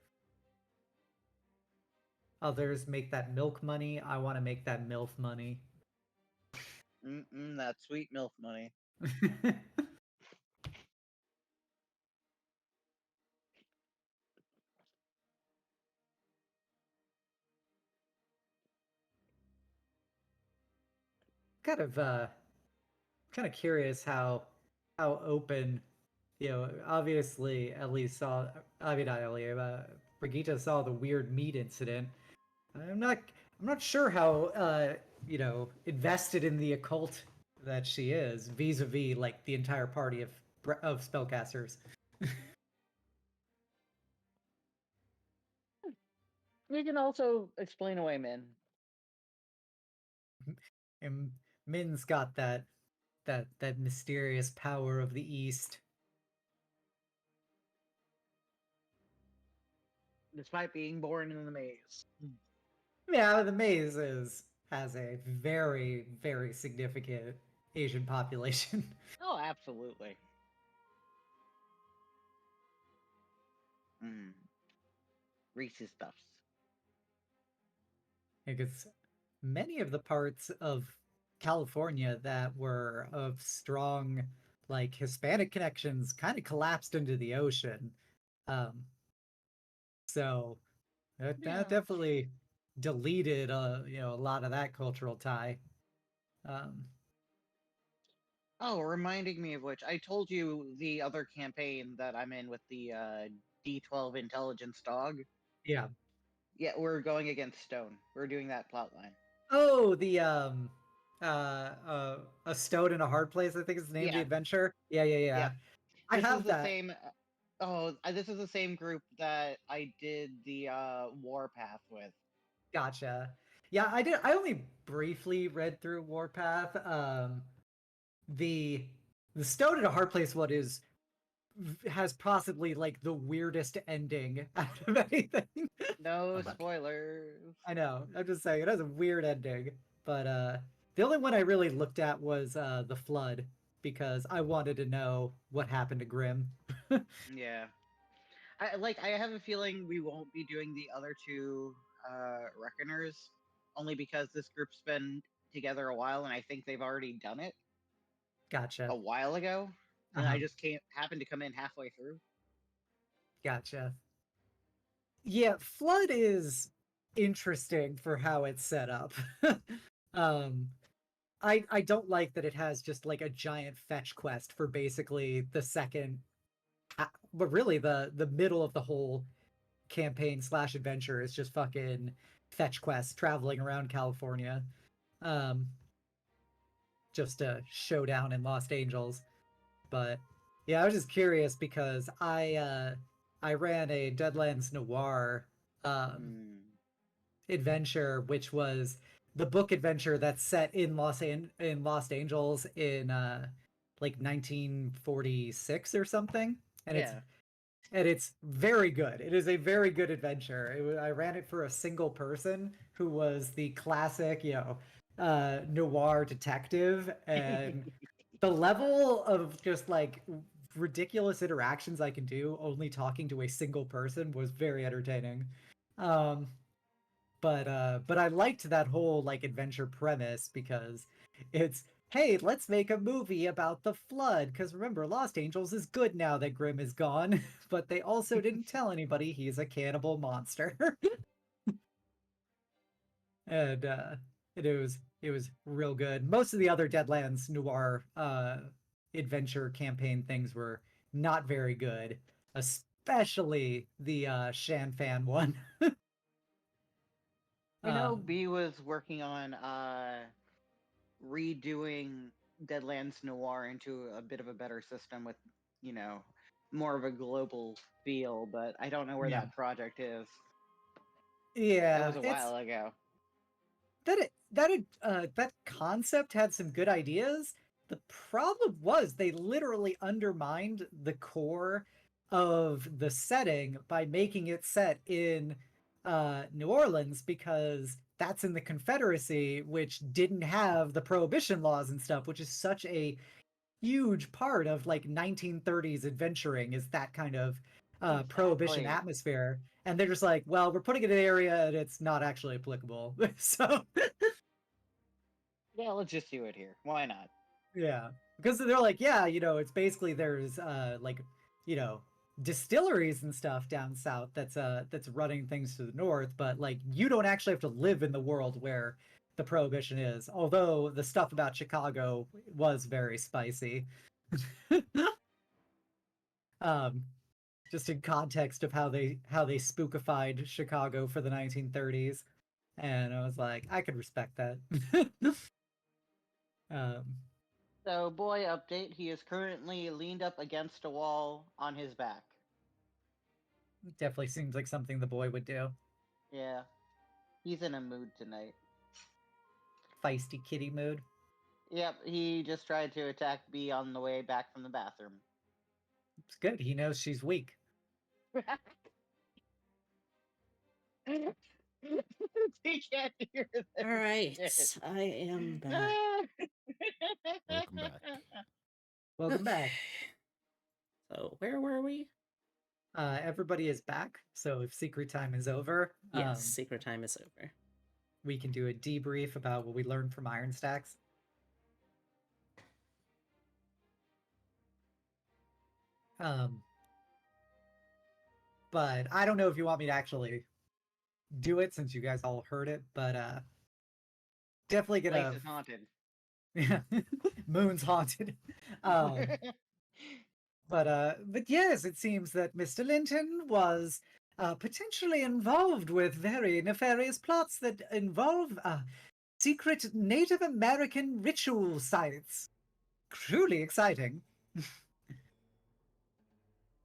Others make that milk money. I want to make that MILF money. That sweet MILF money. kind of curious how open, you know, obviously Ellie saw, I mean not Ellie, Brigitta saw the weird meat incident. I'm not sure how you know, invested in the occult that she is vis-a-vis like the entire party of spellcasters. We can also explain away Min. And Min's got that mysterious power of the East. Despite being born in the maze. Yeah, the maze has a very, very significant Asian population. Oh, absolutely. Reese's Stuffs. Because many of the parts of California that were of strong, like, Hispanic connections kind of collapsed into the ocean. So that Yeah. definitely deleted, you know, a lot of that cultural tie. Oh, reminding me of which, I told you the other campaign that I'm in with the D12 intelligence dog. Yeah. Yeah, we're going against Stone. We're doing that plotline. Oh, the a stone in a hard place, I think is the name of the Yeah. adventure. Yeah. Yeah. I This have is the that. same. This is the same group that I did the Warpath with. Gotcha. Yeah, I did. I only briefly read through Warpath. The stone in a hard place one has possibly like the weirdest ending out of anything. No But- spoilers. I know. I'm just saying it has a weird ending. But the only one I really looked at was the flood because I wanted to know what happened to Grimm. Yeah. I have a feeling we won't be doing the other two Reckoners, only because this group's been together a while and I think they've already done it Gotcha. a while ago. And Uh-huh. I just happened to come in halfway through. Gotcha. Yeah, Flood is interesting for how it's set up. um I don't like that it has just like a giant fetch quest for basically the second but really the middle of the whole campaign / adventure is just fucking fetch quests traveling around California. Um just a showdown in Los Angeles. But yeah, I was just curious because I ran a Deadlands Noir adventure, which was the book adventure that's set in Los Angeles in like 1946 or something, and Yeah. it's very good. It is a very good adventure. I ran it for a single person who was the classic, noir detective, and the level of just like ridiculous interactions I can do only talking to a single person was very entertaining. Um, but I liked that whole like adventure premise because it's, hey, let's make a movie about the flood, because remember, Lost Angels is good now that Grimm is gone, but they also didn't tell anybody he's a cannibal monster. And it was real good. Most of the other Deadlands noir adventure campaign things were not very good, especially the Shan Fan one. I know Um, B was working on redoing Deadlands Noir into a bit of a better system with, you know, more of a global feel, but I don't know where Yeah. that project is. That yeah, was a it's while ago. that concept had some good ideas. The problem was they literally undermined the core of the setting by making it set in New Orleans, because that's in the Confederacy, which didn't have the prohibition laws and stuff, which is such a huge part of like 1930s adventuring, is that kind of prohibition Exactly. atmosphere. And they're just like, well, we're putting it in an area and it's not actually applicable. So Yeah, let's just do it here. Why not? yeah, because they're like, yeah, it's basically there's like, distilleries and stuff down south that's running things to the north, but like you don't actually have to live in the world where the prohibition is. Although the stuff about Chicago was very spicy. um just in context of how they spookified Chicago for the 1930s, and I was like, I could respect that. um So, boy update, he is currently leaned up against a wall on his back. Definitely seems like something the boy would do. Yeah. He's in a mood tonight. Feisty kitty mood. Yep, he just tried to attack B on the way back from the bathroom. It's good. He knows she's weak. He can't hear this. All right, shit. I am back. Welcome back. Welcome back. So where were we? Everybody is back. So if secret time is over, Yes, secret time is over. we can do a debrief about what we learned from Iron Stacks. But I don't know if you want me to actually do it since you guys all heard it, but definitely Place gonna is haunted. yeah, Moon's haunted. But yes, it seems that Mr. Linton was potentially involved with very nefarious plots that involve secret Native American ritual sites. Truly exciting.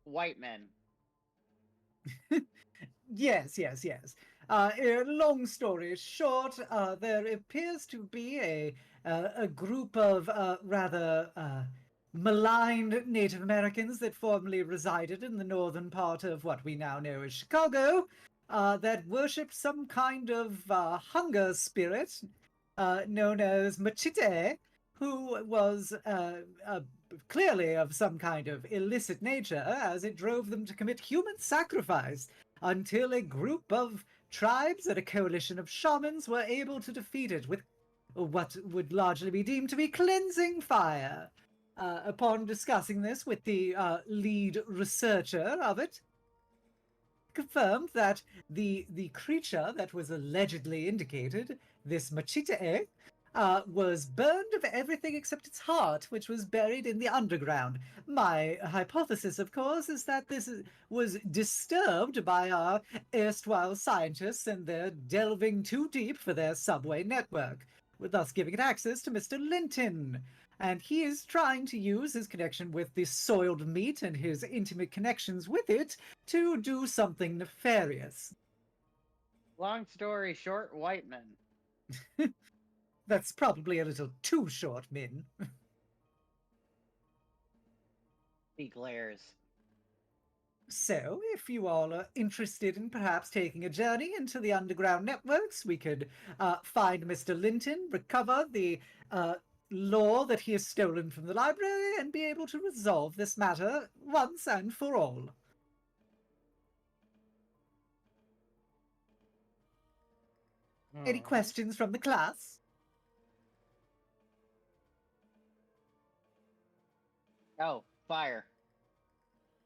White men. Yes. Long story short, there appears to be a group of rather maligned Native Americans that formerly resided in the northern part of what we now know as Chicago, that worshipped some kind of hunger spirit known as Machite, who was clearly of some kind of illicit nature, as it drove them to commit human sacrifice until a group of tribes and a coalition of shamans were able to defeat it with what would largely be deemed to be cleansing fire. Upon discussing this with the lead researcher of it, confirmed that the creature that was allegedly indicated, this Machite, was burned of everything except its heart, which was buried in the underground. My hypothesis, of course, is that this was disturbed by our erstwhile scientists and their delving too deep for their subway network, thus giving it access to Mr. Linton. And he is trying to use his connection with the soiled meat and his intimate connections with it to do something nefarious. Long story short, white men. That's probably a little too short, Min. He glares. So, if you all are interested in perhaps taking a journey into the underground networks, we could find Mr. Linton, recover the lore that he has stolen from the library, and be able to resolve this matter once and for all. Any Alright. questions from the class? Oh, fire.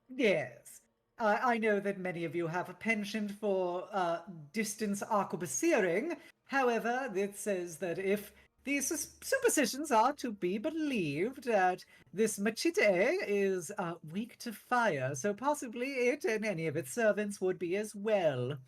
Yes. I know that many of you have a penchant for distance arquebusiering. However, it says that if these superstitions are to be believed, that this machete is weak to fire, so possibly it and any of its servants would be as well.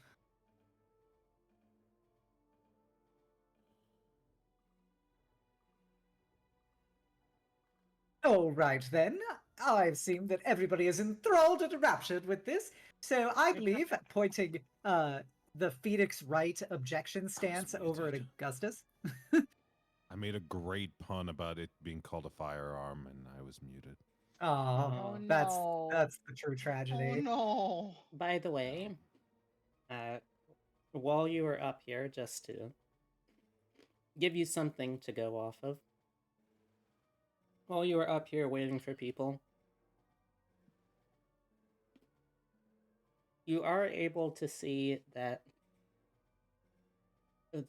All right, then. I've seen that everybody is enthralled and enraptured with this, so I believe, pointing the Phoenix Wright objection stance over at muted. Augustus. I made a great pun about it being called a firearm, and I was muted. Oh, Oh, that's no. the true Oh tragedy. no. By the way, while you were up here, just to give you something to go off of, while you were up here waiting for people, you are able to see that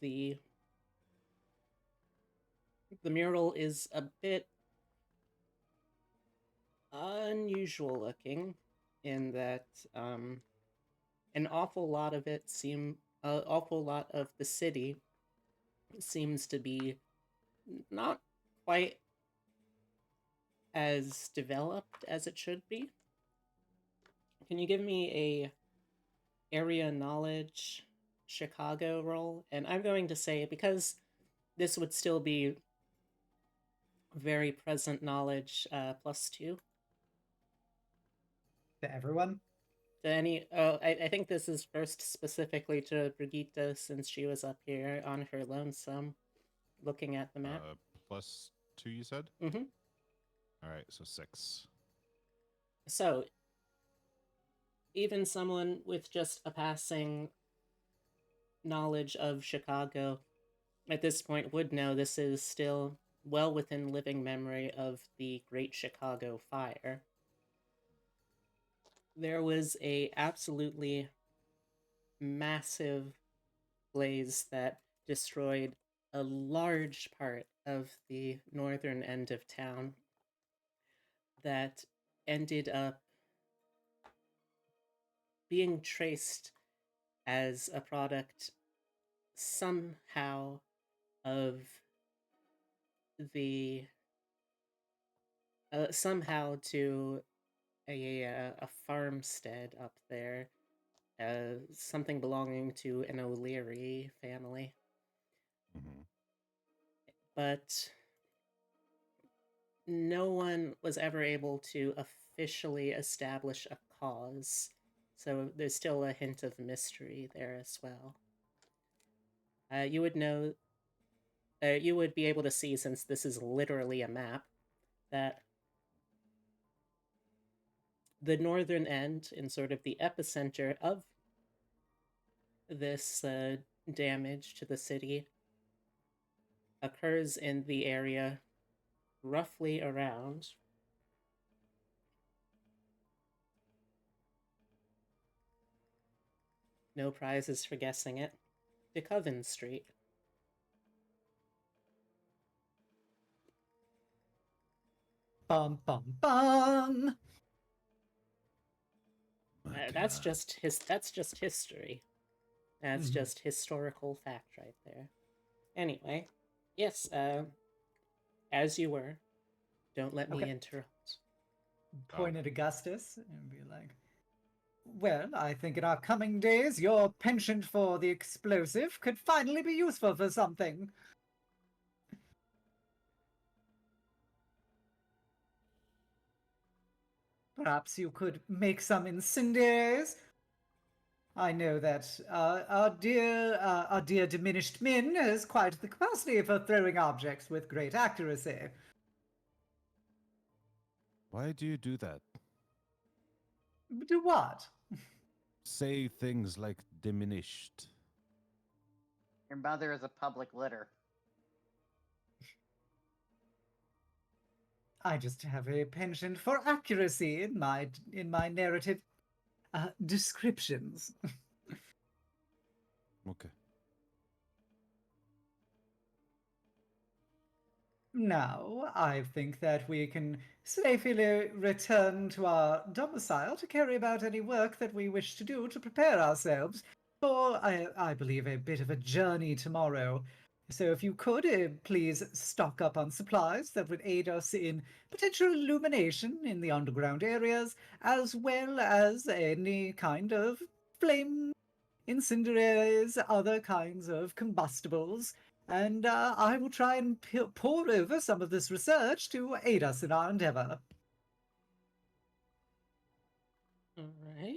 the mural is a bit unusual looking in that an awful lot of the city seems to be not quite as developed as it should be. Can you give me a area knowledge Chicago roll? And I'm going to say, because this would still be very present knowledge, +2. To everyone? To any... Oh, I think this is first specifically to Brigitta, since she was up here on her lonesome, looking at the map. +2, you said? Mm-hmm. All right, so 6. So, even someone with just a passing knowledge of Chicago at this point would know this is still well within living memory of the Great Chicago Fire. There was a absolutely massive blaze that destroyed a large part of the northern end of town that ended up being traced as a product somehow of the somehow to a farmstead up there, something belonging to an O'Leary family. Mm-hmm. But no one was ever able to officially establish a cause, so there's still a hint of mystery there as well. You would know, you would be able to see, since this is literally a map, that the northern end, in sort of the epicenter of this damage to the city, occurs in the area roughly around no prizes for guessing it, DeCoven Street. Bum bum bum. That's just history. That's Mhm. just historical fact right there. Anyway, yes, as you were. Don't let me Okay. interrupt. Point at Augustus and be like, well, I think in our coming days, your penchant for the explosive could finally be useful for something. Perhaps you could make some incendiaries. I know that our dear diminished Min has quite the capacity for throwing objects with great accuracy. Why do you do that? Do what? Say things like diminished. Your mother is a public litter. I just have a penchant for accuracy in my narrative descriptions. Okay. Now, I think that we can safely return to our domicile to carry about any work that we wish to do to prepare ourselves for, I believe, a bit of a journey tomorrow. So if you could, please stock up on supplies that would aid us in potential illumination in the underground areas, as well as any kind of flame incendiaries, other kinds of combustibles, and I will try and pour over some of this research to aid us in our endeavor. All right.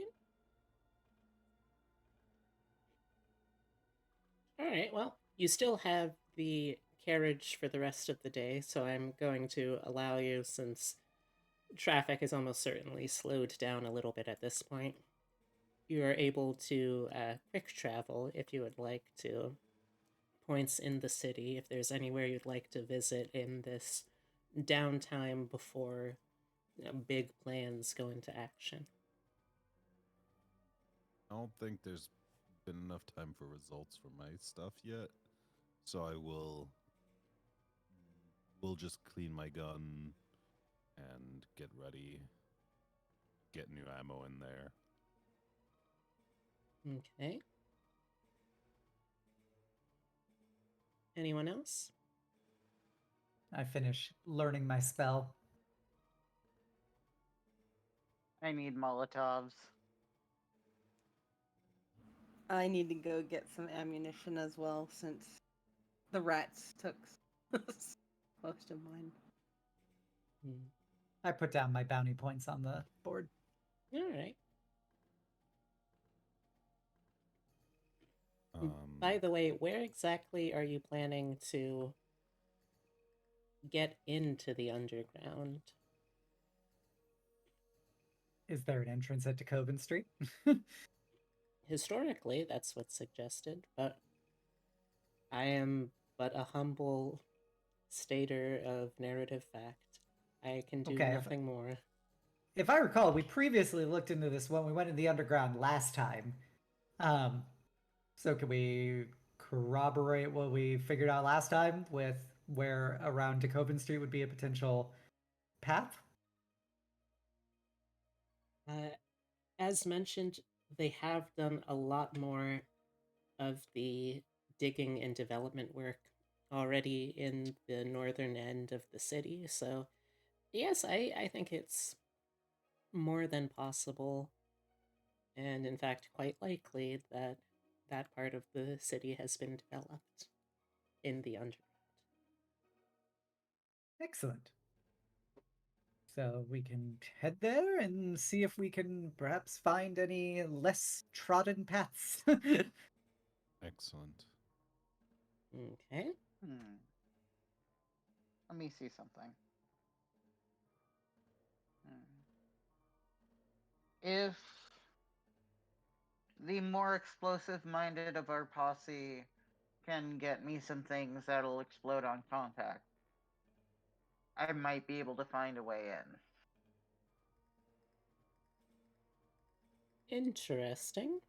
All right, well, you still have the carriage for the rest of the day, so I'm going to allow you, since traffic is almost certainly slowed down a little bit at this point. You are able to quick travel if you would like to. Points in the city, if there's anywhere you'd like to visit in this downtime before big plans go into action. I don't think there's been enough time for results for my stuff yet, so we'll just clean my gun and get ready, get new ammo in there. Okay. Anyone else? I finish learning my spell. I need Molotovs. I need to go get some ammunition as well, since the rats took most of mine. I put down my bounty points on the board. All right. By the way, where exactly are you planning to get into the underground? Is there an entrance at Jacobin Street? Historically, that's what's suggested, but I am but a humble stater of narrative fact. I can do Okay, nothing more. If I recall, we previously looked into this when we went in the underground last time. So can we corroborate what we figured out last time with where around Jacobin Street would be a potential path? As mentioned, they have done a lot more of the digging and development work already in the northern end of the city, so yes, I think it's more than possible, and in fact quite likely, that that part of the city has been developed in the underground. Excellent. So we can head there and see if we can perhaps find any less trodden paths. Excellent. Okay. Let me see something. If the more explosive-minded of our posse can get me some things that'll explode on contact, I might be able to find a way in. Interesting.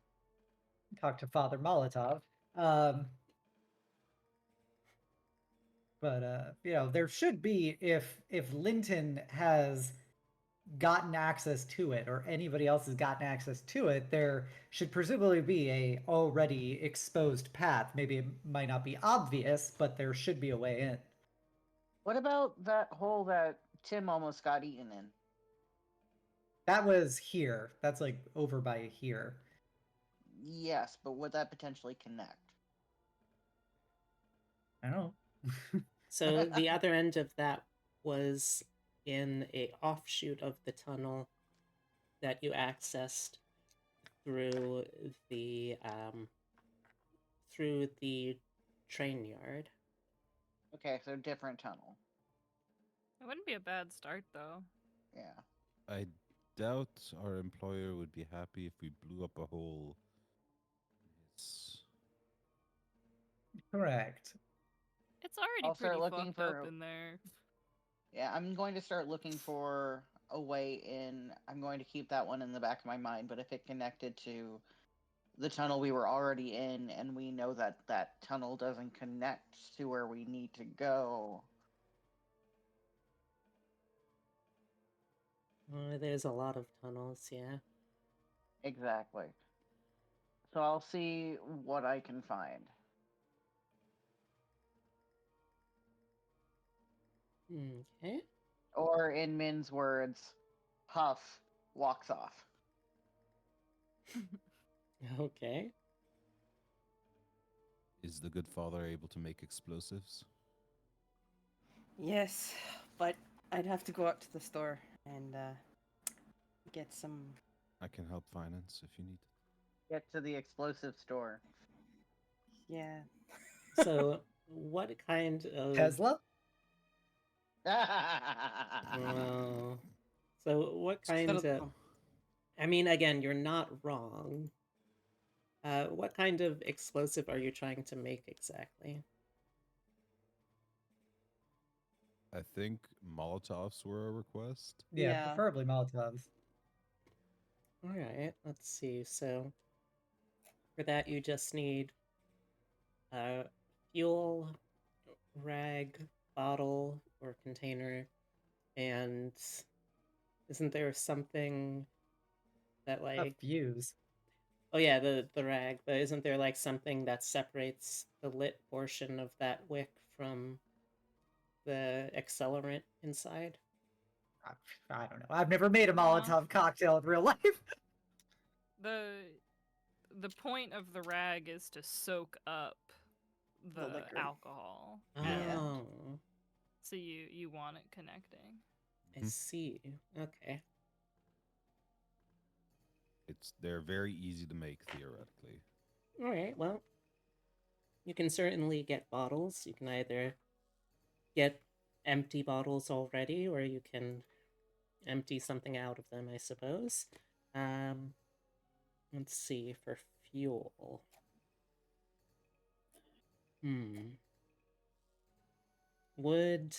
Talk to Father Molotov. But there should be, if Linton has gotten access to it, or anybody else has gotten access to it, there should presumably be a already exposed path. Maybe it might not be obvious, but there should be a way in. What about that hole that Tim almost got eaten in? That was here. That's like over by here. Yes, but would that potentially connect? I don't know. So the other end of that was in a offshoot of the tunnel that you accessed through the train yard. Okay, so different tunnel. It wouldn't be a bad start, though. Yeah. I doubt our employer would be happy if we blew up a hole. Correct. It's already I'll start pretty looking fucked up for- in there. Yeah, I'm going to start looking for a way in. I'm going to keep that one in the back of my mind, but if it connected to the tunnel we were already in, and we know that that tunnel doesn't connect to where we need to go. There's a lot of tunnels, yeah. Exactly. So I'll see what I can find. Okay. Or in Min's words, Huff walks off. Okay. Is the good father able to make explosives? Yes, but I'd have to go out to the store and get some. I can help finance if you need. Get to the explosive store. Yeah. So, what kind of Tesla? Oh. So, what kind of? Spittle- I mean, again, you're not wrong. What kind of explosive are you trying to make exactly? I think Molotovs were a request. Yeah, Yeah. preferably Molotovs. All right, let's see. So, for that, you just need fuel, rag, bottle, or container, and isn't there something that A like fuse. oh yeah, the rag, but isn't there like something that separates the lit portion of that wick from the accelerant inside? I don't know. I've never made a Molotov cocktail in real life. The point of the rag is to soak up The the liquor. alcohol. Yeah. Oh, So you want it connecting. I Mhm. see. Okay. They're very easy to make theoretically. All right. Well, you can certainly get bottles. You can either get empty bottles already, or you can empty something out of them, I suppose. Let's see for fuel. Would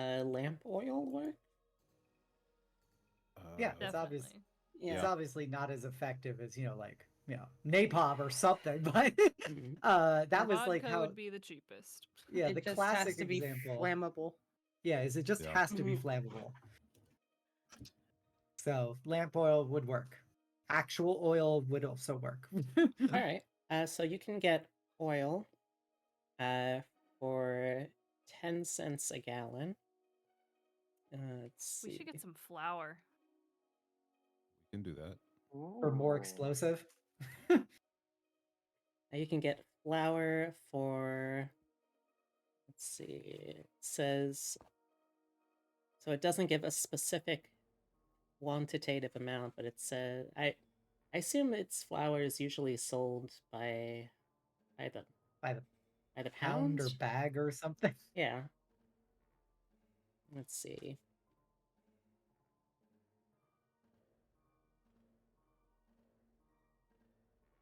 lamp oil work? Yeah, Uh, it's obvious. Definitely. Yeah. It's obviously not as effective as napalm or something, but Mhm. that was like Vodka how. would be the cheapest. Yeah, It the just classic has to be example. flammable. Yeah, is it just Yeah. has to be Mhm. flammable. So lamp oil would work. Actual oil would also work. All right. So you can get oil for 10 cents a gallon. Let's We see. should get some flour. we can do that. For more explosive. You can get flour for, let's see, it says, so it doesn't give a specific quantitative amount, but it says, I assume its flour is usually sold by the By the by the pound pound? or bag or something. Yeah. Let's see.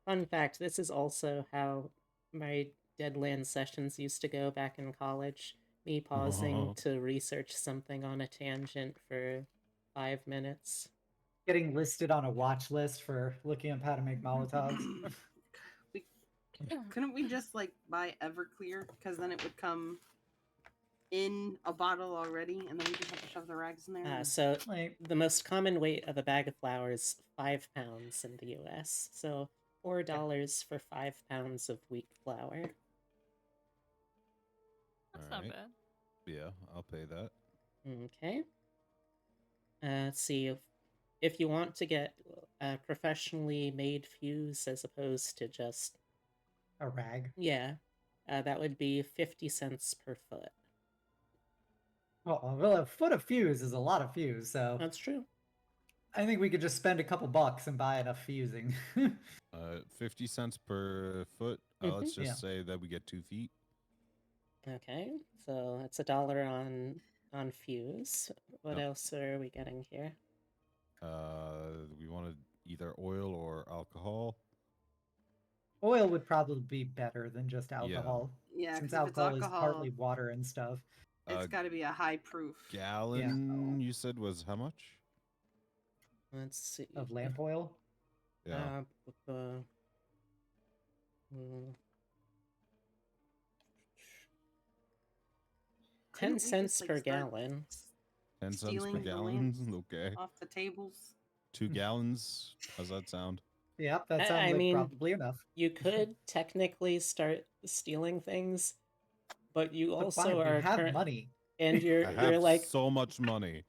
Fun fact, this is also how my Deadlands sessions used to go back in college. Me pausing to research something on a tangent for 5 minutes. Getting listed on a watch list for looking up how to make Molotovs. Couldn't we just like buy Everclear? Because then it would come in a bottle already, and then we just have to shove the rags in there. and- So Like, the most common weight of a bag of flour is 5 pounds in the US. So $4 for 5 pounds of wheat flour. That's not Alright. bad. Yeah, I'll pay that. Okay. Let's see if you want to get a professionally made fuse as opposed to just a rag. that would be 50 cents per foot. Well, a foot of fuse is a lot of fuse, so That's true. I think we could just spend a couple bucks and buy enough fusing. 50 cents per foot. Let's just Yeah. say that we get 2 feet. Okay, so that's $1 on fuse. What Yep. else are we getting here? We wanted either oil or alcohol. Oil would probably be better than just alcohol. Yeah, Since because if it's alcohol is alcohol, partly water and stuff. it's Uh, got to be a high proof. Gallon, you said, was how much? Let's see. Of lamp oil. Yeah. Mm, Couldn't 10 we cents just, like, per start gallon. 10 cents per stealing the gallon. lamps Okay. off the tables? 2 gallons. How's that sound? Yep, that I sounds like mean, probably enough. You could technically start stealing things, but you But also fine, we are have money. and I you're have like so much money.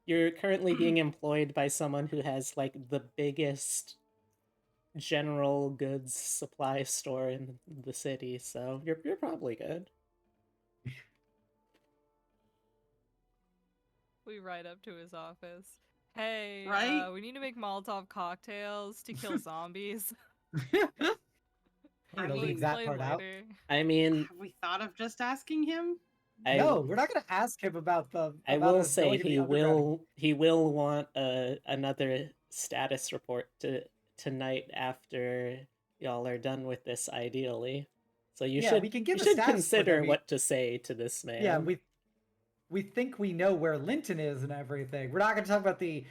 you're currently being employed by someone who has like the biggest general goods supply store in the city, so you're probably good. We ride up to his office. Hey, Right? we need to make Molotov cocktails to kill zombies. We're gonna We'll leave that explain part out. later. I mean, Have we thought of just asking him? No, we're not gonna ask him about the. I about will us say going to the underground. he will want another status report tonight after y'all are done with this, ideally. So you Yeah, we can give you a should status report consider that we- what to say to this man. Yeah, we think we know where Linton is and everything. We're not gonna talk about the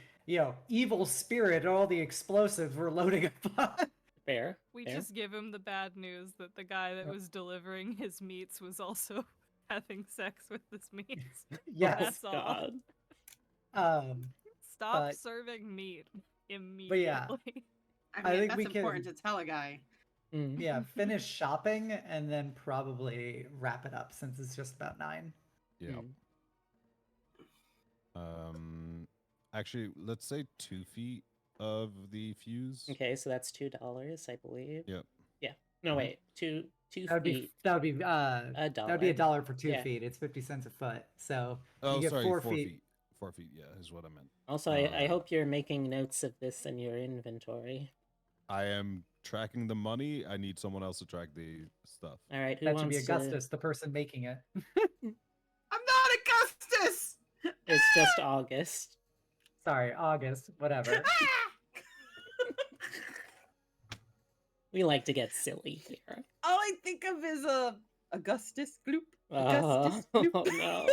evil spirit and all the explosives we're loading up on. Fair. We fair. just give him the bad news that the guy that Yep. was delivering his meats was also having sex with his meats. Yes. That's all. God. Stop but- serving meat immediately. yeah. I I mean, think that's we important can- to tell a guy. Mm. Yeah, finish shopping and then probably wrap it up since it's just about 9. Yeah. Mm. Actually, let's say 2 feet of the fuse. Okay, so that's $2, I believe. Yep. Yeah. No, Mhm. wait. Two That would be feet. that would be $1. that would be $1 for 2 Yeah. feet. It's 50 cents a foot. So Oh, you get sorry, 4 4 feet. feet. 4 feet, yeah, is what I meant. Also, I Uh, hope you're making notes of this in your inventory. I am tracking the money. I need someone else to track the stuff. All right, who That should be wants to? Augustus, the person making it. I'm not Augustus! It's just August. Sorry, August, whatever. We like to get silly here. All I think of is Augustus Gloop. Oh, Augustus Gloop. no.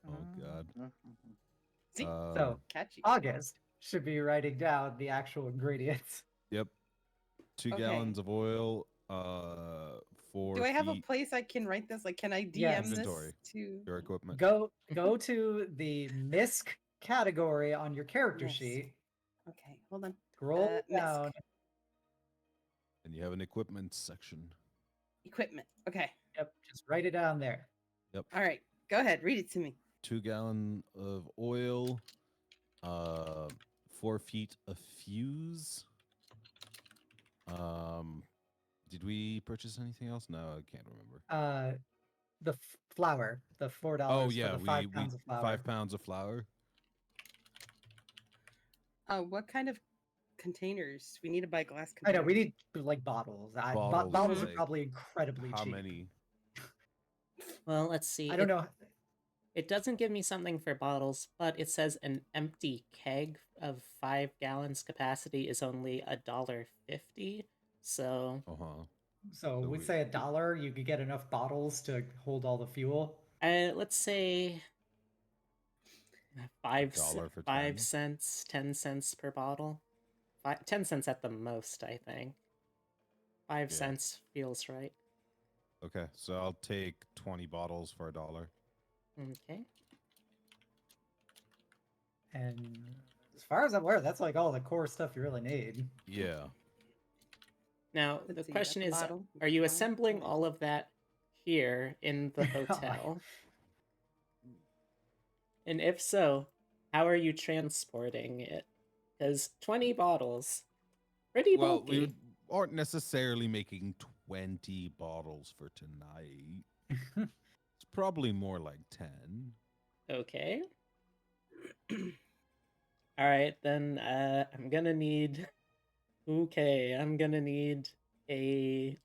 Oh God. See? So Catchy. August should be writing down the actual ingredients. Yep. 2 Okay. gallons of oil. 4 Do I have a feet, place I can write this? Like, can I DM Yes. this Inventory. to? your equipment. Go to the MISC category on your character Misc. sheet. Okay, hold on. Scroll MISC. down. And you have an equipment section. Equipment. Okay. Yep, just write it down there. All right. Go ahead. Read it to me. 2 gallon of oil. 4 feet of fuse. Did we purchase anything else? No, I can't remember. The flour, the $4 Oh yeah, for the 5 pounds of flour. 5 pounds of flour. What kind of containers? We need to buy glass I know containers. we need like bottles. Bottles, Bottles are like, probably incredibly How cheap. many? Well, let's see. I don't know. It doesn't give me something for bottles, but it says an empty keg of 5 gallons capacity is only $1.50. So Uh-huh. So So we'd we- say $1. You could get enough bottles to hold all the fuel. let's say $1 for 5 10. cents, 10 cents per bottle. 10 cents at the most, I think. 5 Yeah. cents feels right. Okay, so I'll take 20 bottles for $1. Okay. And as far as I'm aware, that's like all the core stuff you really need. Yeah. Now, Let's the see, question that's is, a bottle, are you that's a assembling bottle. all of that here in the Oh my. hotel? And if so, how are you transporting it? Because 20 bottles, pretty Well, bulky. we aren't necessarily making 20 bottles for tonight. It's probably more like 10. Okay. All right, then I'm gonna need. Okay, I'm gonna need a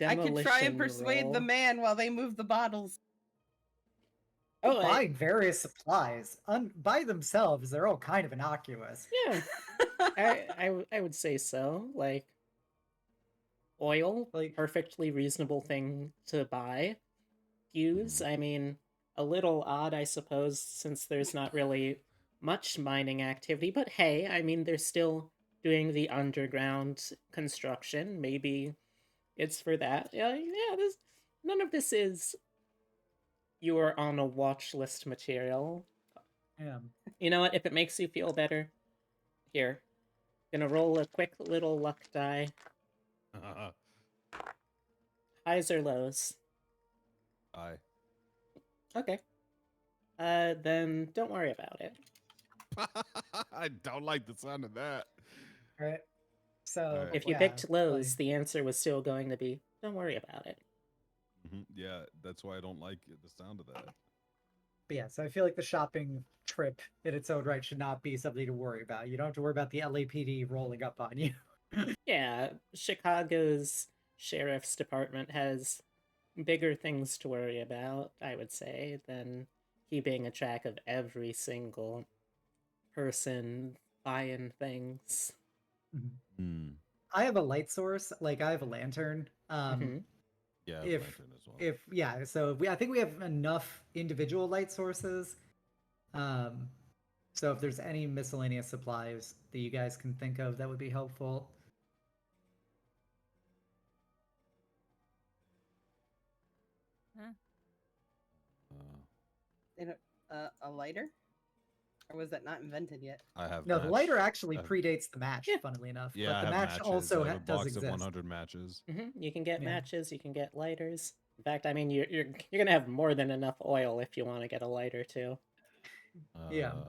I demolition could try and persuade the roll. man while they move the bottles. Oh, Buying various supplies by themselves, they're all kind of innocuous. yeah, I would say so. Like oil, Like- perfectly reasonable thing to buy. Fuse, I mean, a little odd, I suppose, since there's not really much mining activity. But hey, I mean, they're still doing the underground construction. Maybe it's for that. Yeah. None of this is you're on a watch list material. Yeah. You know what? If it makes you feel better, here. Gonna roll a quick little luck die. Highs or lows? Aye. Okay. Then don't worry about it. I don't like the sound of that. Right. So Alright. If you yeah, picked lows, like- the answer was still going to be don't worry about it. Yeah, that's why I don't like the sound of that. But yeah, so I feel like the shopping trip in its own right should not be something to worry about. You don't have to worry about the LAPD rolling up on you. Yeah, Chicago's sheriff's department has bigger things to worry about, I would say, than keeping a track of every single person buying things. Hmm. I have a light source, like I have a lantern. Mhm. Yeah, if- lantern as well. So I think we have enough individual light sources. So if there's any miscellaneous supplies that you guys can think of, that would be helpful. Uh, They don't, a lighter? Or was that not invented yet? I have No, the match. lighter actually I have- predates the match, Yeah. funnily enough. Yeah, but the I have match matches. also I have a does box exist. of 100 matches. You can get Yeah. matches, you can get lighters. In fact, I mean, you're gonna have more than enough oil if you want to get a lighter too. Yeah.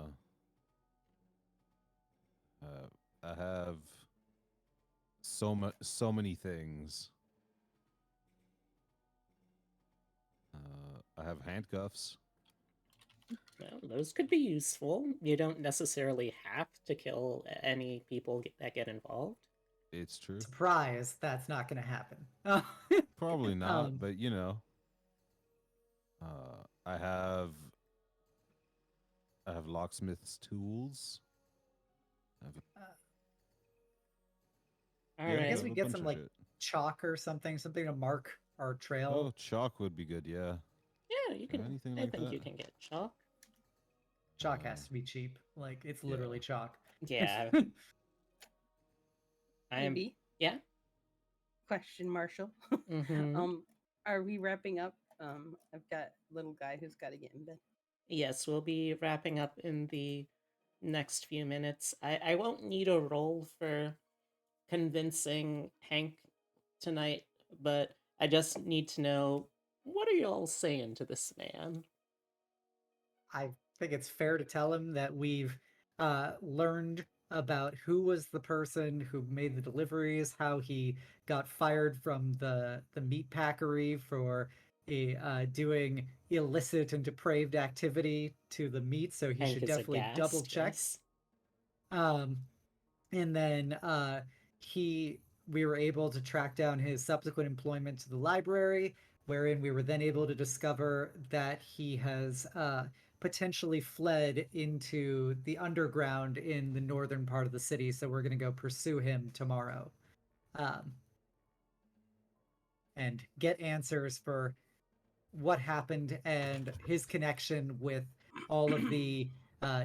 I have so many things. I have handcuffs. Well, those could be useful. You don't necessarily have to kill any people that get involved. It's true. Surprise, that's not going to happen. Probably not, Um, but you know. I have locksmith's tools. I have All yeah, right. I guess have we a get bunch some of like shit. chalk or something to mark our trail. Oh, chalk would be good. Yeah. Yeah, you can. anything I like think that? you can get chalk. Chalk has to be cheap. Like it's literally chalk. Yeah. I'm. Maybe. Yeah. Question, Marshall. Mhm. Are we wrapping up? I've got little guy who's got to get in bed. Yes, we'll be wrapping up in the next few minutes. I won't need a roll for convincing Hank tonight, but I just need to know what are y'all saying to this man? I think it's fair to tell him that we've learned about who was the person who made the deliveries, how he got fired from the meat packery for doing illicit and depraved activity to the meat. So he Hank should is definitely aghast, double check. yes. And then we were able to track down his subsequent employment to the library, wherein we were then able to discover that he has potentially fled into the underground in the northern part of the city. So we're going to go pursue him tomorrow, and get answers for what happened and his connection with all of the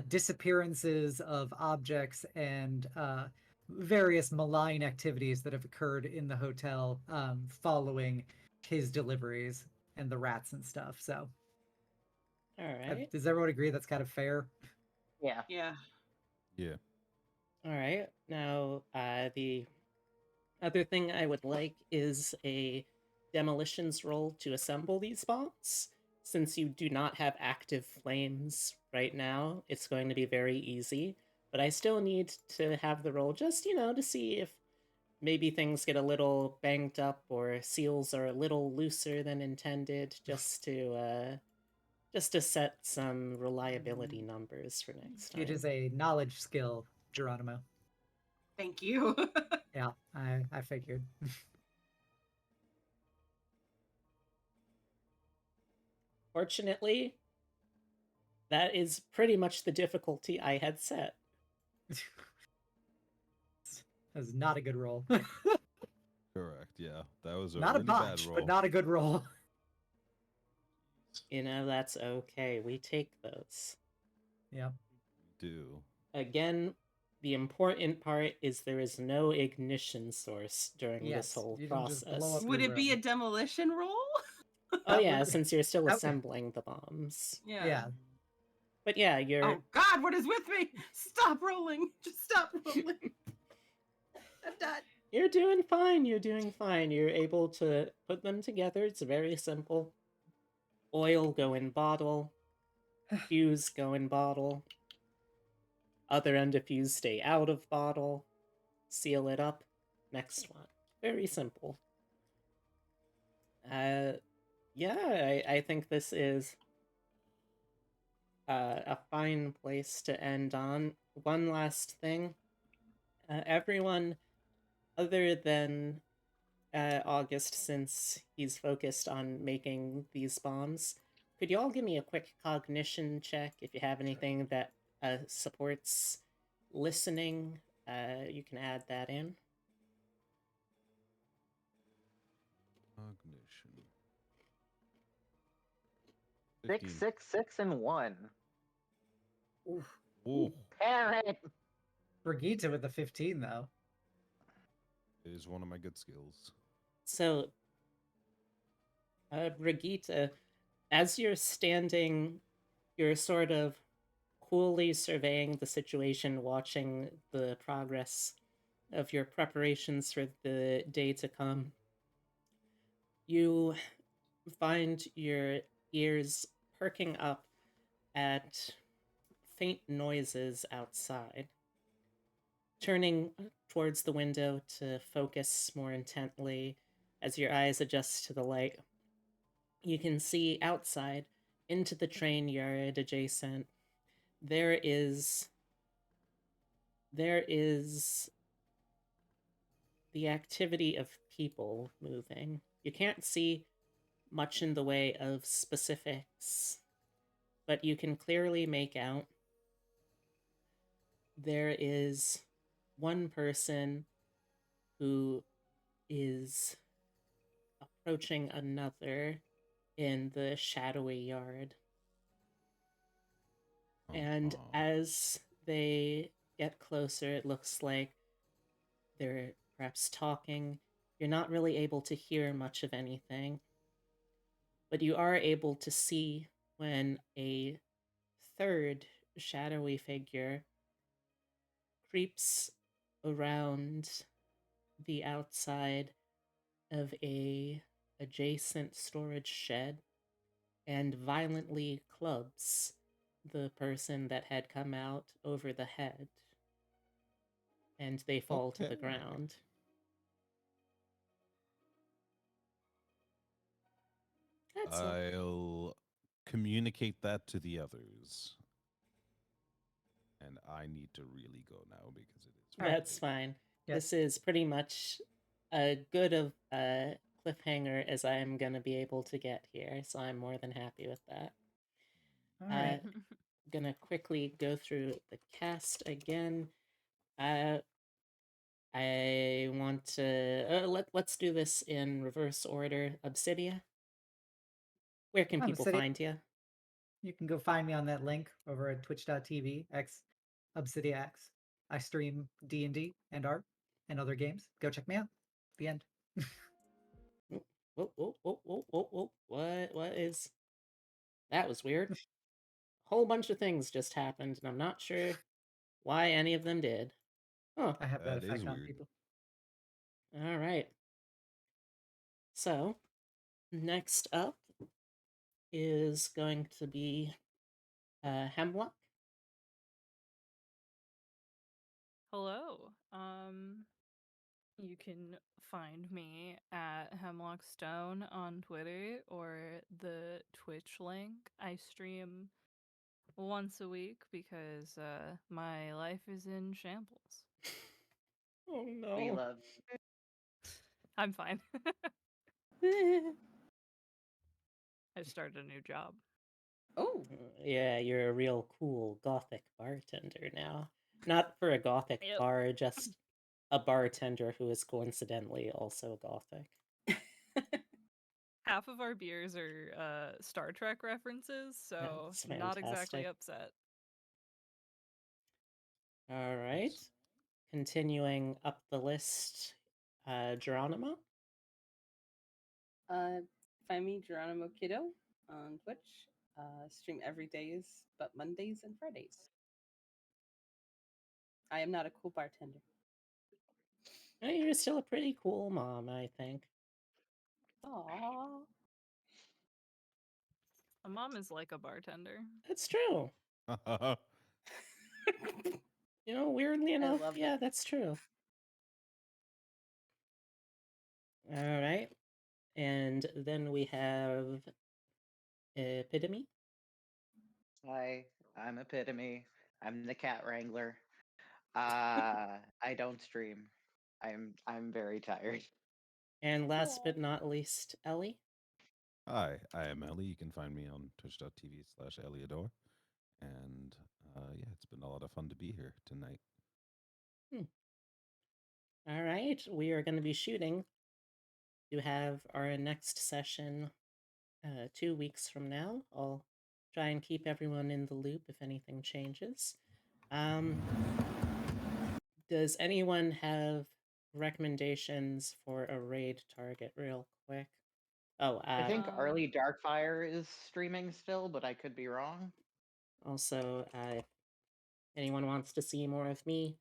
disappearances of objects and various malign activities that have occurred in the hotel following his deliveries and the rats and stuff. So, All right. does everyone agree that's kind of fair? Yeah. Yeah. Yeah. All right. Now, the other thing I would like is a demolitions roll to assemble these bots. Since you do not have active flames right now, it's going to be very easy. But I still need to have the roll just, to see if maybe things get a little banged up or seals are a little looser than intended, just to Just to set some reliability numbers for next time. It is a knowledge skill, Geronimo. Thank you. Yeah, I figured. Fortunately, that is pretty much the difficulty I had set. That was not a good roll. Correct. Yeah, that was a Not really a bad botch, roll. but not a good roll. You know, that's okay. We take those. Yep. Do. Again, the important part is there is no ignition source during Yes, this whole you didn't just blow process. up Would your it be a room. demolition roll? Oh That yeah, would- since you're still that would- assembling the bombs. Yeah. But yeah, you're Oh God, what is with me? Stop rolling. Just stop rolling. I'm done. You're doing fine. You're doing fine. You're able to put them together. It's very simple. Oil go in bottle. Fuse go in bottle. Other end of fuse stay out of bottle. Seal it up. Next one. Very simple. Yeah, I think this is a fine place to end on. One last thing. Everyone, other than August, since he's focused on making these bombs, could you all give me a quick cognition check if you have anything that supports listening? You can add that in. Cognition. 6, 15. 6, 6, and 1. Oof. Ooh, Parrot! Brigitta with the 15, though. it is one of my good skills. So, Brigitta, as you're standing, you're sort of coolly surveying the situation, watching the progress of your preparations for the day to come. You find your ears perking up at faint noises outside. Turning towards the window to focus more intently as your eyes adjust to the light, you can see outside, into the train yard adjacent, there is the activity of people moving. You can't see much in the way of specifics, but you can clearly make out there is one person who is approaching another in the shadowy yard. And Uh-huh. as they get closer, it looks like they're perhaps talking. You're not really able to hear much of anything, but you are able to see when a third shadowy figure creeps around the outside of a adjacent storage shed and violently clubs the person that had come out over the head, and they fall to the Okay. ground. That's all. I'll communicate that to the others. And I need to really go now because it is. Alright. That's fine. Yeah. This is pretty much a good of a cliffhanger as I am going to be able to get here, so I'm more than happy with that. All right. Gonna quickly go through the cast again. I want to let's do this in reverse order. Obsidia, where can people Obsidia. find you? You can go find me on that link over at twitch.tv x Obsidia X. I stream D&D and art and other games. Go check me out. The end. What is that? Was weird. A whole bunch of things just happened, and I'm not sure why any of them did. Huh. I have that That is effect on weird. people. All right. So, next up is going to be Hemlock. Hello. You can find me at Hemlock Stone on Twitter or the Twitch link. I stream once a week because my life is in shambles. Oh We no. love I'm fine. I started a new job. Oh, Yeah, you're a real cool gothic bartender now. Not for a gothic Yep. bar, just a bartender who is coincidentally also gothic. Half of our beers are Star Trek references, so That's not exactly fantastic. upset. All right. Continuing up the list, Geronimo. find me Geronimo Kiddo on Twitch. Stream every days, but Mondays and Fridays. I am not a cool bartender. You're still a pretty cool mom, I think. Aww. A mom is like a bartender. That's true. You know, weirdly enough, love yeah, it. that's true. All right. And then we have Epitome. Hi, I'm Epitome. I'm the cat wrangler. I don't stream. I'm very tired. And last Aw. but not least, Ellie. Hi, I am Ellie. You can find me on twitch.tv/Eliador. And yeah, it's been a lot of fun to be here tonight. All right. We are going to be shooting to have our next session 2 weeks from now. I'll try and keep everyone in the loop if anything changes. Does anyone have recommendations for a raid target real quick? Oh, I think Um, Early Darkfire is streaming still, but I could be wrong. also, if anyone wants to see more of me,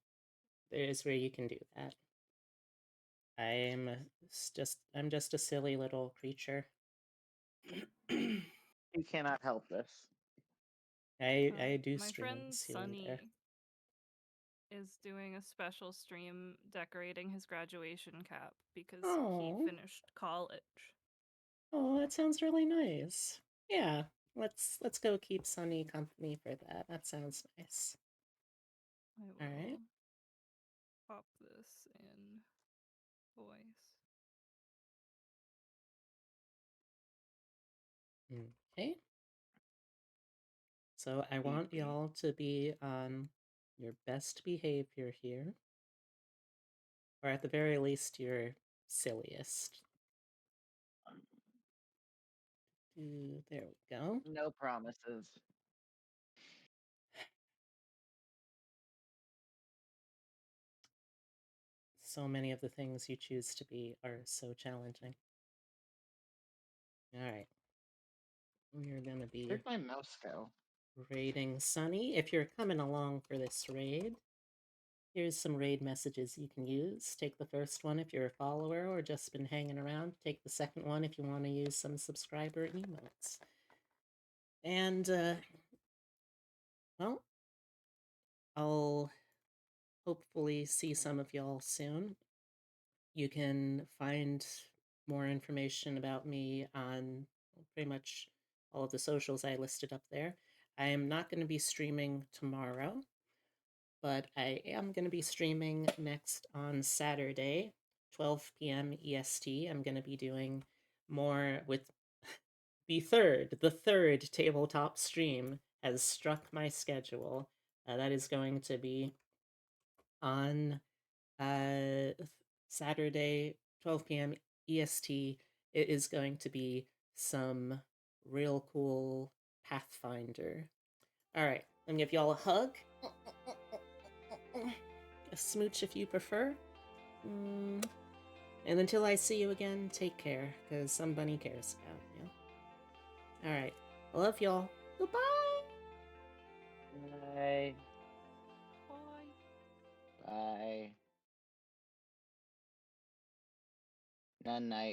there's where you can do that. I'm just a silly little creature. You cannot help this. I do my friend streams here and there. Sunny is doing a special stream decorating his graduation cap because he Oh. finished college. Oh, that sounds really nice. Yeah, let's go keep Sunny company for that. That sounds nice. I will All right. pop this in voice. Okay. So I want y'all to be on your best behavior here, or at the very least, your silliest. There we go. No promises. So many of the things you choose to be are so challenging. All right. We're gonna be Where'd my mouse go? raiding Sunny. If you're coming along for this raid, here's some raid messages you can use. Take the first one if you're a follower or just been hanging around. Take the second one if you want to use some subscriber emotes. And, well, I'll hopefully see some of y'all soon. You can find more information about me on pretty much all of the socials I listed up there. I am not going to be streaming tomorrow, but I am going to be streaming next on Saturday, 12 p.m. EST. I'm going to be doing more with the third tabletop stream has struck my schedule. That is going to be on Saturday, 12 p.m. EST. It is going to be some real cool Pathfinder. All right, I'm gonna give y'all a hug. A smooch if you prefer. And until I see you again, take care, because somebody cares about you. All right, I love y'all. Goodbye. Bye. Bye. Bye. None night.